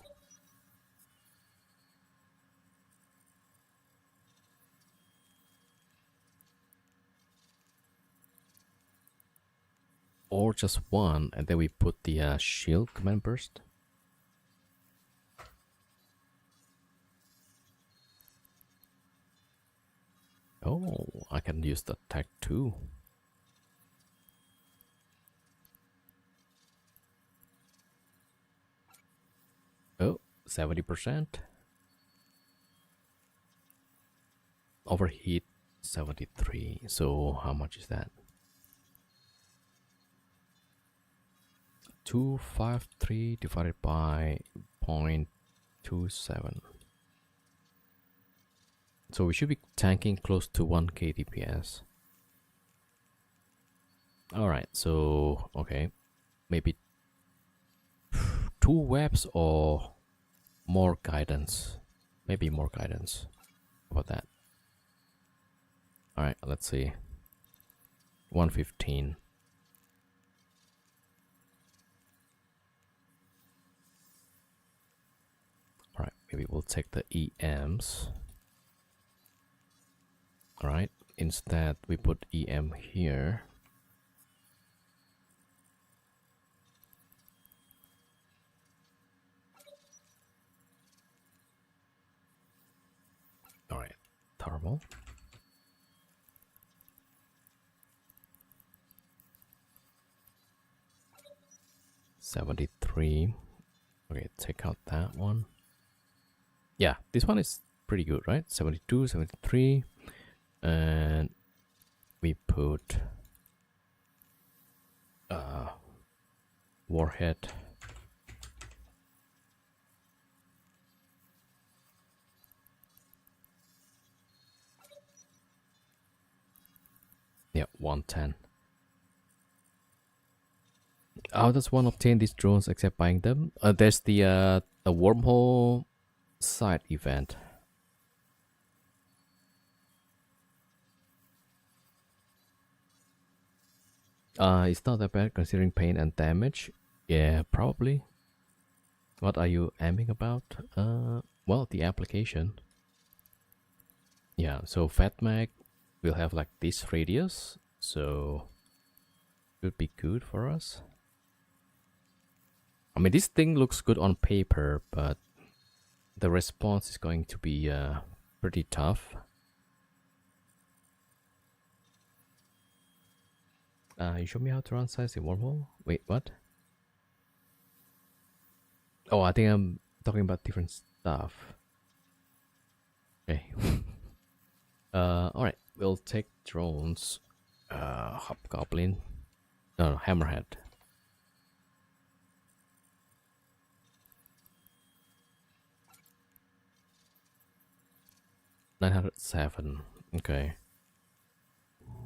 Or just 1, and then we put the shield command burst. Oh, I can use the tag too. Oh, 70%. Overheat 73. So how much is that? 253 divided by 0.27. So we should be tanking close to 1k DPS. Alright, so okay, maybe 2 webs or more guidance. Maybe more guidance. How about that? Alright, let's see. 115. we'll take the EMs. All right, instead we put EM here. All right, thermal. $73. Okay, take out that one. Yeah, this one is pretty good, right? 72, 73. And we put warhead. Yeah, 110. How does one obtain these drones except buying them? There's the wormhole side event. It's not that bad considering pain and damage. Yeah, probably. What are you aiming about? Well, the application. Yeah, so FatMag will have like this radius, so it would be good for us. I mean, this thing looks good on paper, but the response is going to be pretty tough. You show me how to run size in wormhole? Wait, what? Oh, I think I'm talking about different stuff. Okay. Alright, we'll take drones. Hobgoblin. No, Hammerhead. $907. Okay.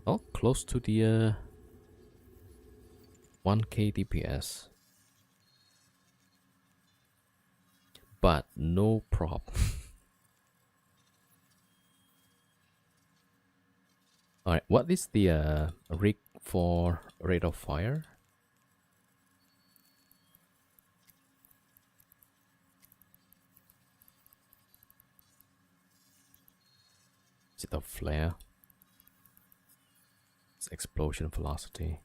Oh, close to the 1k DPS. But no prop. Alright, what is the rig for rate of fire? Is it a flare? It's explosion velocity.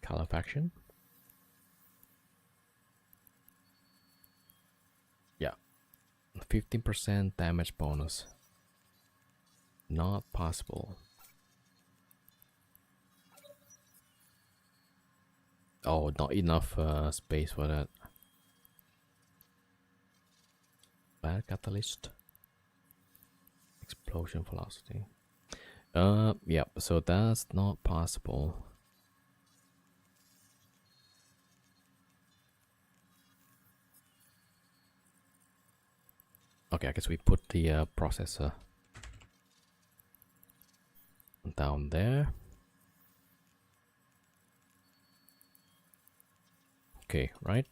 Calefaction? Yeah. 15% damage bonus. Not possible. Oh, not enough space for that. Bad catalyst. Explosion velocity. Yeah, so that's not possible. Okay, I guess we put the processor down there. Okay, right?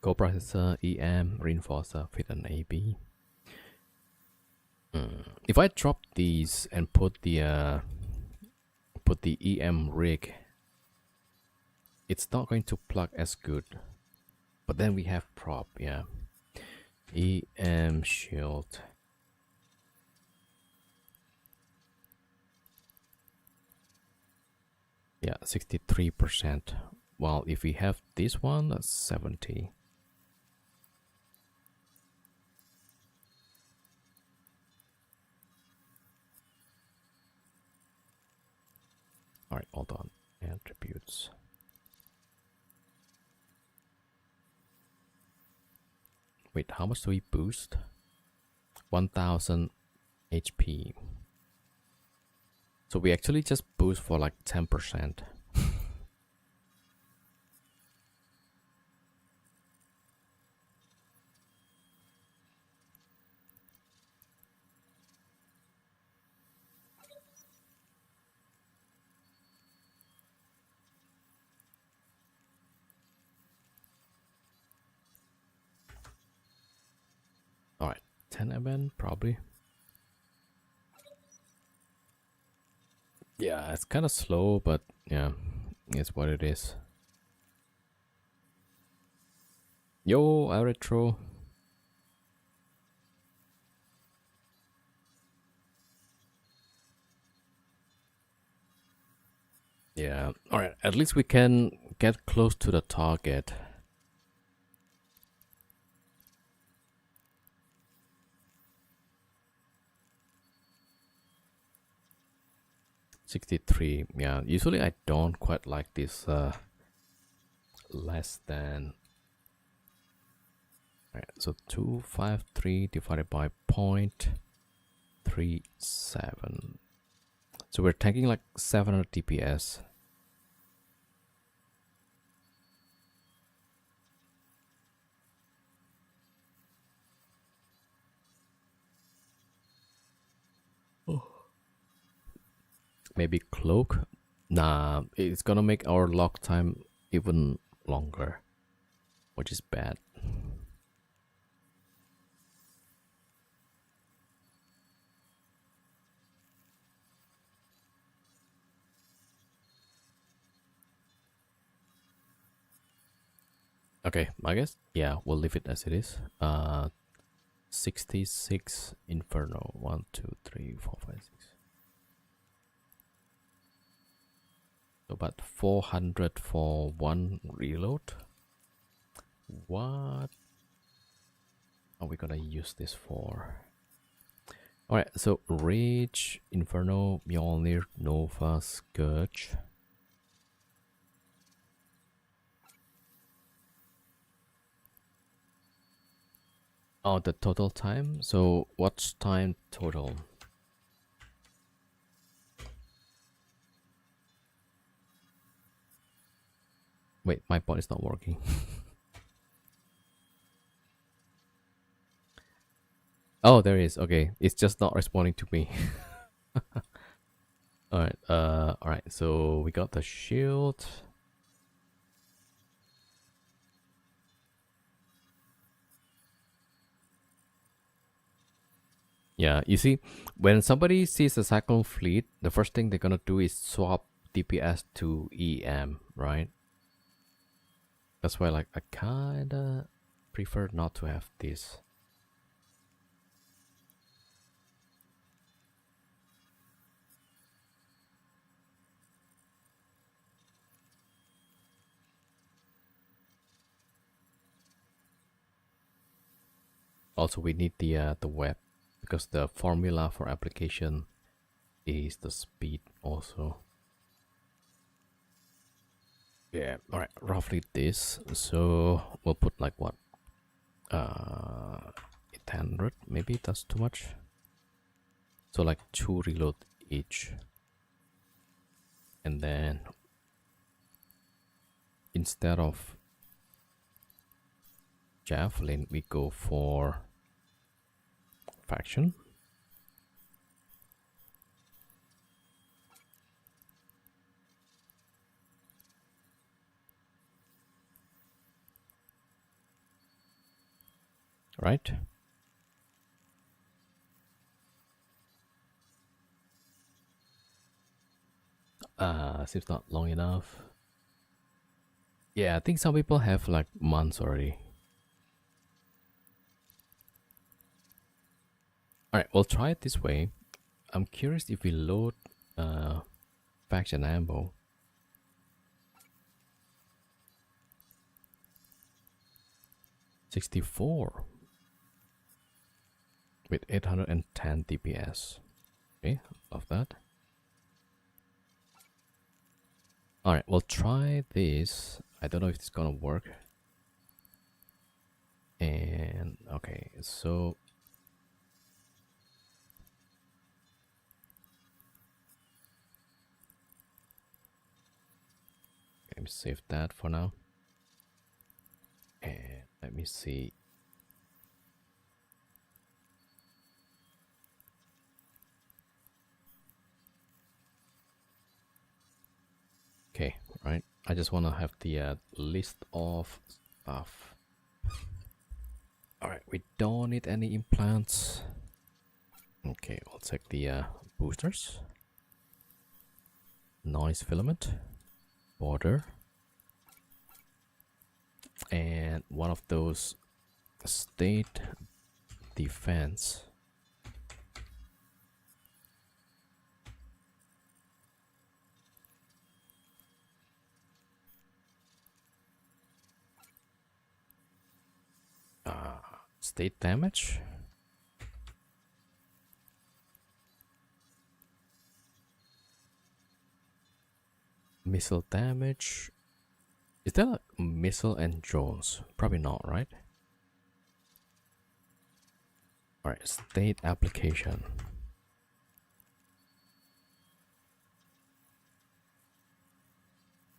Co-processor, EM, reinforcer, fit an AB. If I drop these and put the EM rig, it's not going to plug as good. But then we have prop, yeah. EM shield. Yeah, 63%. While if we have this one, that's 70. Alright, hold on. Attributes. Wait, how much do we boost? 1000 HP. So we actually just boost for like 10%. 10 event probably. Yeah, it's kind of slow, but yeah, it's what it is. Yo, Retro. Yeah, alright, at least we can get close to the target. $63. Yeah, usually I don't quite like this less than. Alright, so 253 divided by 0.37. So we're taking like 700 DPS. Maybe cloak. Nah, it's gonna make our lock time even longer, which is bad. Okay, I guess yeah, we'll leave it as it is. 66 Inferno. 1, 2, 3, 4, 5, 6. So about 400 for one reload. What are we gonna use this for? Alright, so Rage, Inferno, Mjolnir, Nova, Scourge. Oh, the total time? So what's time total? Wait, my bot is not working. Oh, there it is. Okay, it's just not responding to me. Alright, so we got the shield. Yeah, you see, when somebody sees the Cyclone Fleet, the first thing they're gonna do is swap DPS to EM, right? That's why, like, I kinda prefer not to have this. Also, we need the web because the formula for application is the speed also. Yeah, all right, roughly this. So we'll put like what? 800, maybe that's too much. So like 2 reload each. And then instead of javelin, we go for faction. Right? Seems not long enough. Yeah, I think some people have like months already. Alright, we'll try it this way. I'm curious if we load faction ammo. $64 with 810 DPS. Okay, love that. Alright, we'll try this. I don't know if it's gonna work. And okay, so let me save that for now. And let me see. Okay, right. I just want to have the list of stuff. Alright, we don't need any implants. Okay, we'll take the boosters. Noise filament. Border. And one of those state defense. State damage. Missile damage. Is that a missile and drones? Probably not, right? Alright, state application.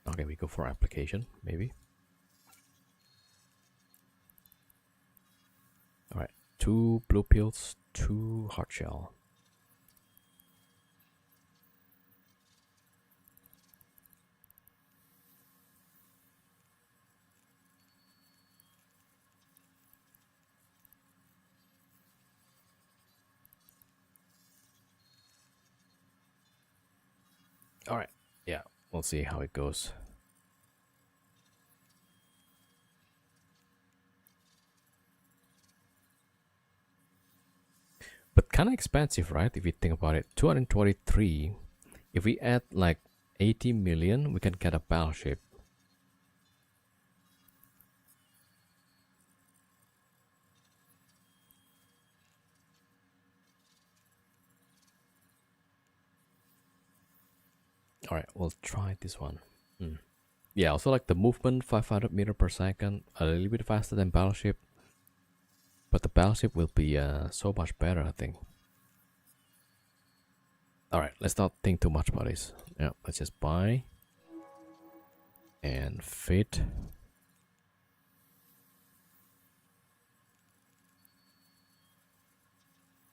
Okay, we go for application, maybe. Alright, 2 blue pills, 2 hard shell. Alright, yeah, we'll see how it goes. But kind of expensive, right? If you think about it, 223. If we add like 80 million, we can get a battleship. Alright, we'll try this one. Yeah, also like the movement 500 meter per second, a little bit faster than battleship. But the battleship will be so much better, I think. Alright, let's not think too much about this. Yeah, let's just buy and fit.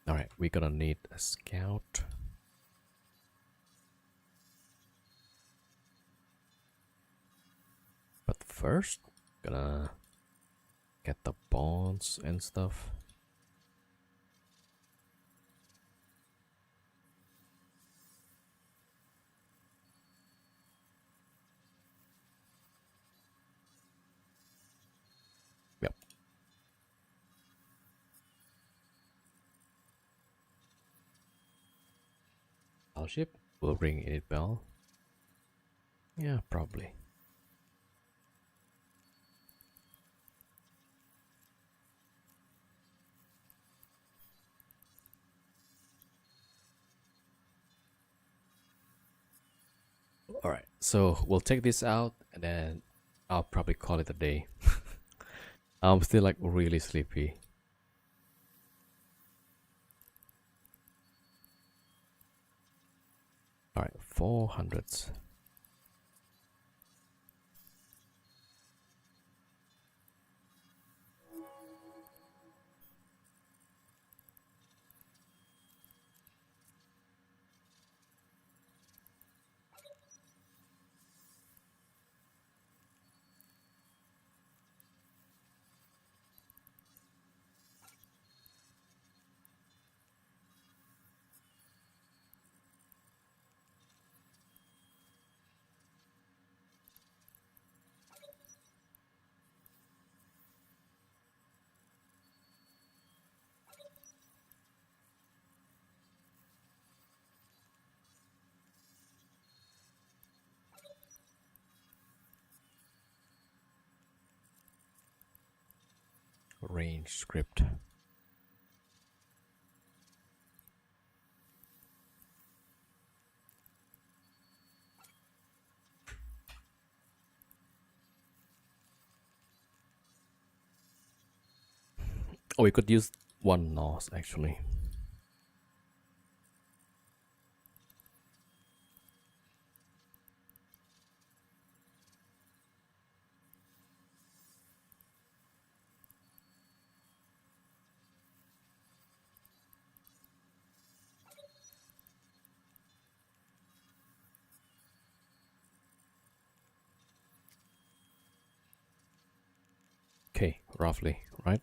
Alright, we're gonna need a scout. But first, gonna get the bonds and stuff. Yep. Battleship will ring in it bell. Yeah, probably. Alright, so we'll take this out and then I'll probably call it a day. I'm still like really sleepy. Alright, 400s. Range script. Oh, we could use one NOS actually. Okay, roughly, right?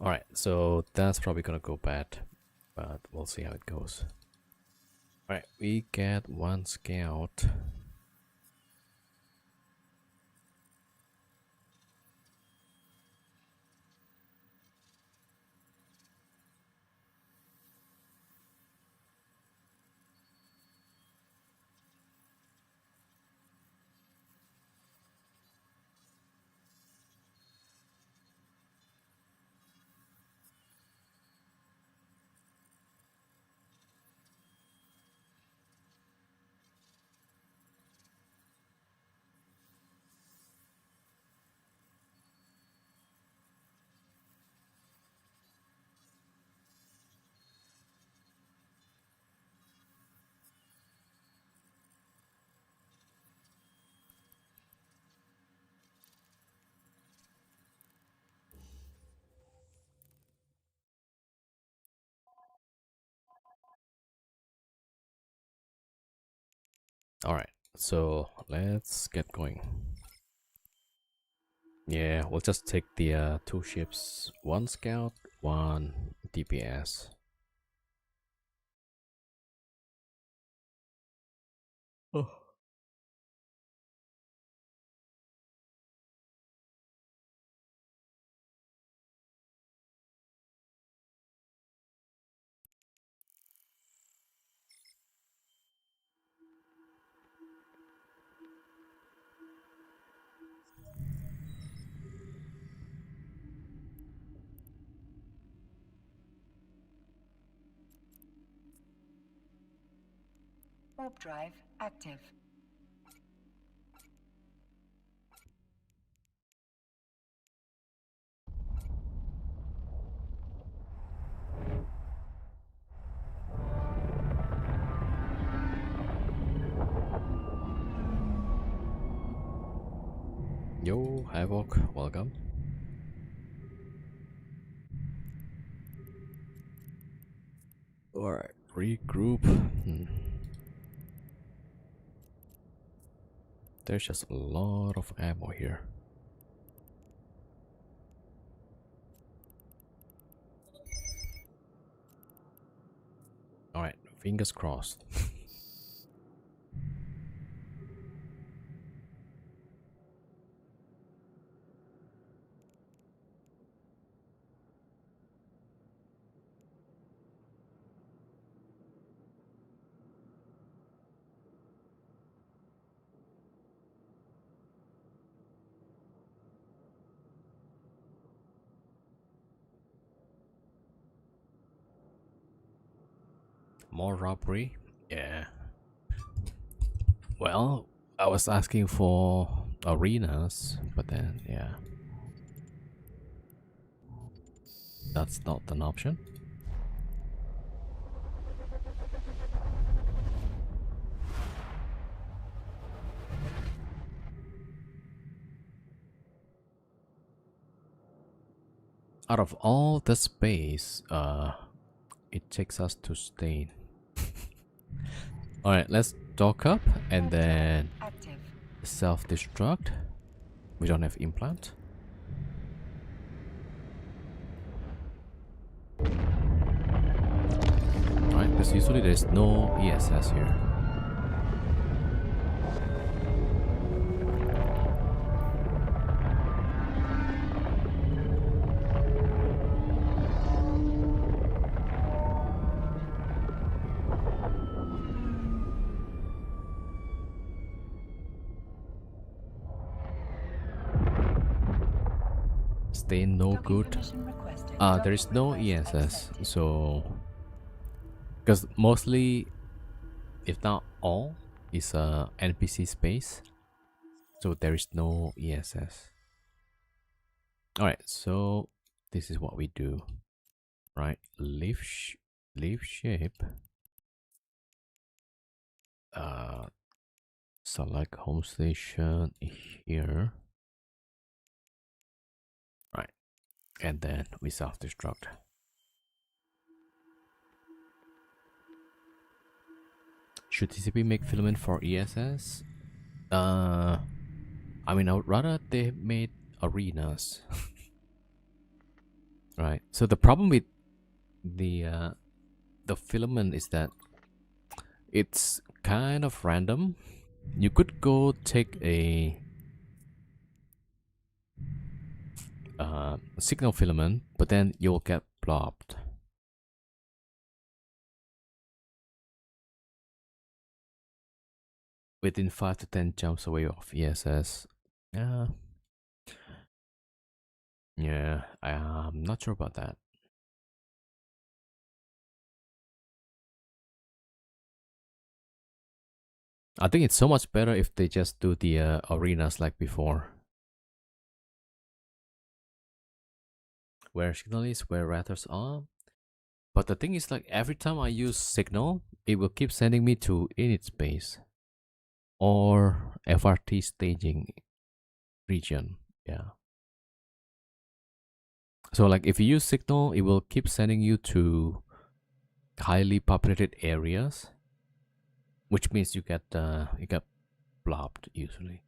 Alright, so that's probably gonna go bad, but we'll see how it goes. Alright, we get one scout. Alright, so let's get going. Yeah, we'll just take the 2 ships, 1 scout, 1 DPS. Oh. Warp drive active. Yo, Havoc, welcome. Alright, regroup. There's just a lot of ammo here. Alright, fingers crossed. More robbery? Yeah. Well, I was asking for arenas, but then, yeah. That's not an option. Out of all the space, it takes us to Stain. Alright, let's dock up and then Active. self-destruct. We don't have implant. Alright, because usually there's no ESS here. Stay no Docking good. permission requested. There is no Docking request ESS, accepted. so because mostly, if not all, is NPC space, so there is no ESS. All right, so this is what we do, right? Leave ship. Select home station here. Right, and then we self-destruct. Should TCP make filament for ESS? I mean, I would rather they made arenas. right? So the problem with the filament is that it's kind of random. You could go take a signal filament, but then you'll get blobbed. Within 5 to 10 jumps away of ESS. Yeah. Yeah, I'm not sure about that. I think it's so much better if they just do the arenas like before. Where signal is, where ratters are. But the thing is, like, every time I use signal, it will keep sending me to init space or FRT staging region. Yeah. So like if you use signal, it will keep sending you to highly populated areas, which means you get blobbed usually.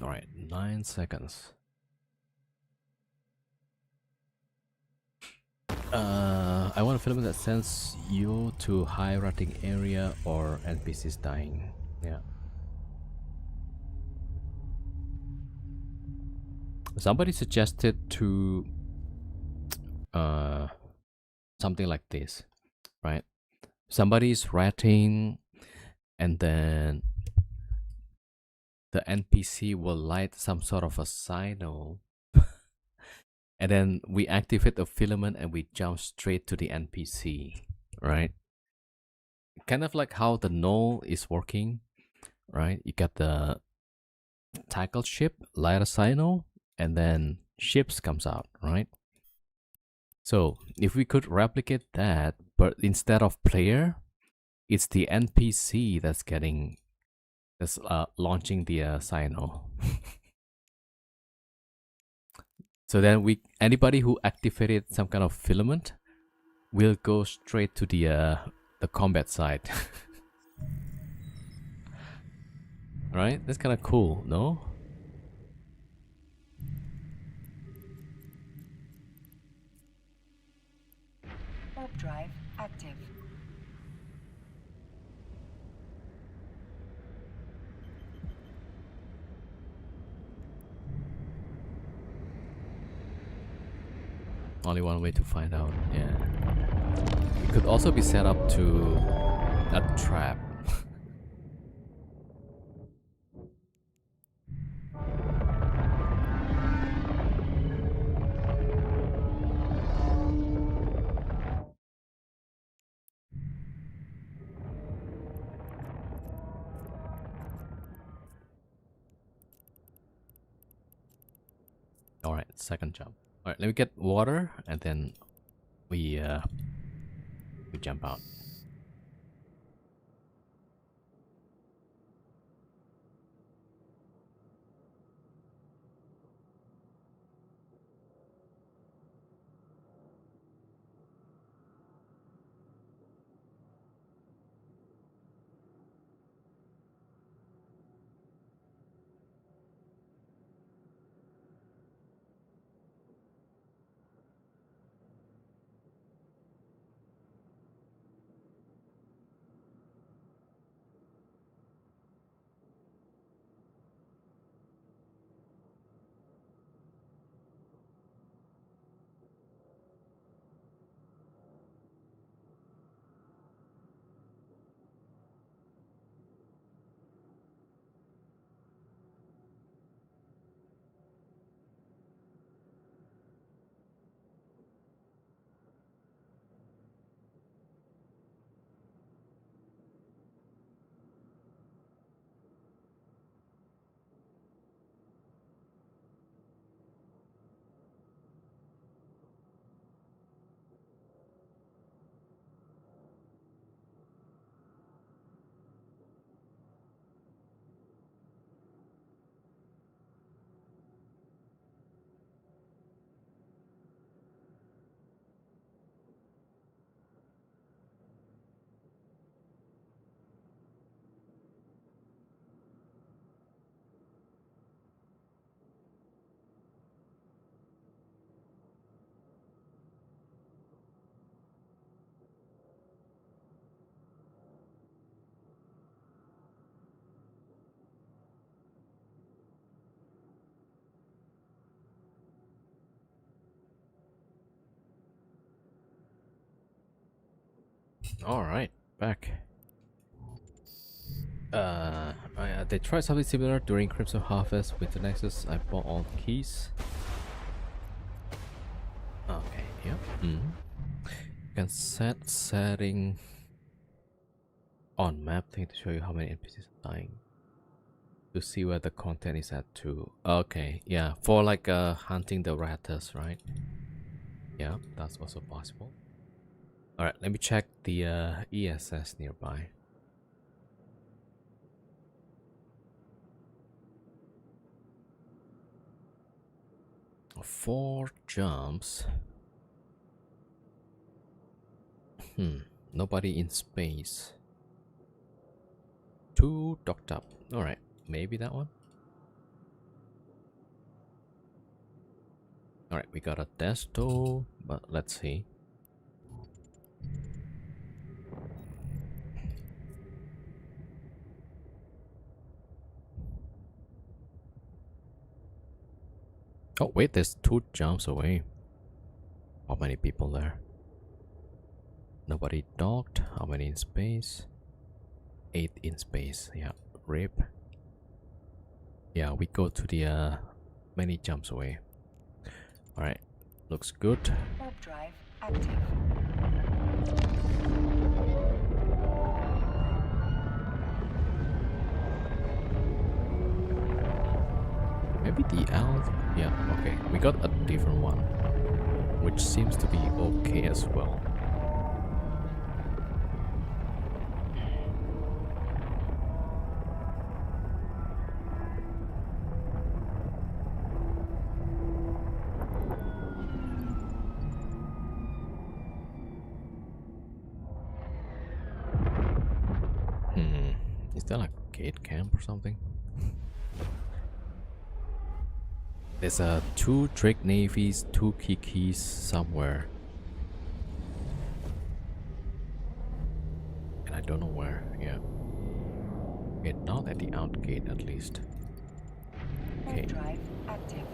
All right, 9 seconds. I want a filament that sends you to high rating area or NPCs dying. Yeah. Somebody suggested to uh something like this, right? Somebody's ratting, and then the NPC will light some sort of a signal, and then we activate the filament and we jump straight to the NPC, right? Kind of like how the null is working, right? You got the tackle ship, light a signal, and then ships comes out, right? So if we could replicate that, but instead of player, it's the NPC that's launching the signal. So then anybody who activated some kind of filament will go straight to the combat site. Right? That's kind of cool, no? Warp drive active. Only one way to find out. Yeah. It could also be set up to a trap. All right, second jump. All right, let me get water, and then we jump out. Alright, back. They tried something similar during Crimson Harvest with the Nexus. I bought all the keys. Okay, yep. You can set setting on map thing to show you how many NPCs are dying. To see where the content is at too. Okay, yeah, for like hunting the ratters, right? Yeah, that's also possible. Alright, let me check the ESS nearby. 4 jumps. Nobody in space. 2 docked up. Alright, maybe that one. Alright, we got a desto, but let's see. Oh wait, there's 2 jumps away. How many people there? Nobody docked. How many in space? 8 in space. Yeah, rip. Yeah, we go to the many jumps away. Alright, looks good. Warp drive active. Maybe the L. Yeah, okay. We got a different one, which seems to be okay as well. Is that like a gate camp or something? There's 2 Drake Navies, 2 Kikis somewhere. And I don't know where, yeah. Okay, not at the out gate at least. Okay. Warp drive active.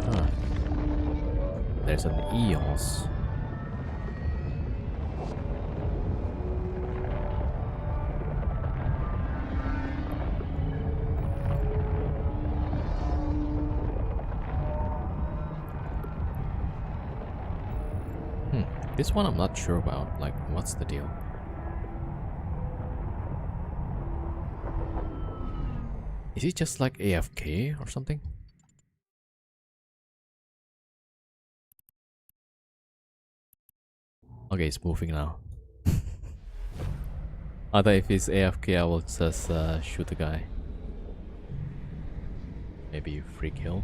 Huh. There's an EOS. This one I'm not sure about, like, what's the deal? Is it just like AFK or something? Okay, it's moving now. I thought if it's AFK I will just shoot the guy. Maybe free kill.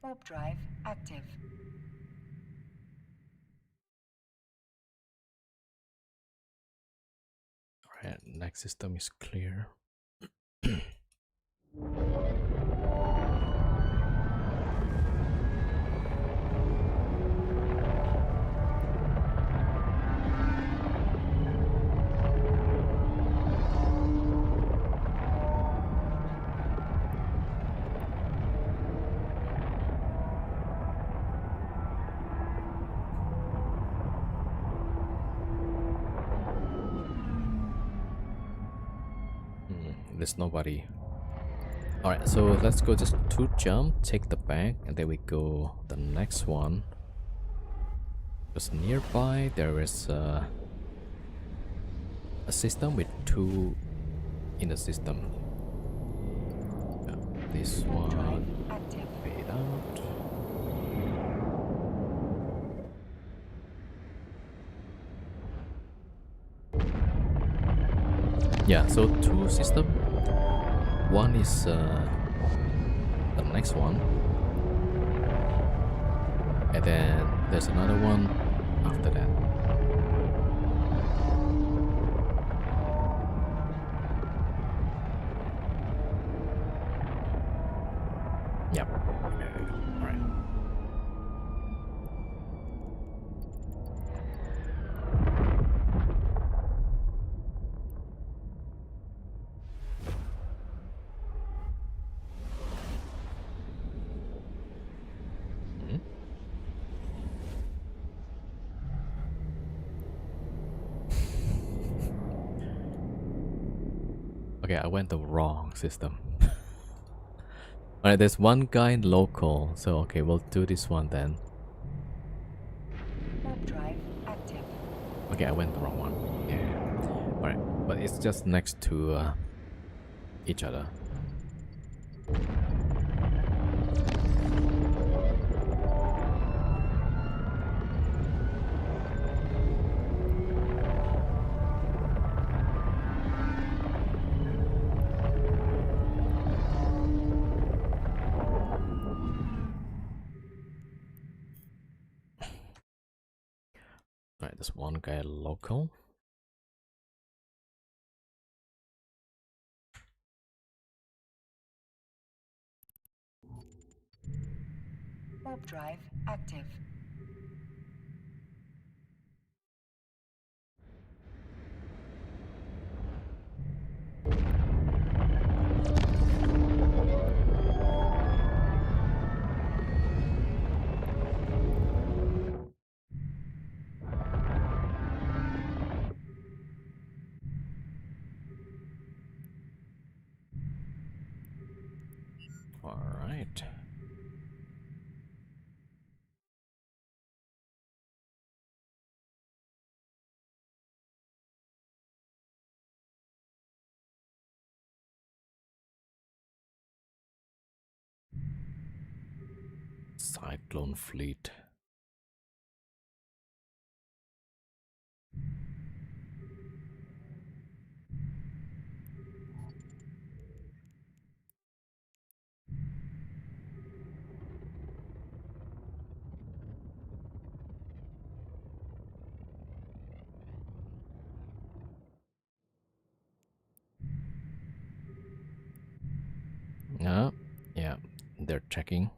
Warp drive active. Alright, next system is clear. There's nobody. Alright, so let's go just 2 jump, take the bank, and then we go the next one. Just nearby there is a system with 2 in the system. This one fade out. Yeah, so 2 system. One is the next one, and then there's another one after that. Yep. All right. Okay, I went the wrong system. Alright, there's one guy in local, so okay, we'll do this one then. Warp drive active. Okay, I went the wrong one. Yeah. Alright, but it's just next to each other. Alright, there's one guy local. Warp drive active. Alright. Cyclone fleet. Yeah, they're checking.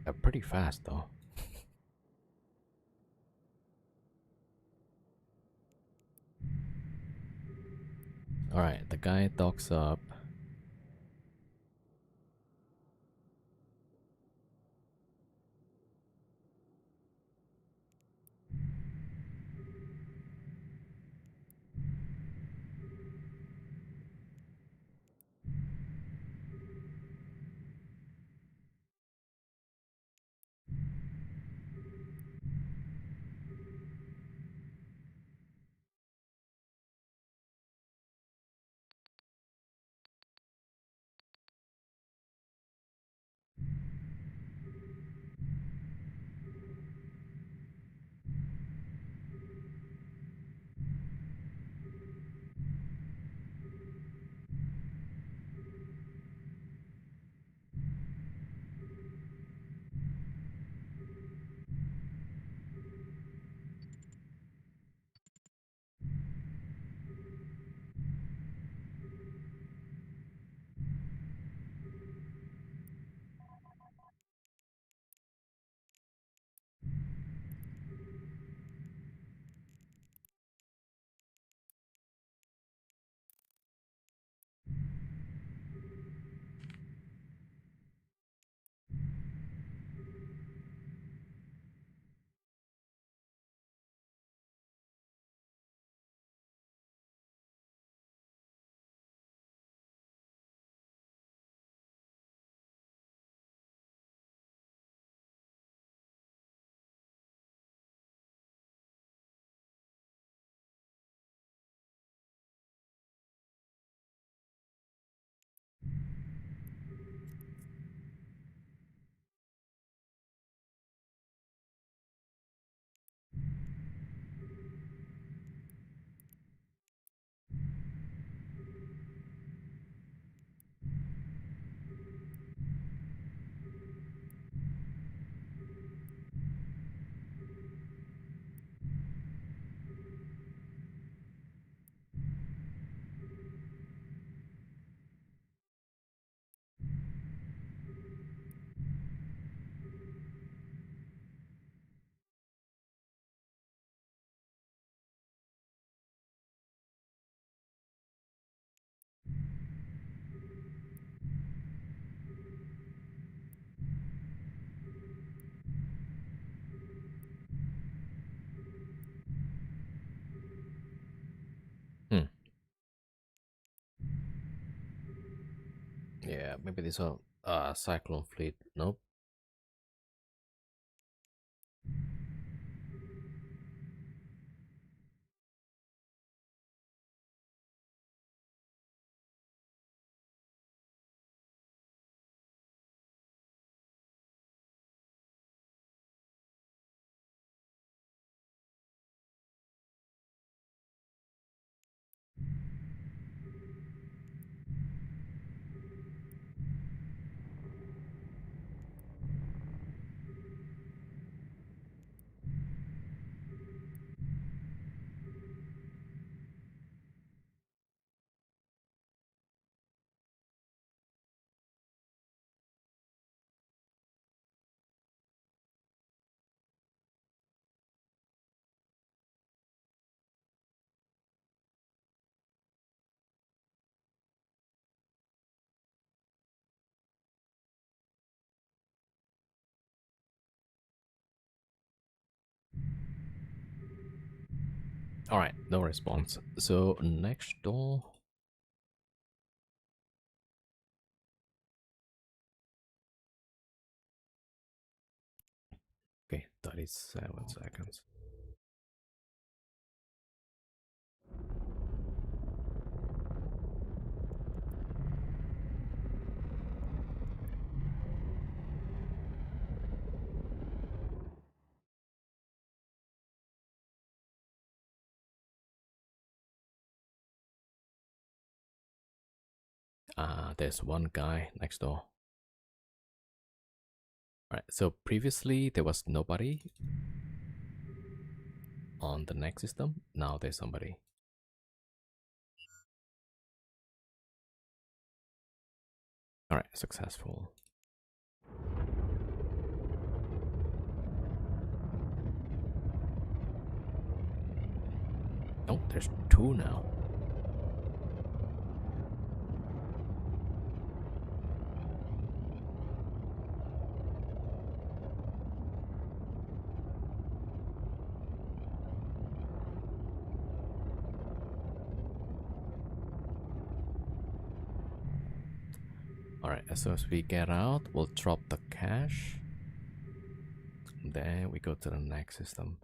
They're pretty fast though. Alright, the guy docks up. Yeah, maybe this a cyclone fleet. Nope. All right, no response. So next door. Okay, 37 seconds. There's one guy next door. All right, so previously there was nobody on the next system. Now there's somebody. All right, successful. Oh, there's two now. Alright, as soon as we get out, we'll drop the cash. Then we go to the next system.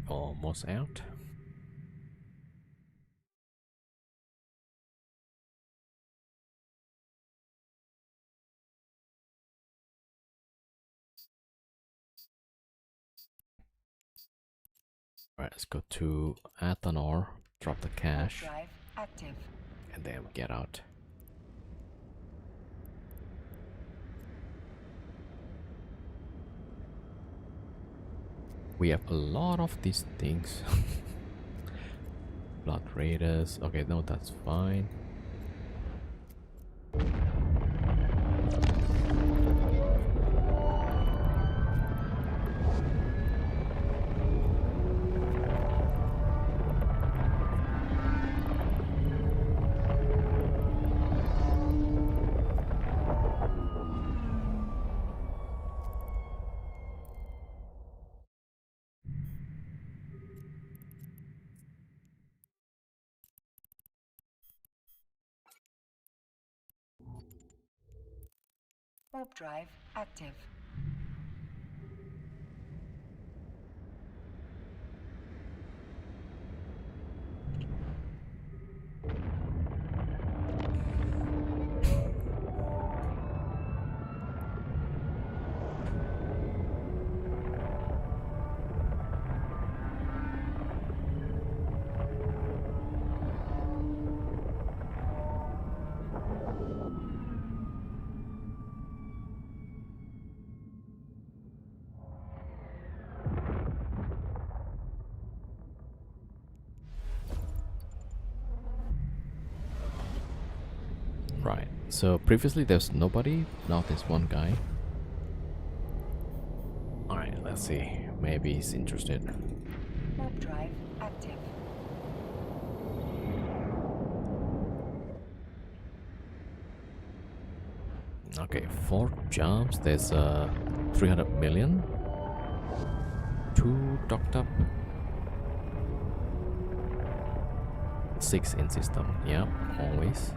Almost out. Alright, let's go to Athanor, drop the cash, Drive active. and then we get out. We have a lot of these things. Blood Raiders. Okay, no, that's fine. Warp drive active. Right, so previously there's nobody, now there's one guy. Alright, let's see. Maybe he's interested. Warp drive active. Okay, 4 jumps, there's 300 million. 2 docked up. 6 in system, yeah, always.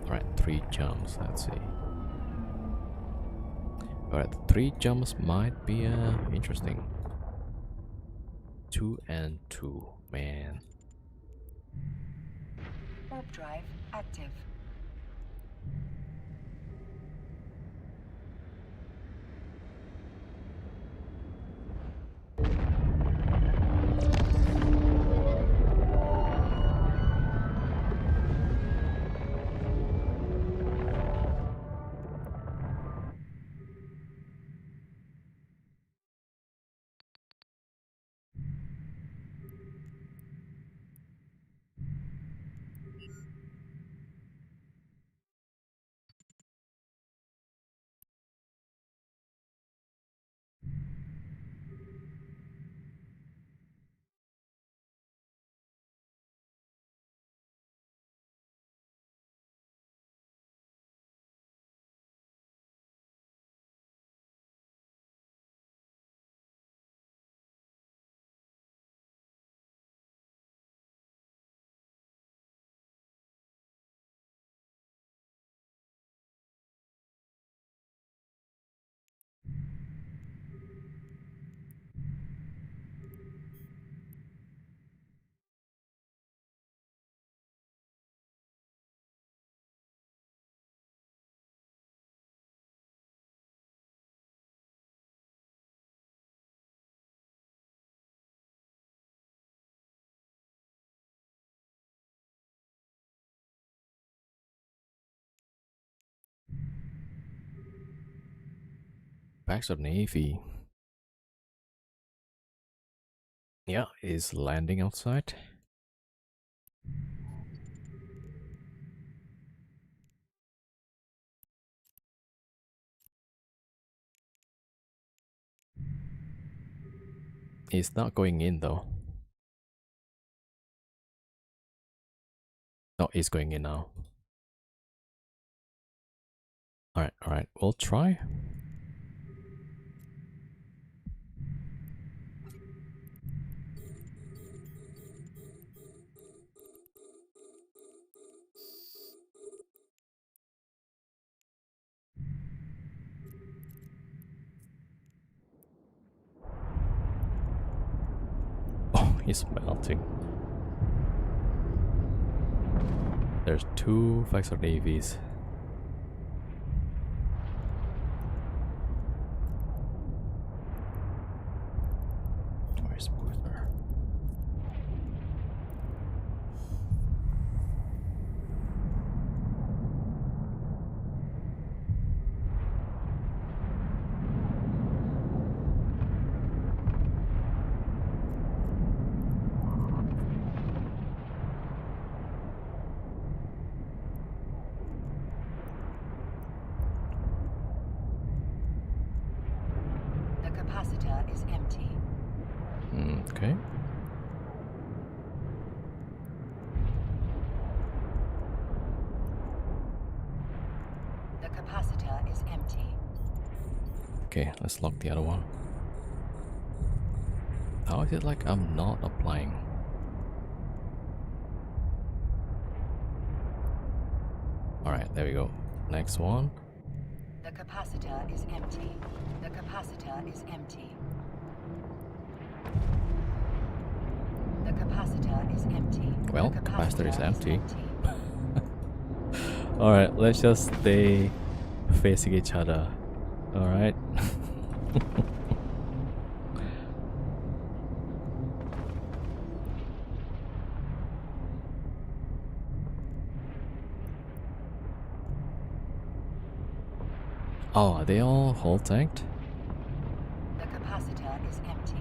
Alright, 3 jumps, let's see. Alright, 3 jumps might be interesting. 2 and 2, man. Warp drive active. Back of Navy. Yeah, is landing outside. It's not going in though. No, it's going in now. Alright, we'll try. Oh, he's melting. There's 2 Vexor navies. Twice smoother. The capacitor is empty. Okay. The capacitor is empty. Okay, let's lock the other one. How is it like I'm not applying? Alright, there we go. Next one. The capacitor is empty. The capacitor is empty. The capacitor is empty. Well, The capacitor is empty. empty. Alright, let's just stay facing each other. Alright. Oh, are they all whole tanked? The capacitor is empty.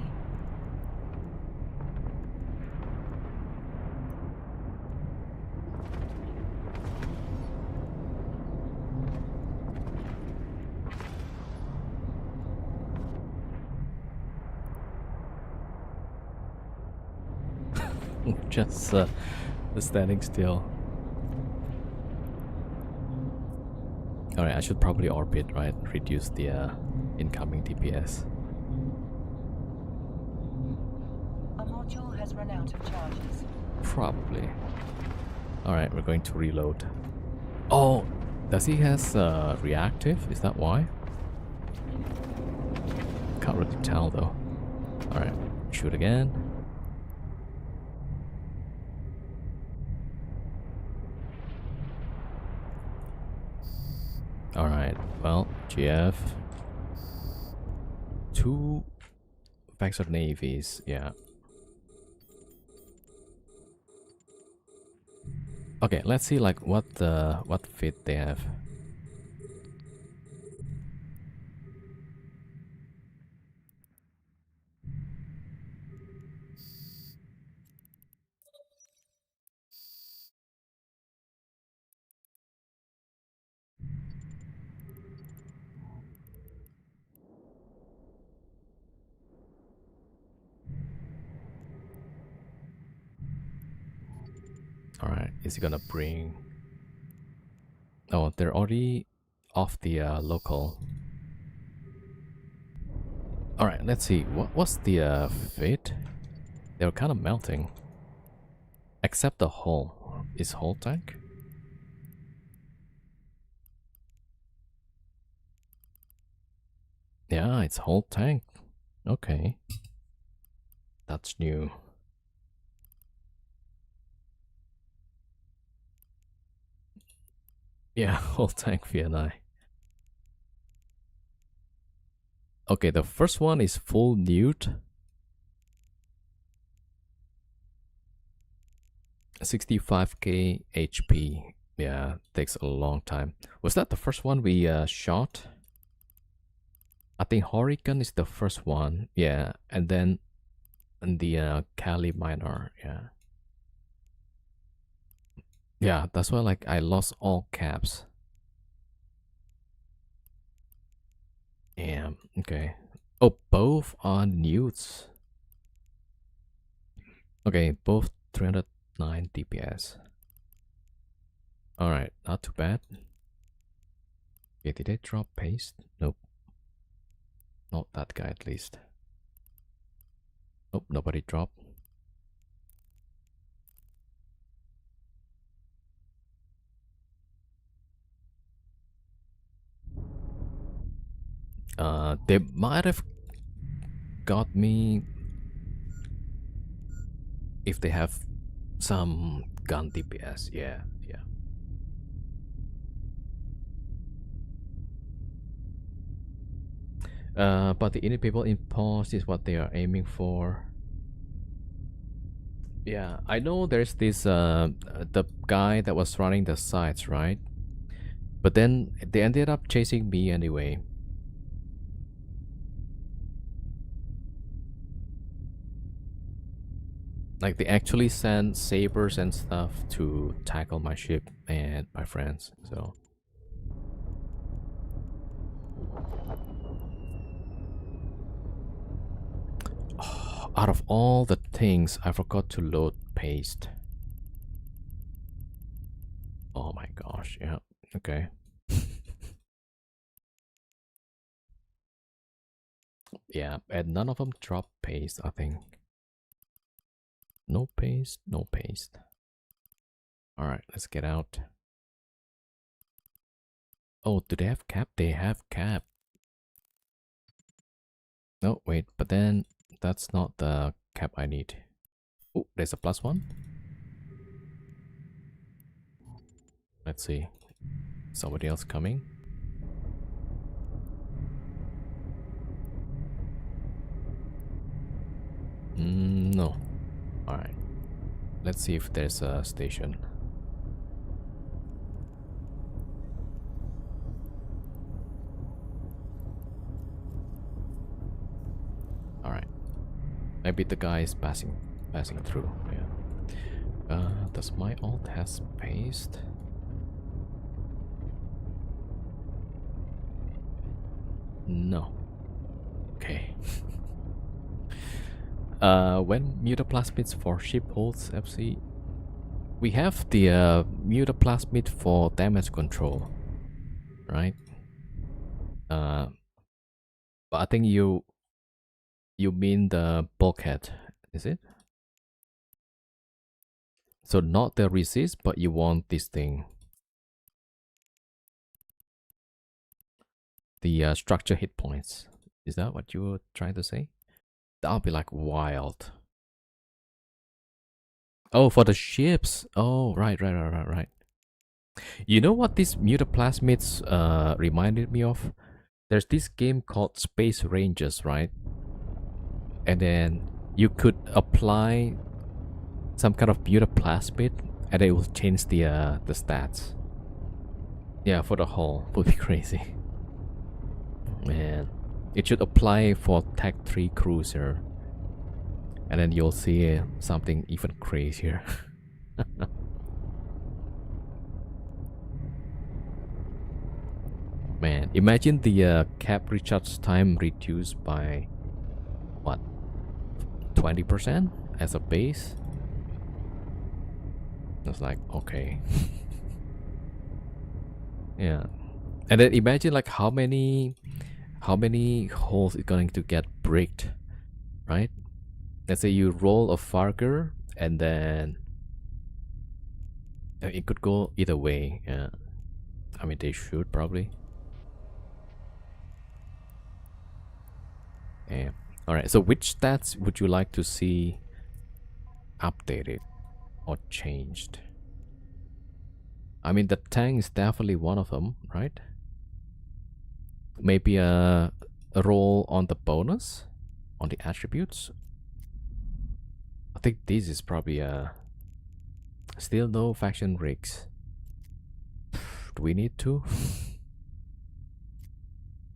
Just standing still. Alright, I should probably orbit, right? Reduce the incoming DPS. A module has run out of charges. Probably. Alright, we're going to reload. Oh, does he has reactive? Is that why? Can't really tell though. Alright, shoot again. Alright, well, GF. 2 Vector Navies, yeah. Okay, let's see like what fit they have. Alright, is he gonna bring... Oh, they're already off the local. Alright, let's see. What's the fit? They're kind of melting. Except the hull. Is hull tank? Yeah, it's hull tank. Okay. That's new. Yeah, hull tank VNI. Okay, the first one is full newt. 65k HP. Yeah, takes a long time. Was that the first one we shot? I think Hurricane is the first one. Yeah, and then the Cali Minor. Yeah. Yeah, that's why like I lost all caps. Yeah, okay. Oh, both are newts. Okay, both 309 DPS. Alright, not too bad. Okay, did they drop paste? Nope. Not that guy at least. Nope, nobody dropped. They might have got me if they have some gun DPS. Yeah, yeah. But the indie people in pause is what they are aiming for. Yeah, I know there's this the guy that was running the sites, right? But then they ended up chasing me anyway. Like they actually sent sabers and stuff to tackle my ship and my friends. So out of all the things, I forgot to load paste. Oh my gosh, yeah, okay. Yeah, and none of them drop paste, I think. No paste, no paste. Alright, let's get out. Oh, do they have cap? They have cap. No, wait, but then that's not the cap I need. Oh, there's a +1. Let's see. Somebody else coming? No. Alright. Let's see if there's a station. Alright. Maybe the guy is passing through. Yeah. Does my alt have paste? No. Okay. When mutaplasmids for ship holds FC, we have the mutaplasmid for damage control, right? But I think you mean the bulkhead, is it? So not the resist, but you want this thing. The structure hit points. Is that what you were trying to say? That'll be like wild. Oh, for the ships. Oh, right. You know what these mutaplasmids reminded me of? There's this game called Space Rangers, right? And then you could apply some kind of mutaplasmid and it will change the stats. Yeah, for the hull. Would be crazy. Man. It should apply for Tech 3 Cruiser. And then you'll see something even crazier. Man, imagine the cap recharge time reduced by what, 20% as a base. It's like, okay. Yeah. And then imagine like how many holes is going to get bricked, right? Let's say you roll a Farger and then it could go either way. Yeah. I mean, they should probably. Yeah. Alright, so which stats would you like to see updated or changed? I mean, the tank is definitely one of them, right? Maybe a roll on the bonus, on the attributes. I think this is probably still no faction rigs. Do we need to?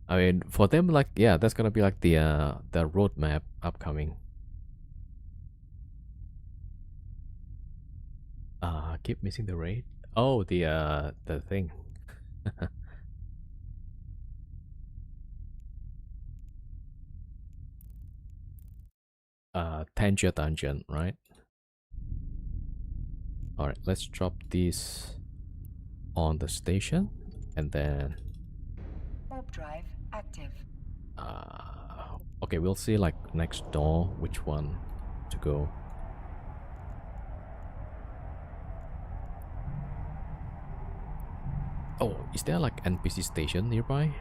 I mean, for them, like, yeah, that's gonna be like the roadmap upcoming. Keep missing the raid. Oh, the thing. Tangier dungeon, right? All right, let's drop this on the station, and then. Warp drive active. Okay, we'll see like next door which one to go. Oh, is there like NPC station nearby?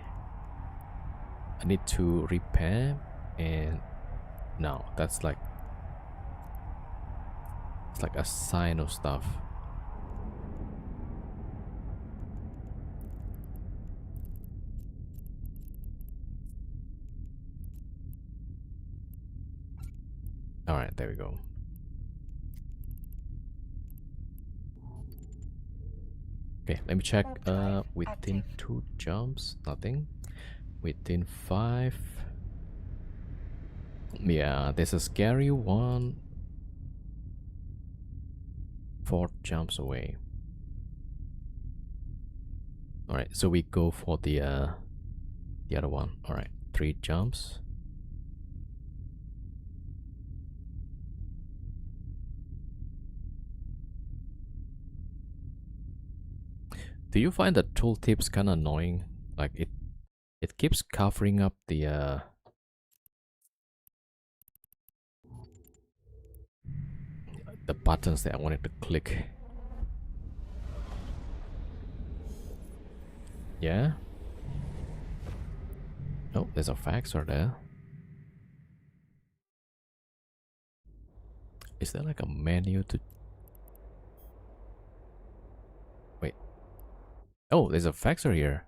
I need to repair, and no, that's like, it's like a sign of stuff. All right, there we go. Okay, let me check. Within 2 jumps, nothing. Within 5. Yeah, there's a scary one 4 jumps away. All right, so we go for the other one. All right, 3 jumps. Do you find the tooltips kind of annoying? Like it keeps covering up the buttons that I wanted to click. Yeah. Oh, there's a faxer there. Is there like a menu to... Wait. Oh, there's a faxer here.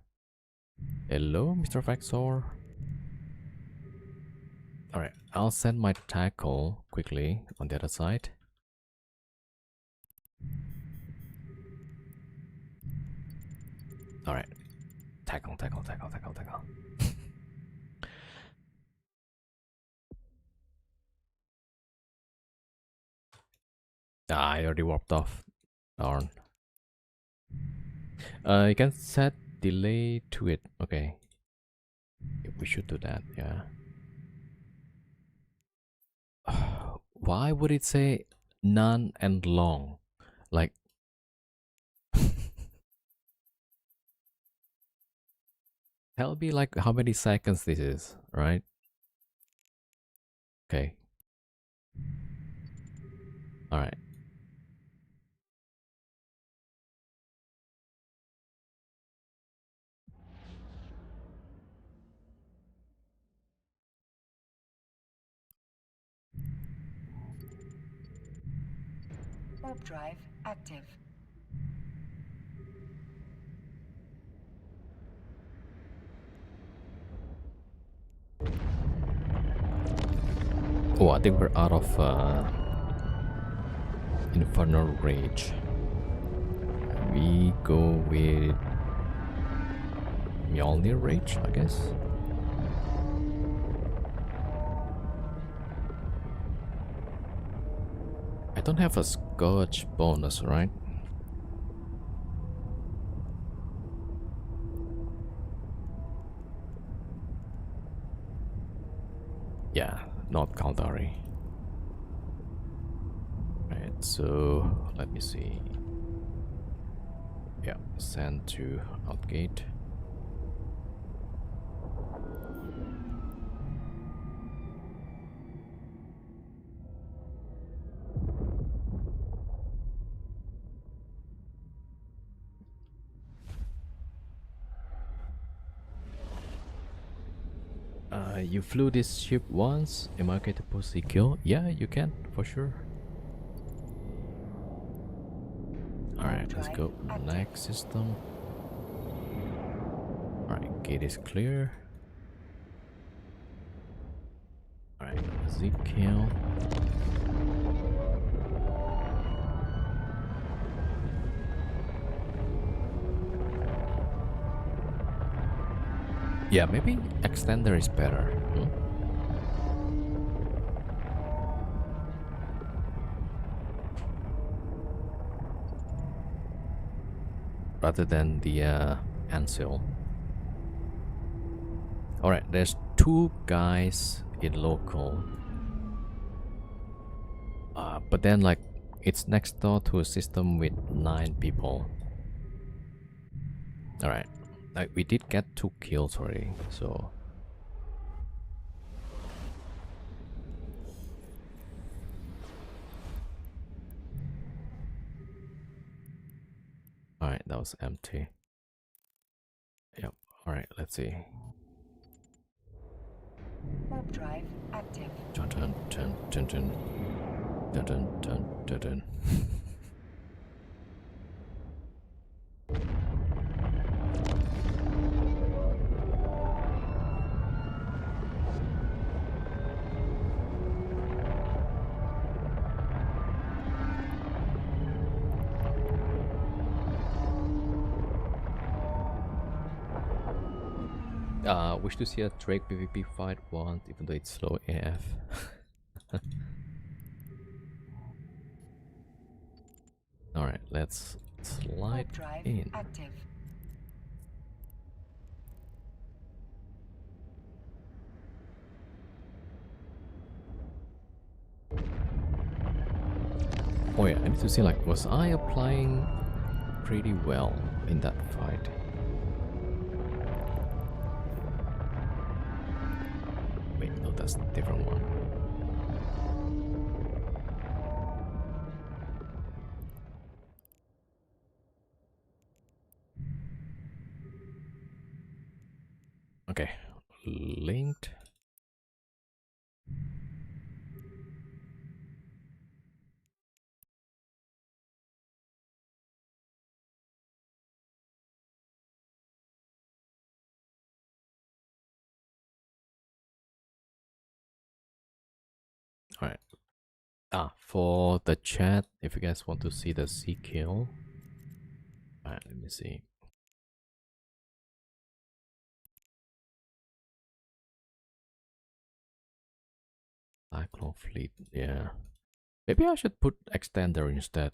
Hello, Mr. Faxor. Alright, I'll send my tackle quickly on the other side. Alright. Tackle. Ah, I already warped off. Darn. You can set delay to it. Okay. We should do that, yeah. Why would it say none and long? Like... Tell me like how many seconds this is, right? Okay. Alright. Warp drive active. Oh, I think we're out of Infernal Rage. We go with Mjolnir Rage, I guess. I don't have a Scourge bonus, right? Yeah, not Kaldari. Right, so let me see. Yeah, send to Outgate. You flew this ship once. Am I okay to post the kill? Yeah, you can, for sure. Alright, let's go. Next system. Alright, gate is clear. Alright, Ezekiel. Yeah, maybe extender is better. Rather than the Ansil. Alright, there's 2 guys in local. But then like it's next door to a system with 9 people. Alright. Like we did get 2 kills already, so alright, that was empty. Yep. Alright, let's see. Warp drive active. Dun dun dun dun dun dun dun dun dun dun. Wish to see a Drake PvP fight once, even though it's slow AF. Alright, let's slide in. Active. Oh yeah, I need to see like, was I applying pretty well in that fight? Wait, no, that's a different one. Okay, linked. All right. For the chat, if you guys want to see the CQ, alright, let me see. Cyclone fleet, yeah. Maybe I should put extender instead.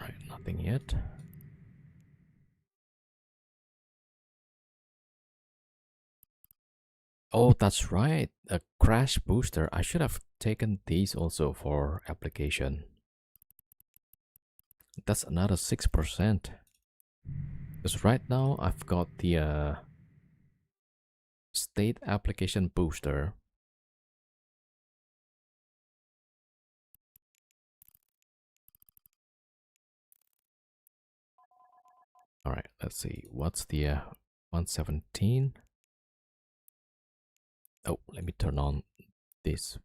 Right, nothing yet. Oh, that's right. A crash booster. I should have taken these also for application. That's another 6%. Because right now I've got the state application booster. All right, let's see. What's the 117? Oh, let me turn on this.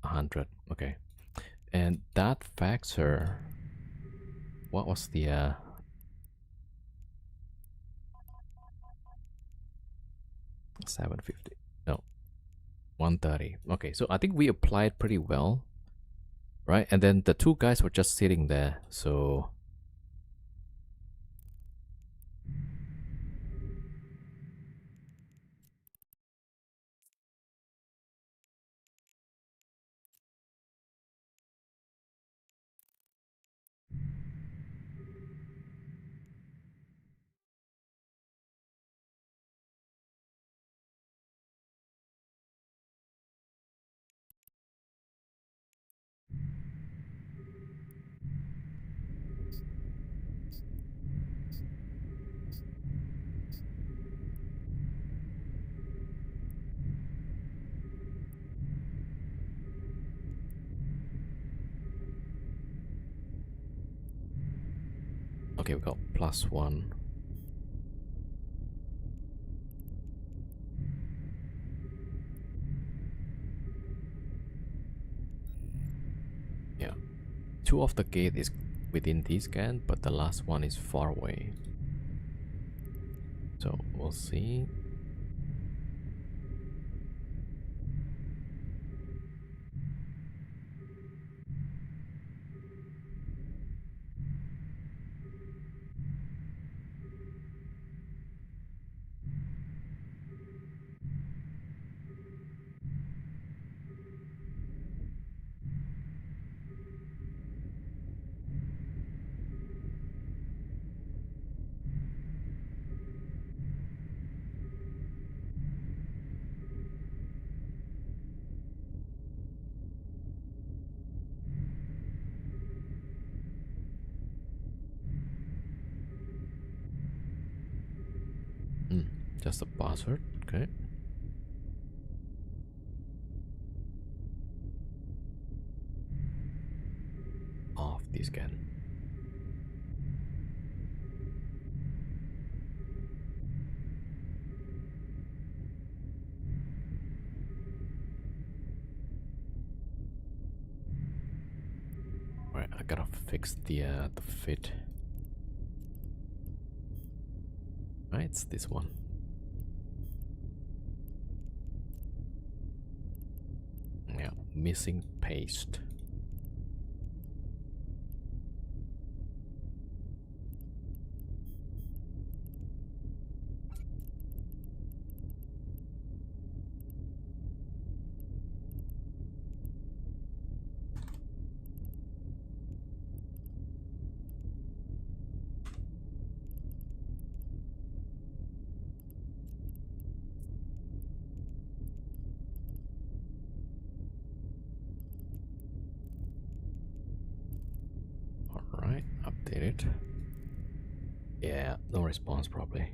100. Okay. And that factor, what was the 750? No, 130. Okay, so I think we applied pretty well, right? And then the two guys were just sitting there, so okay, we got +1. Yeah, two of the gate is within this scan, but the last one is far away. So we'll see. Just a password, okay. Off the scan. Right, I gotta fix the fit. Right, it's this one. Yeah, missing paste. Alright, update it. Yeah, no response probably.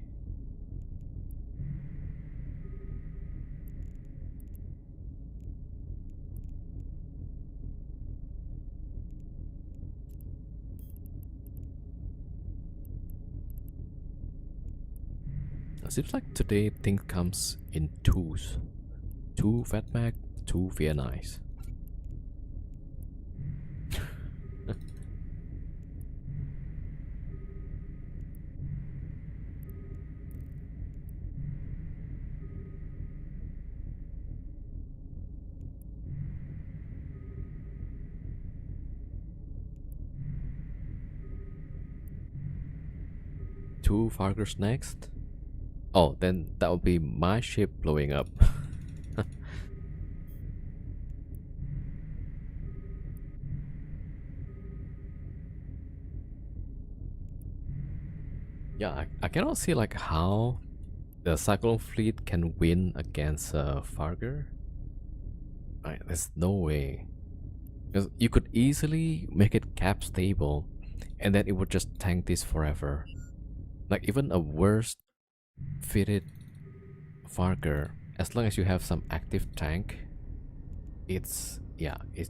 Seems like today things comes in twos. 2 fatback, 2 VNIs. Two Fargers next. Oh, then that will be my ship blowing up. Yeah, I cannot see like how the Cyclone fleet can win against Farger. Right, there's no way. Because you could easily make it cap stable and then it would just tank this forever. Like even a worse fitted Farger, as long as you have some active tank, it's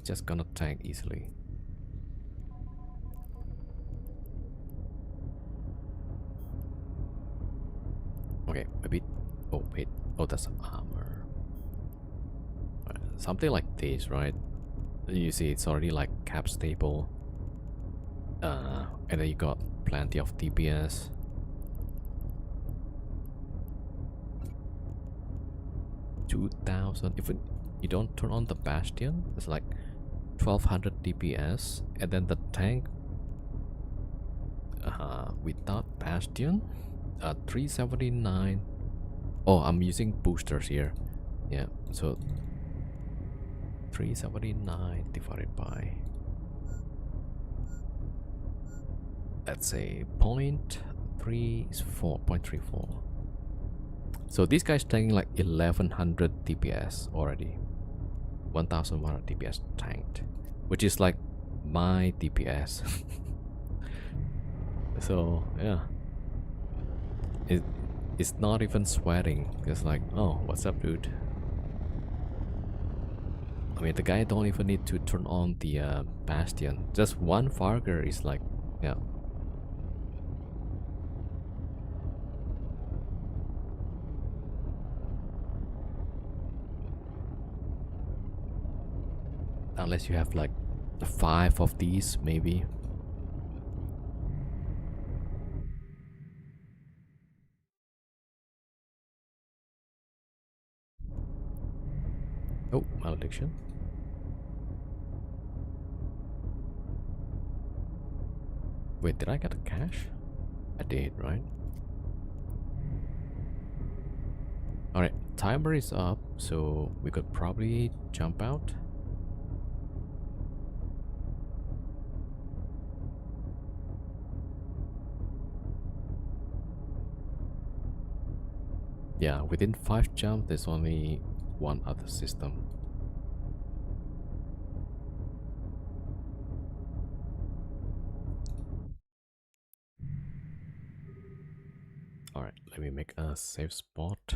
just gonna tank easily. Okay, maybe. Oh wait. Oh, that's armor. Something like this, right? You see, it's already like cap stable. And then you got plenty of DPS. If you don't turn on the Bastion, it's like 1200 DPS, and then the tank without Bastion, 379. Oh, I'm using boosters here. Yeah, so 379 divided by, let's say 0.34. So this guy's taking like 1100 DPS already. 1100 DPS tanked, which is like my DPS. So yeah, it's not even sweating. It's like, oh, what's up, dude? I mean, the guy don't even need to turn on the Bastion. Just one Farger is like, yeah. Unless you have like 5 of these, maybe. Oh, malediction. Wait, did I get a cash? I did, right? Alright, timer is up, so we could probably jump out. Yeah, within 5 jumps, there's only one other system. Alright, let me make a safe spot.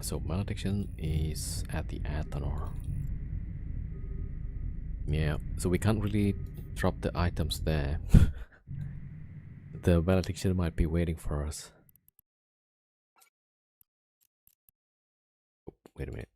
So malediction is at the Athanor. Yeah, so we can't really drop the items there. The malediction might be waiting for us. Oh, wait a minute.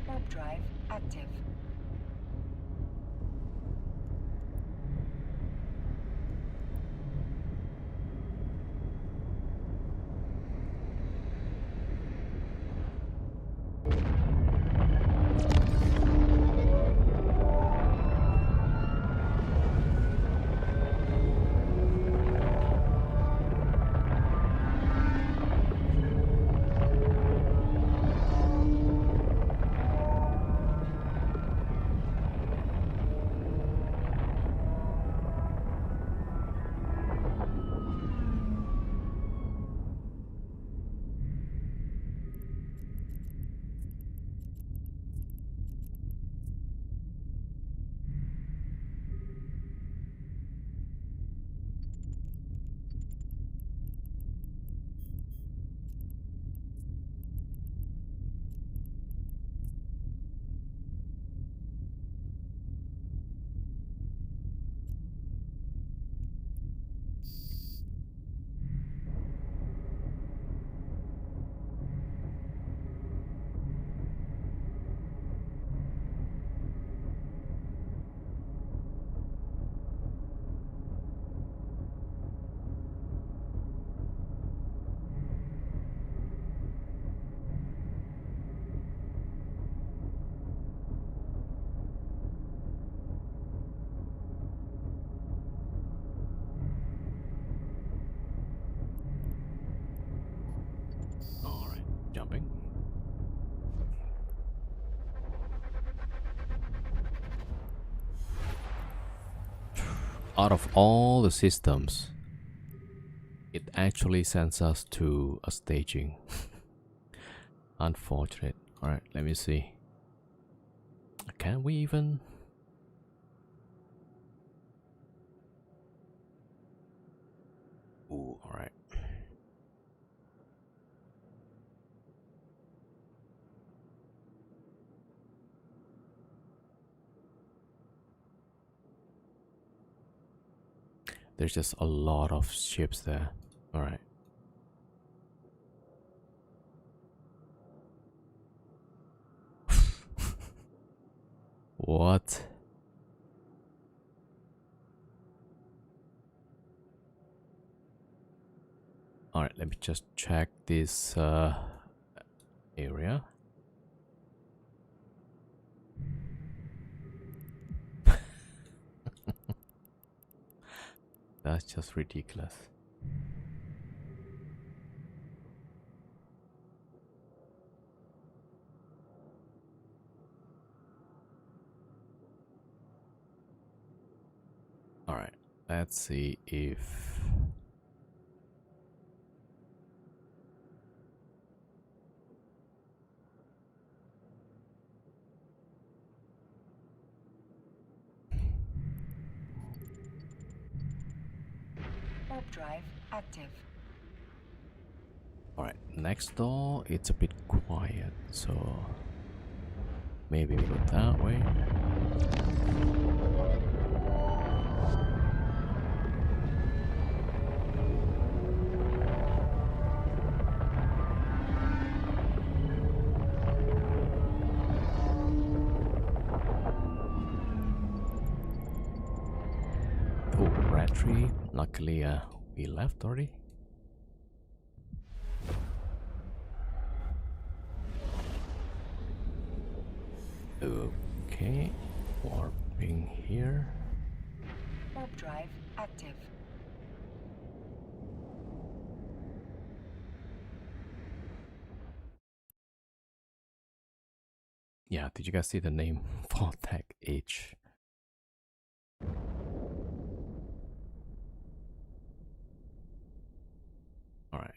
Warp drive active. out of all the systems, it actually sends us to a staging. Unfortunate. Alright, let me see. Can we even? Ooh, alright. There's just a lot of ships there. Alright. What? Alright, let me just check this area. That's just ridiculous. Alright, let's see if... Warp drive active. Alright, next door, it's a bit quiet, so... maybe we go that way. Oh, red tree. Luckily, we left already. Okay, warping here. Warp drive active. Yeah, did you guys see the name? Vortec H. Alright.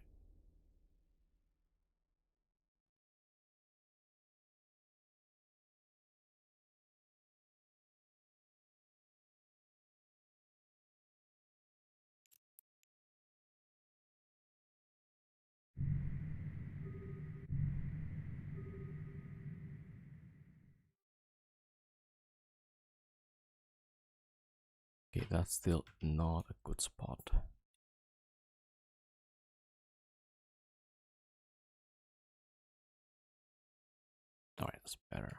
Okay, that's still not a good spot. Alright, that's better.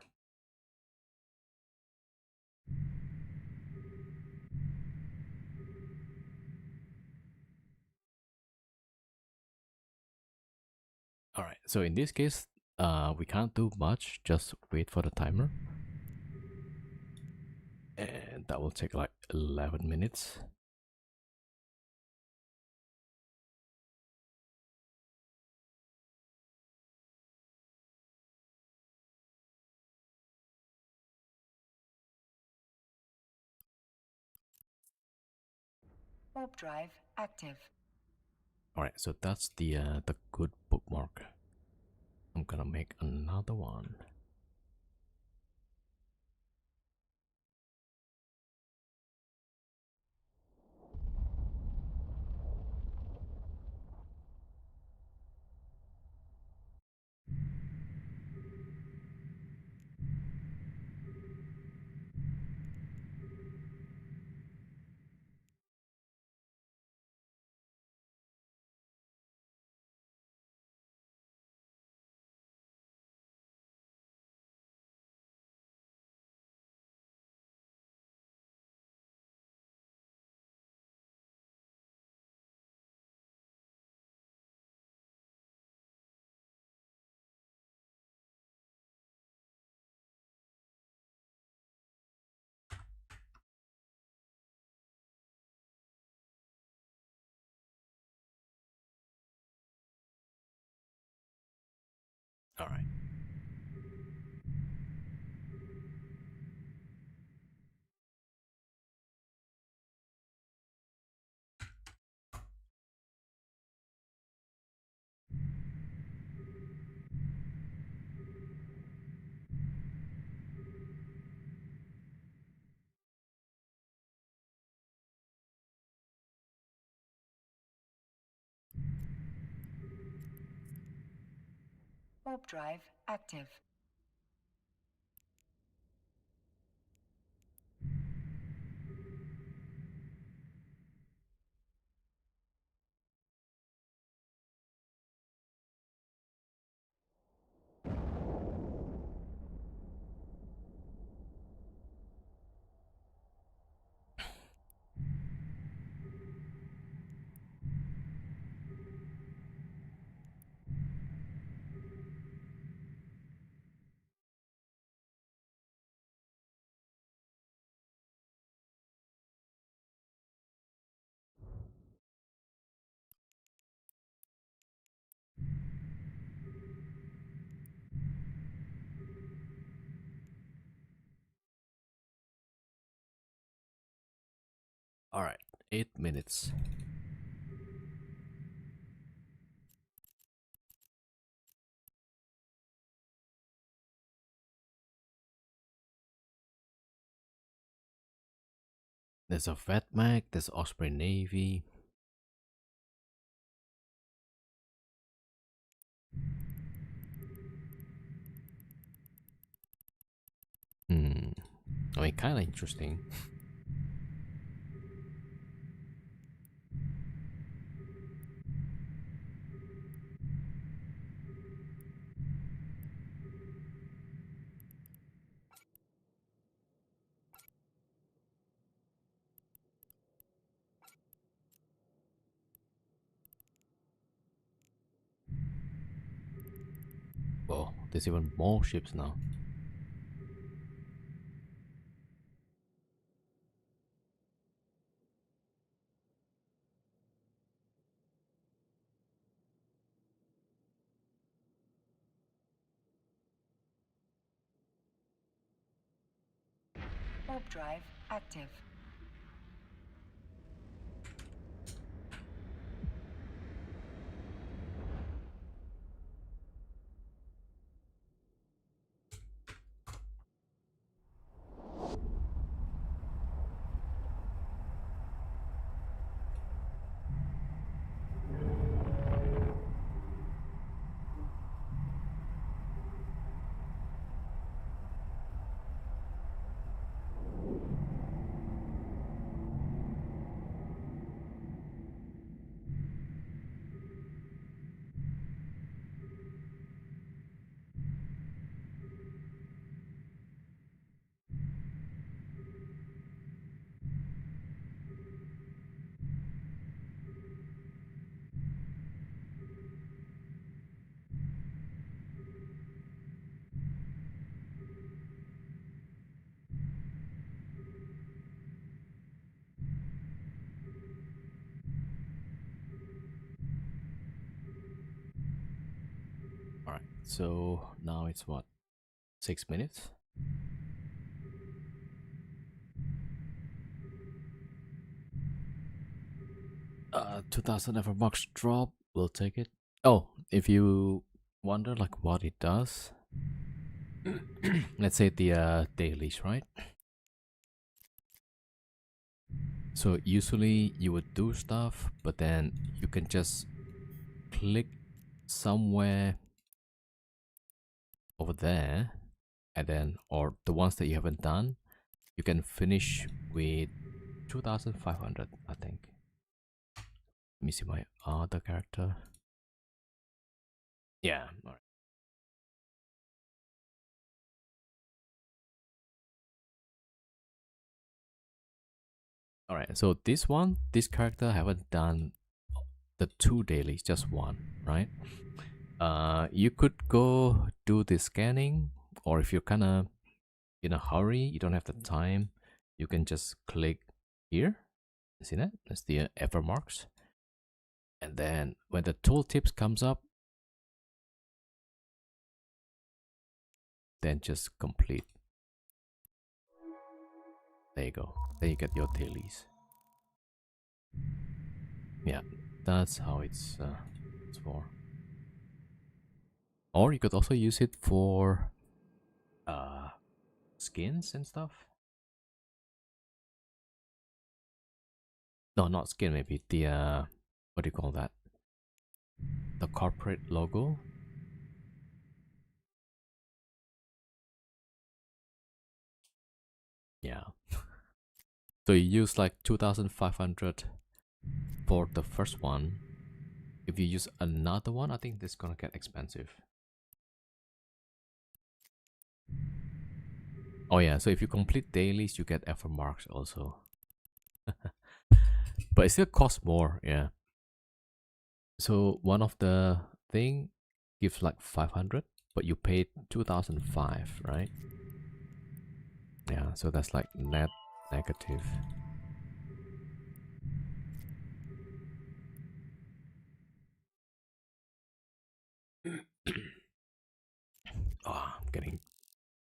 Alright, so in this case, we can't do much, just wait for the timer. And that will take like 11 minutes. Warp drive active. Alright, so that's the good bookmark. I'm gonna make another one. Alright. Warp drive active. Alright, 8 minutes. There's a Vetmag, there's Osprey Navy. I mean, kind of interesting. Whoa, there's even more ships now. Warp drive active. Alright, so now it's what? 6 minutes? Uh, 2000 Evermarks drop, we'll take it. Oh, if you wonder like what it does, let's say the dailies, right? So usually you would do stuff, but then you can just click somewhere over there, and then, or the ones that you haven't done, you can finish with 2500, I think. Let me see my other character. Yeah, alright. Alright, so this character haven't done the 2 dailies, just one, right? You could go do the scanning, or if you're kinda in a hurry, you don't have the time, you can just click here. See that? That's the ever marks. And then when the tooltips comes up, then just complete. There you go. Then you get your dailies. Yeah, that's how it's for. Or you could also use it for skins and stuff. No, not skin, maybe the what do you call that? The corporate logo. Yeah. So you use like 2,500 for the first one. If you use another one, I think this is gonna get expensive. Oh yeah, so if you complete dailies, you get effort marks also. But it still costs more, yeah. So one of the thing gives like 500, but you paid 2,005, right? Yeah, so that's like net negative. Ah, I'm getting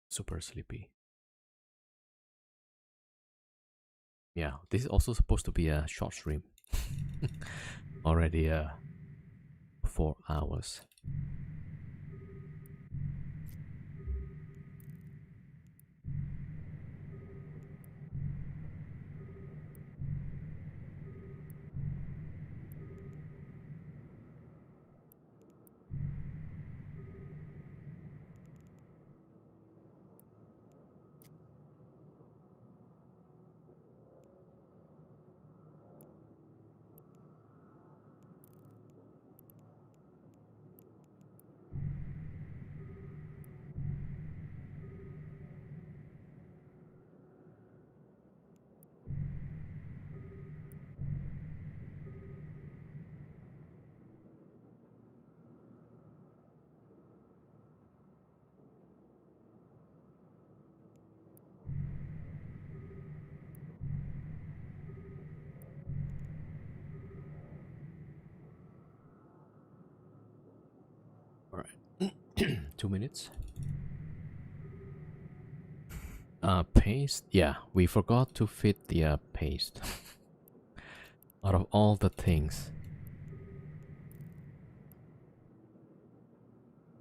super sleepy. Yeah, this is also supposed to be a short stream. Already 4 hours. All right, 2 minutes. Paste. Yeah, we forgot to fit the paste. Out of all the things.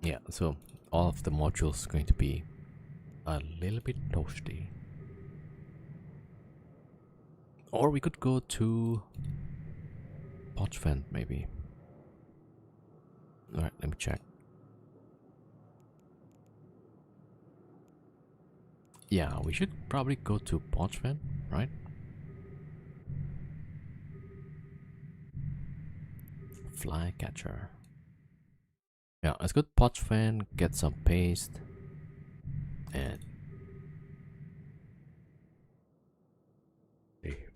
Yeah, so all of the modules going to be a little bit toasty. Or we could go to Poch maybe. Alright, let me check. Yeah, we should probably go to Poch right? Flycatcher. Yeah, let's go to Poch get some paste, and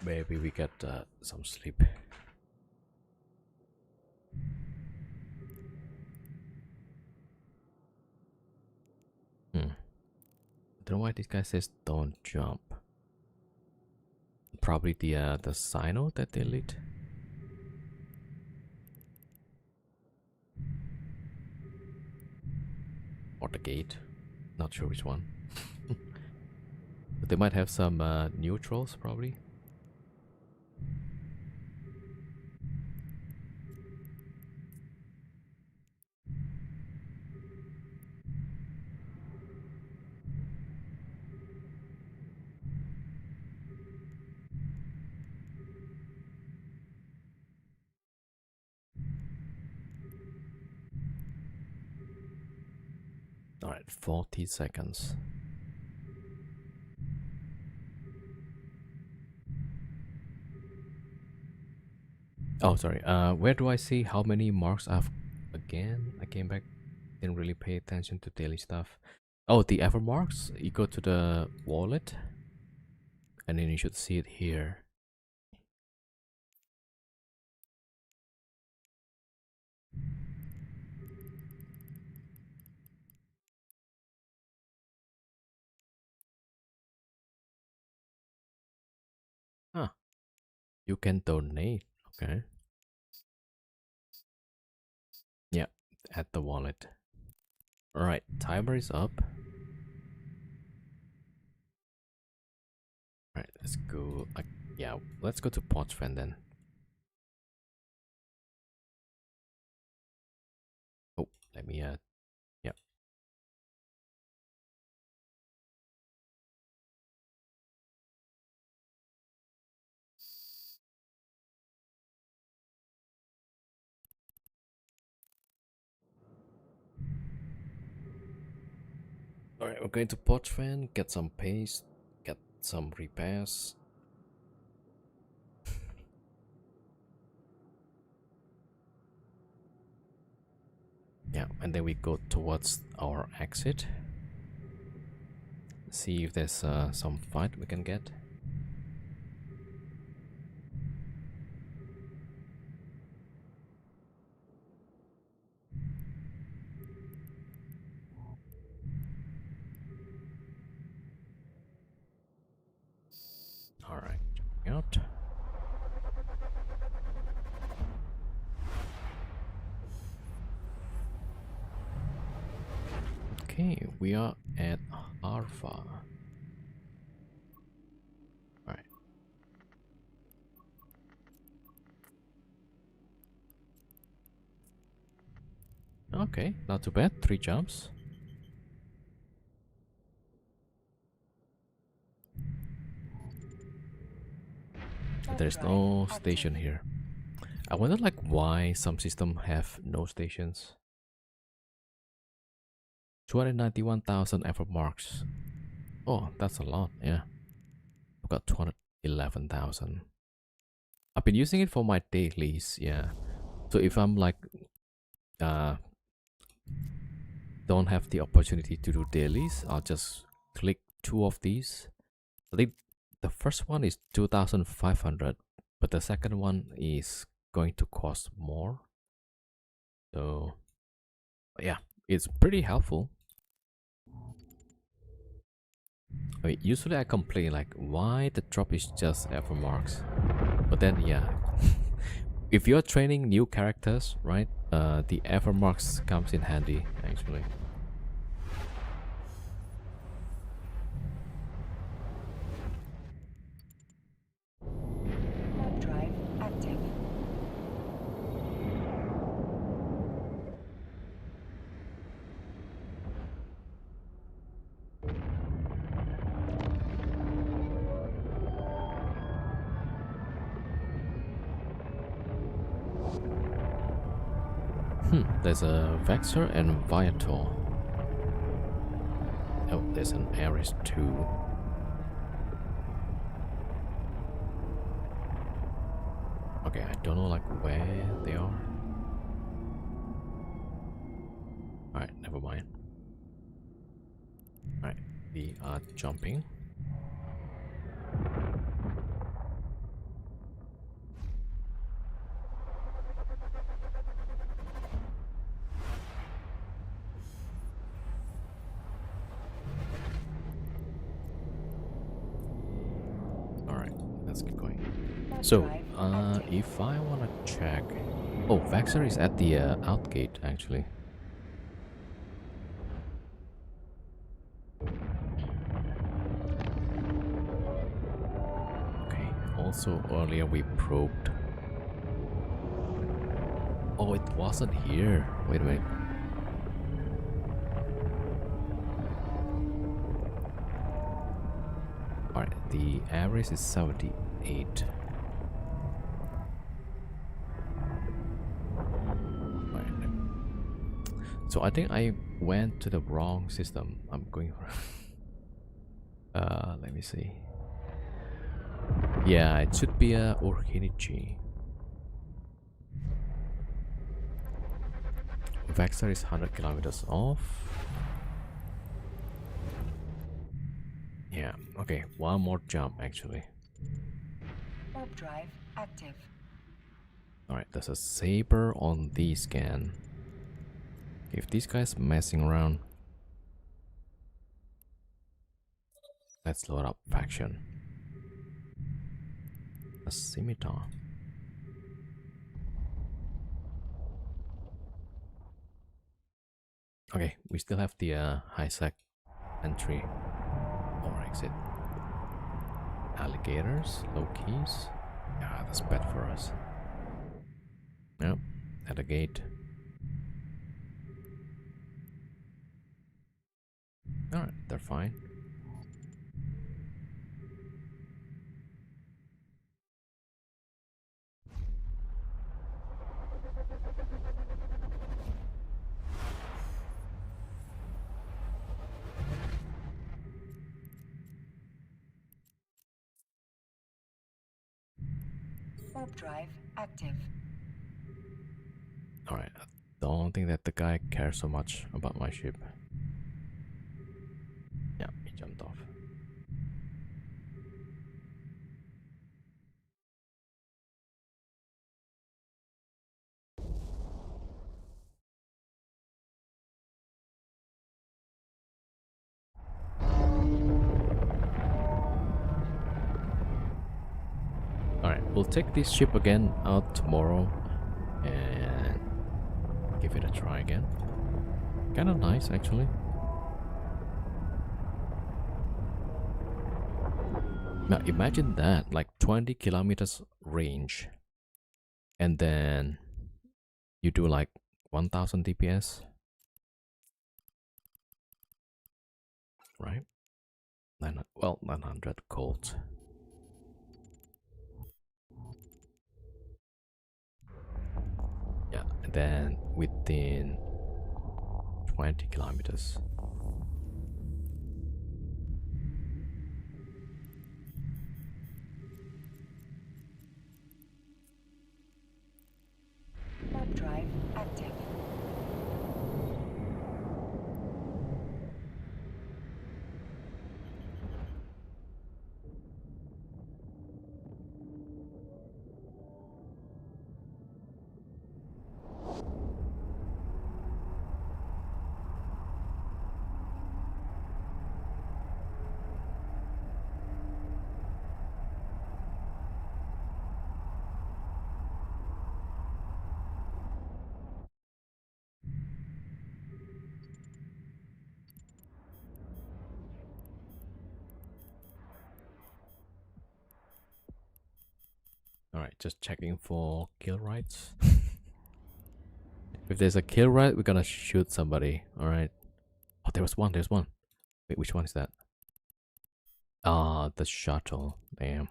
maybe we get some sleep. I don't know why this guy says don't jump. Probably the Sino that they lit. Or the gate. Not sure which one. But they might have some neutrals probably. Alright, 40 seconds. Oh, sorry. Where do I see how many marks I've again? I came back, didn't really pay attention to daily stuff. Oh, the ever marks. You go to the wallet, and then you should see it here. Huh. You can donate. Okay. Yeah, at the wallet. Alright, timer is up. Alright, let's go. Yeah, let's go to Pochfan then. Oh, let me yeah. Alright, we're going to Pochfan, get some paste, get some repairs. Yeah, and then we go towards our exit. See if there's some fight we can get. Alright, jumping out. Okay, we are at Alpha. Alright. Okay, not too bad. 3 jumps. There's no station here. I wonder like why some systems have no stations. 291,000 effort marks. Oh, that's a lot, yeah. I've got 211,000. I've been using it for my dailies, yeah. So if I'm like don't have the opportunity to do dailies, I'll just click 2 of these. I think the first one is 2,500, but the second one is going to cost more. So yeah, it's pretty helpful. I mean, usually I complain like why the drop is just effort marks, but then yeah, if you're training new characters, right, the effort marks comes in handy actually. Drive active. There's a Vexor and Viator. Oh, there's an Ares too. Okay, I don't know like where they are. Alright, never mind. Alright, we are jumping. Alright, let's keep going. So, if I wanna check... Oh, Vexor is at the out gate actually. Okay, also earlier we probed... Oh, it wasn't here. Wait a minute. Alright, the average is 78. Right. So I think I went to the wrong system. I'm going for... let me see. Yeah, it should be a Urhinichi. Vexor is 100 kilometers off. Yeah, okay, one more jump actually. Warp drive active. Alright, there's a saber on the scan. If this guy's messing around, let's load up faction. A scimitar. Okay, we still have the high sec entry or exit. Alligators, low keys. Yeah, that's bad for us. Yep, at the gate. Alright, they're fine. Warp drive active. Alright, I don't think that the guy cares so much about my ship. Yeah, he jumped off. Alright, we'll take this ship again out tomorrow and give it a try again. Kind of nice, actually. Now imagine that, like 20 kilometers range, and then you do like 1000 DPS, right? 900 gold. Yeah, and then within 20 kilometers. Warp drive active. Alright, just checking for kill rights. If there's a kill right, we're gonna shoot somebody. Alright. Oh, there's one. Wait, which one is that? Ah, the shuttle. Damn.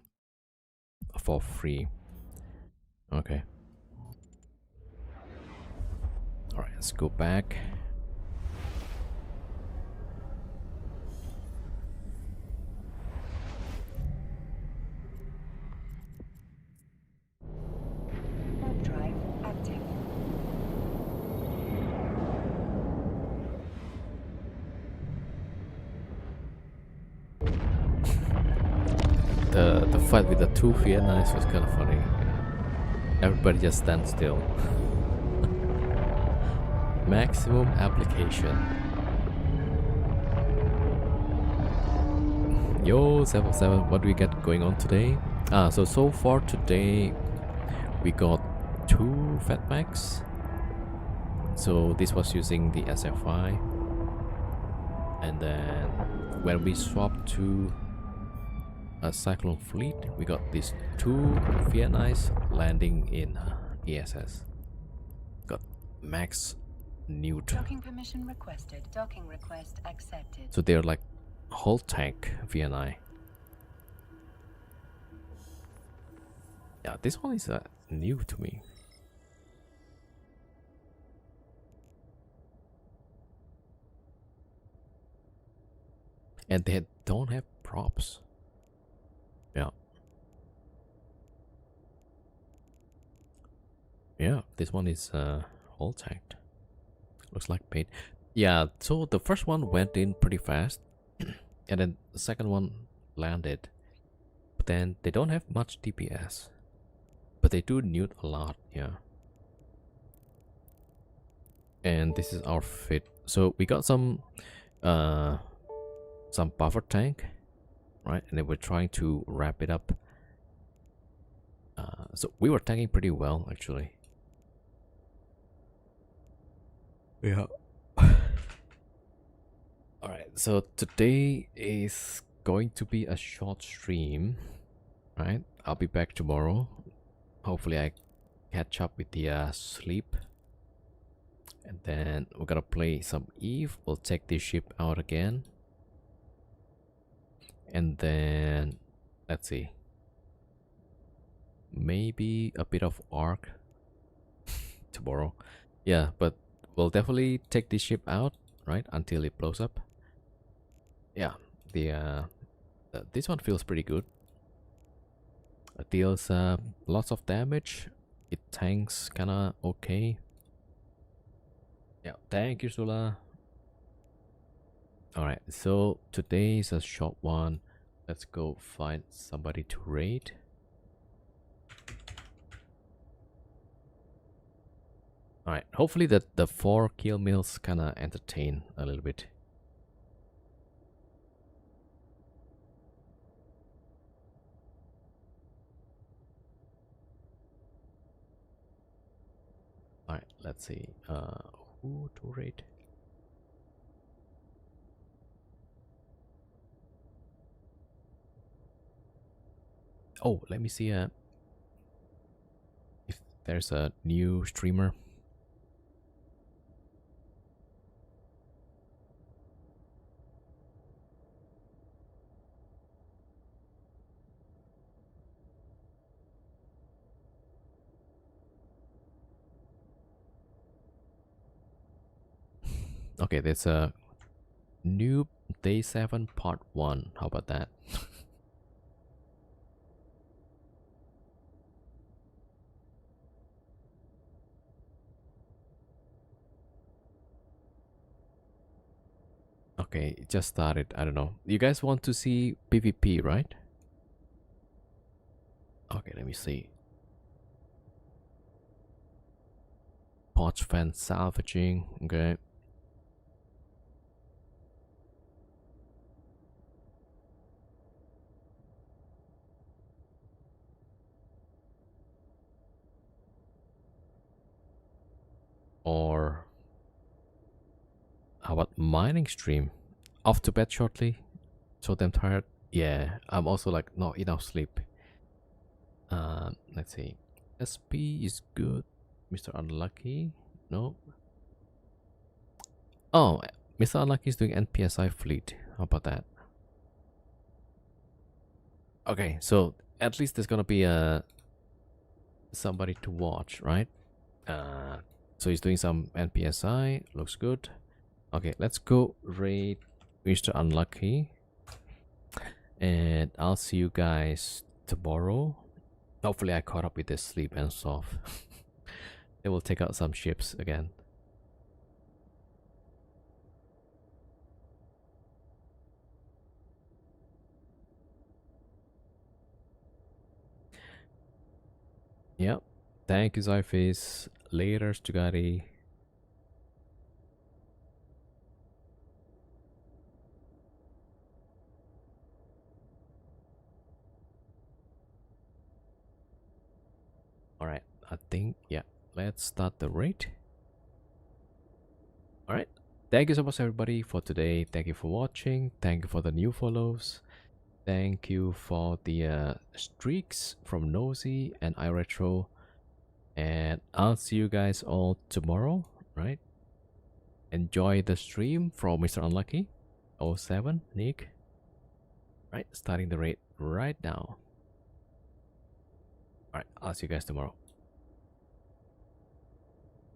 For free. Okay. Alright, let's go back. Warp drive active. The fight with the two Vietnamese was kind of funny. Everybody just stands still. Maximum application. Yo, 77, what do we got going on today? So far today we got 2 fatpacks. So this was using the SFI, and then when we swapped to a Cyclone fleet, we got these 2 Vietnamese landing in ESS. Got max newt. Docking permission requested. Docking request accepted. So they're like whole tank VNI. Yeah, this one is new to me. And they don't have props. Yeah. Yeah, this one is whole tanked. Looks like paint. Yeah, so the first one went in pretty fast. And then the second one landed. But then they don't have much DPS. But they do newt a lot, yeah. And this is our fit. So we got some buffer tank, right? And then we're trying to wrap it up. So we were tanking pretty well, actually. Yeah. Alright, so today is going to be a short stream, right? I'll be back tomorrow. Hopefully I catch up with the sleep. And then we're gonna play some Eve. We'll take this ship out again. And then, let's see. Maybe a bit of Arc tomorrow. Yeah, but we'll definitely take this ship out, right? Until it blows up. Yeah, this one feels pretty good. Deals lots of damage. It tanks kinda okay. Yeah, thank you, Sula. Alright, so today is a short one. Let's go find somebody to raid. Alright, hopefully that the 4 kill mills kinda entertain a little bit. Alright, let's see. Who to raid? Oh, let me see if there's a new streamer. Okay, there's a new day 7 part 1. How about that? Okay, it just started. I don't know. You guys want to see PvP, right? Okay, let me see. Poch fan salvaging. Okay. Or how about mining stream? Off to bed shortly. So damn tired. Yeah, I'm also like not enough sleep. Let's see. SP is good. Mr. Unlucky. No. Oh, Mr. Unlucky is doing NPSI fleet. How about that? Okay, so at least there's gonna be a somebody to watch, right? So he's doing some NPSI. Looks good. Okay, let's go raid Mr. Unlucky. And I'll see you guys tomorrow. Hopefully I caught up with this sleep and stuff. They will take out some ships again. Yep. Thank you, Zyphis. Later, Stugati. Alright, I think, yeah. Let's start the raid. Alright. Thank you so much, everybody, for today. Thank you for watching. Thank you for the new follows. Thank you for the streaks from Nosy and iRetro. And I'll see you guys all tomorrow, right? Enjoy the stream from Mr. Unlucky 07 Nick. Right, starting the raid right now. Alright, I'll see you guys tomorrow.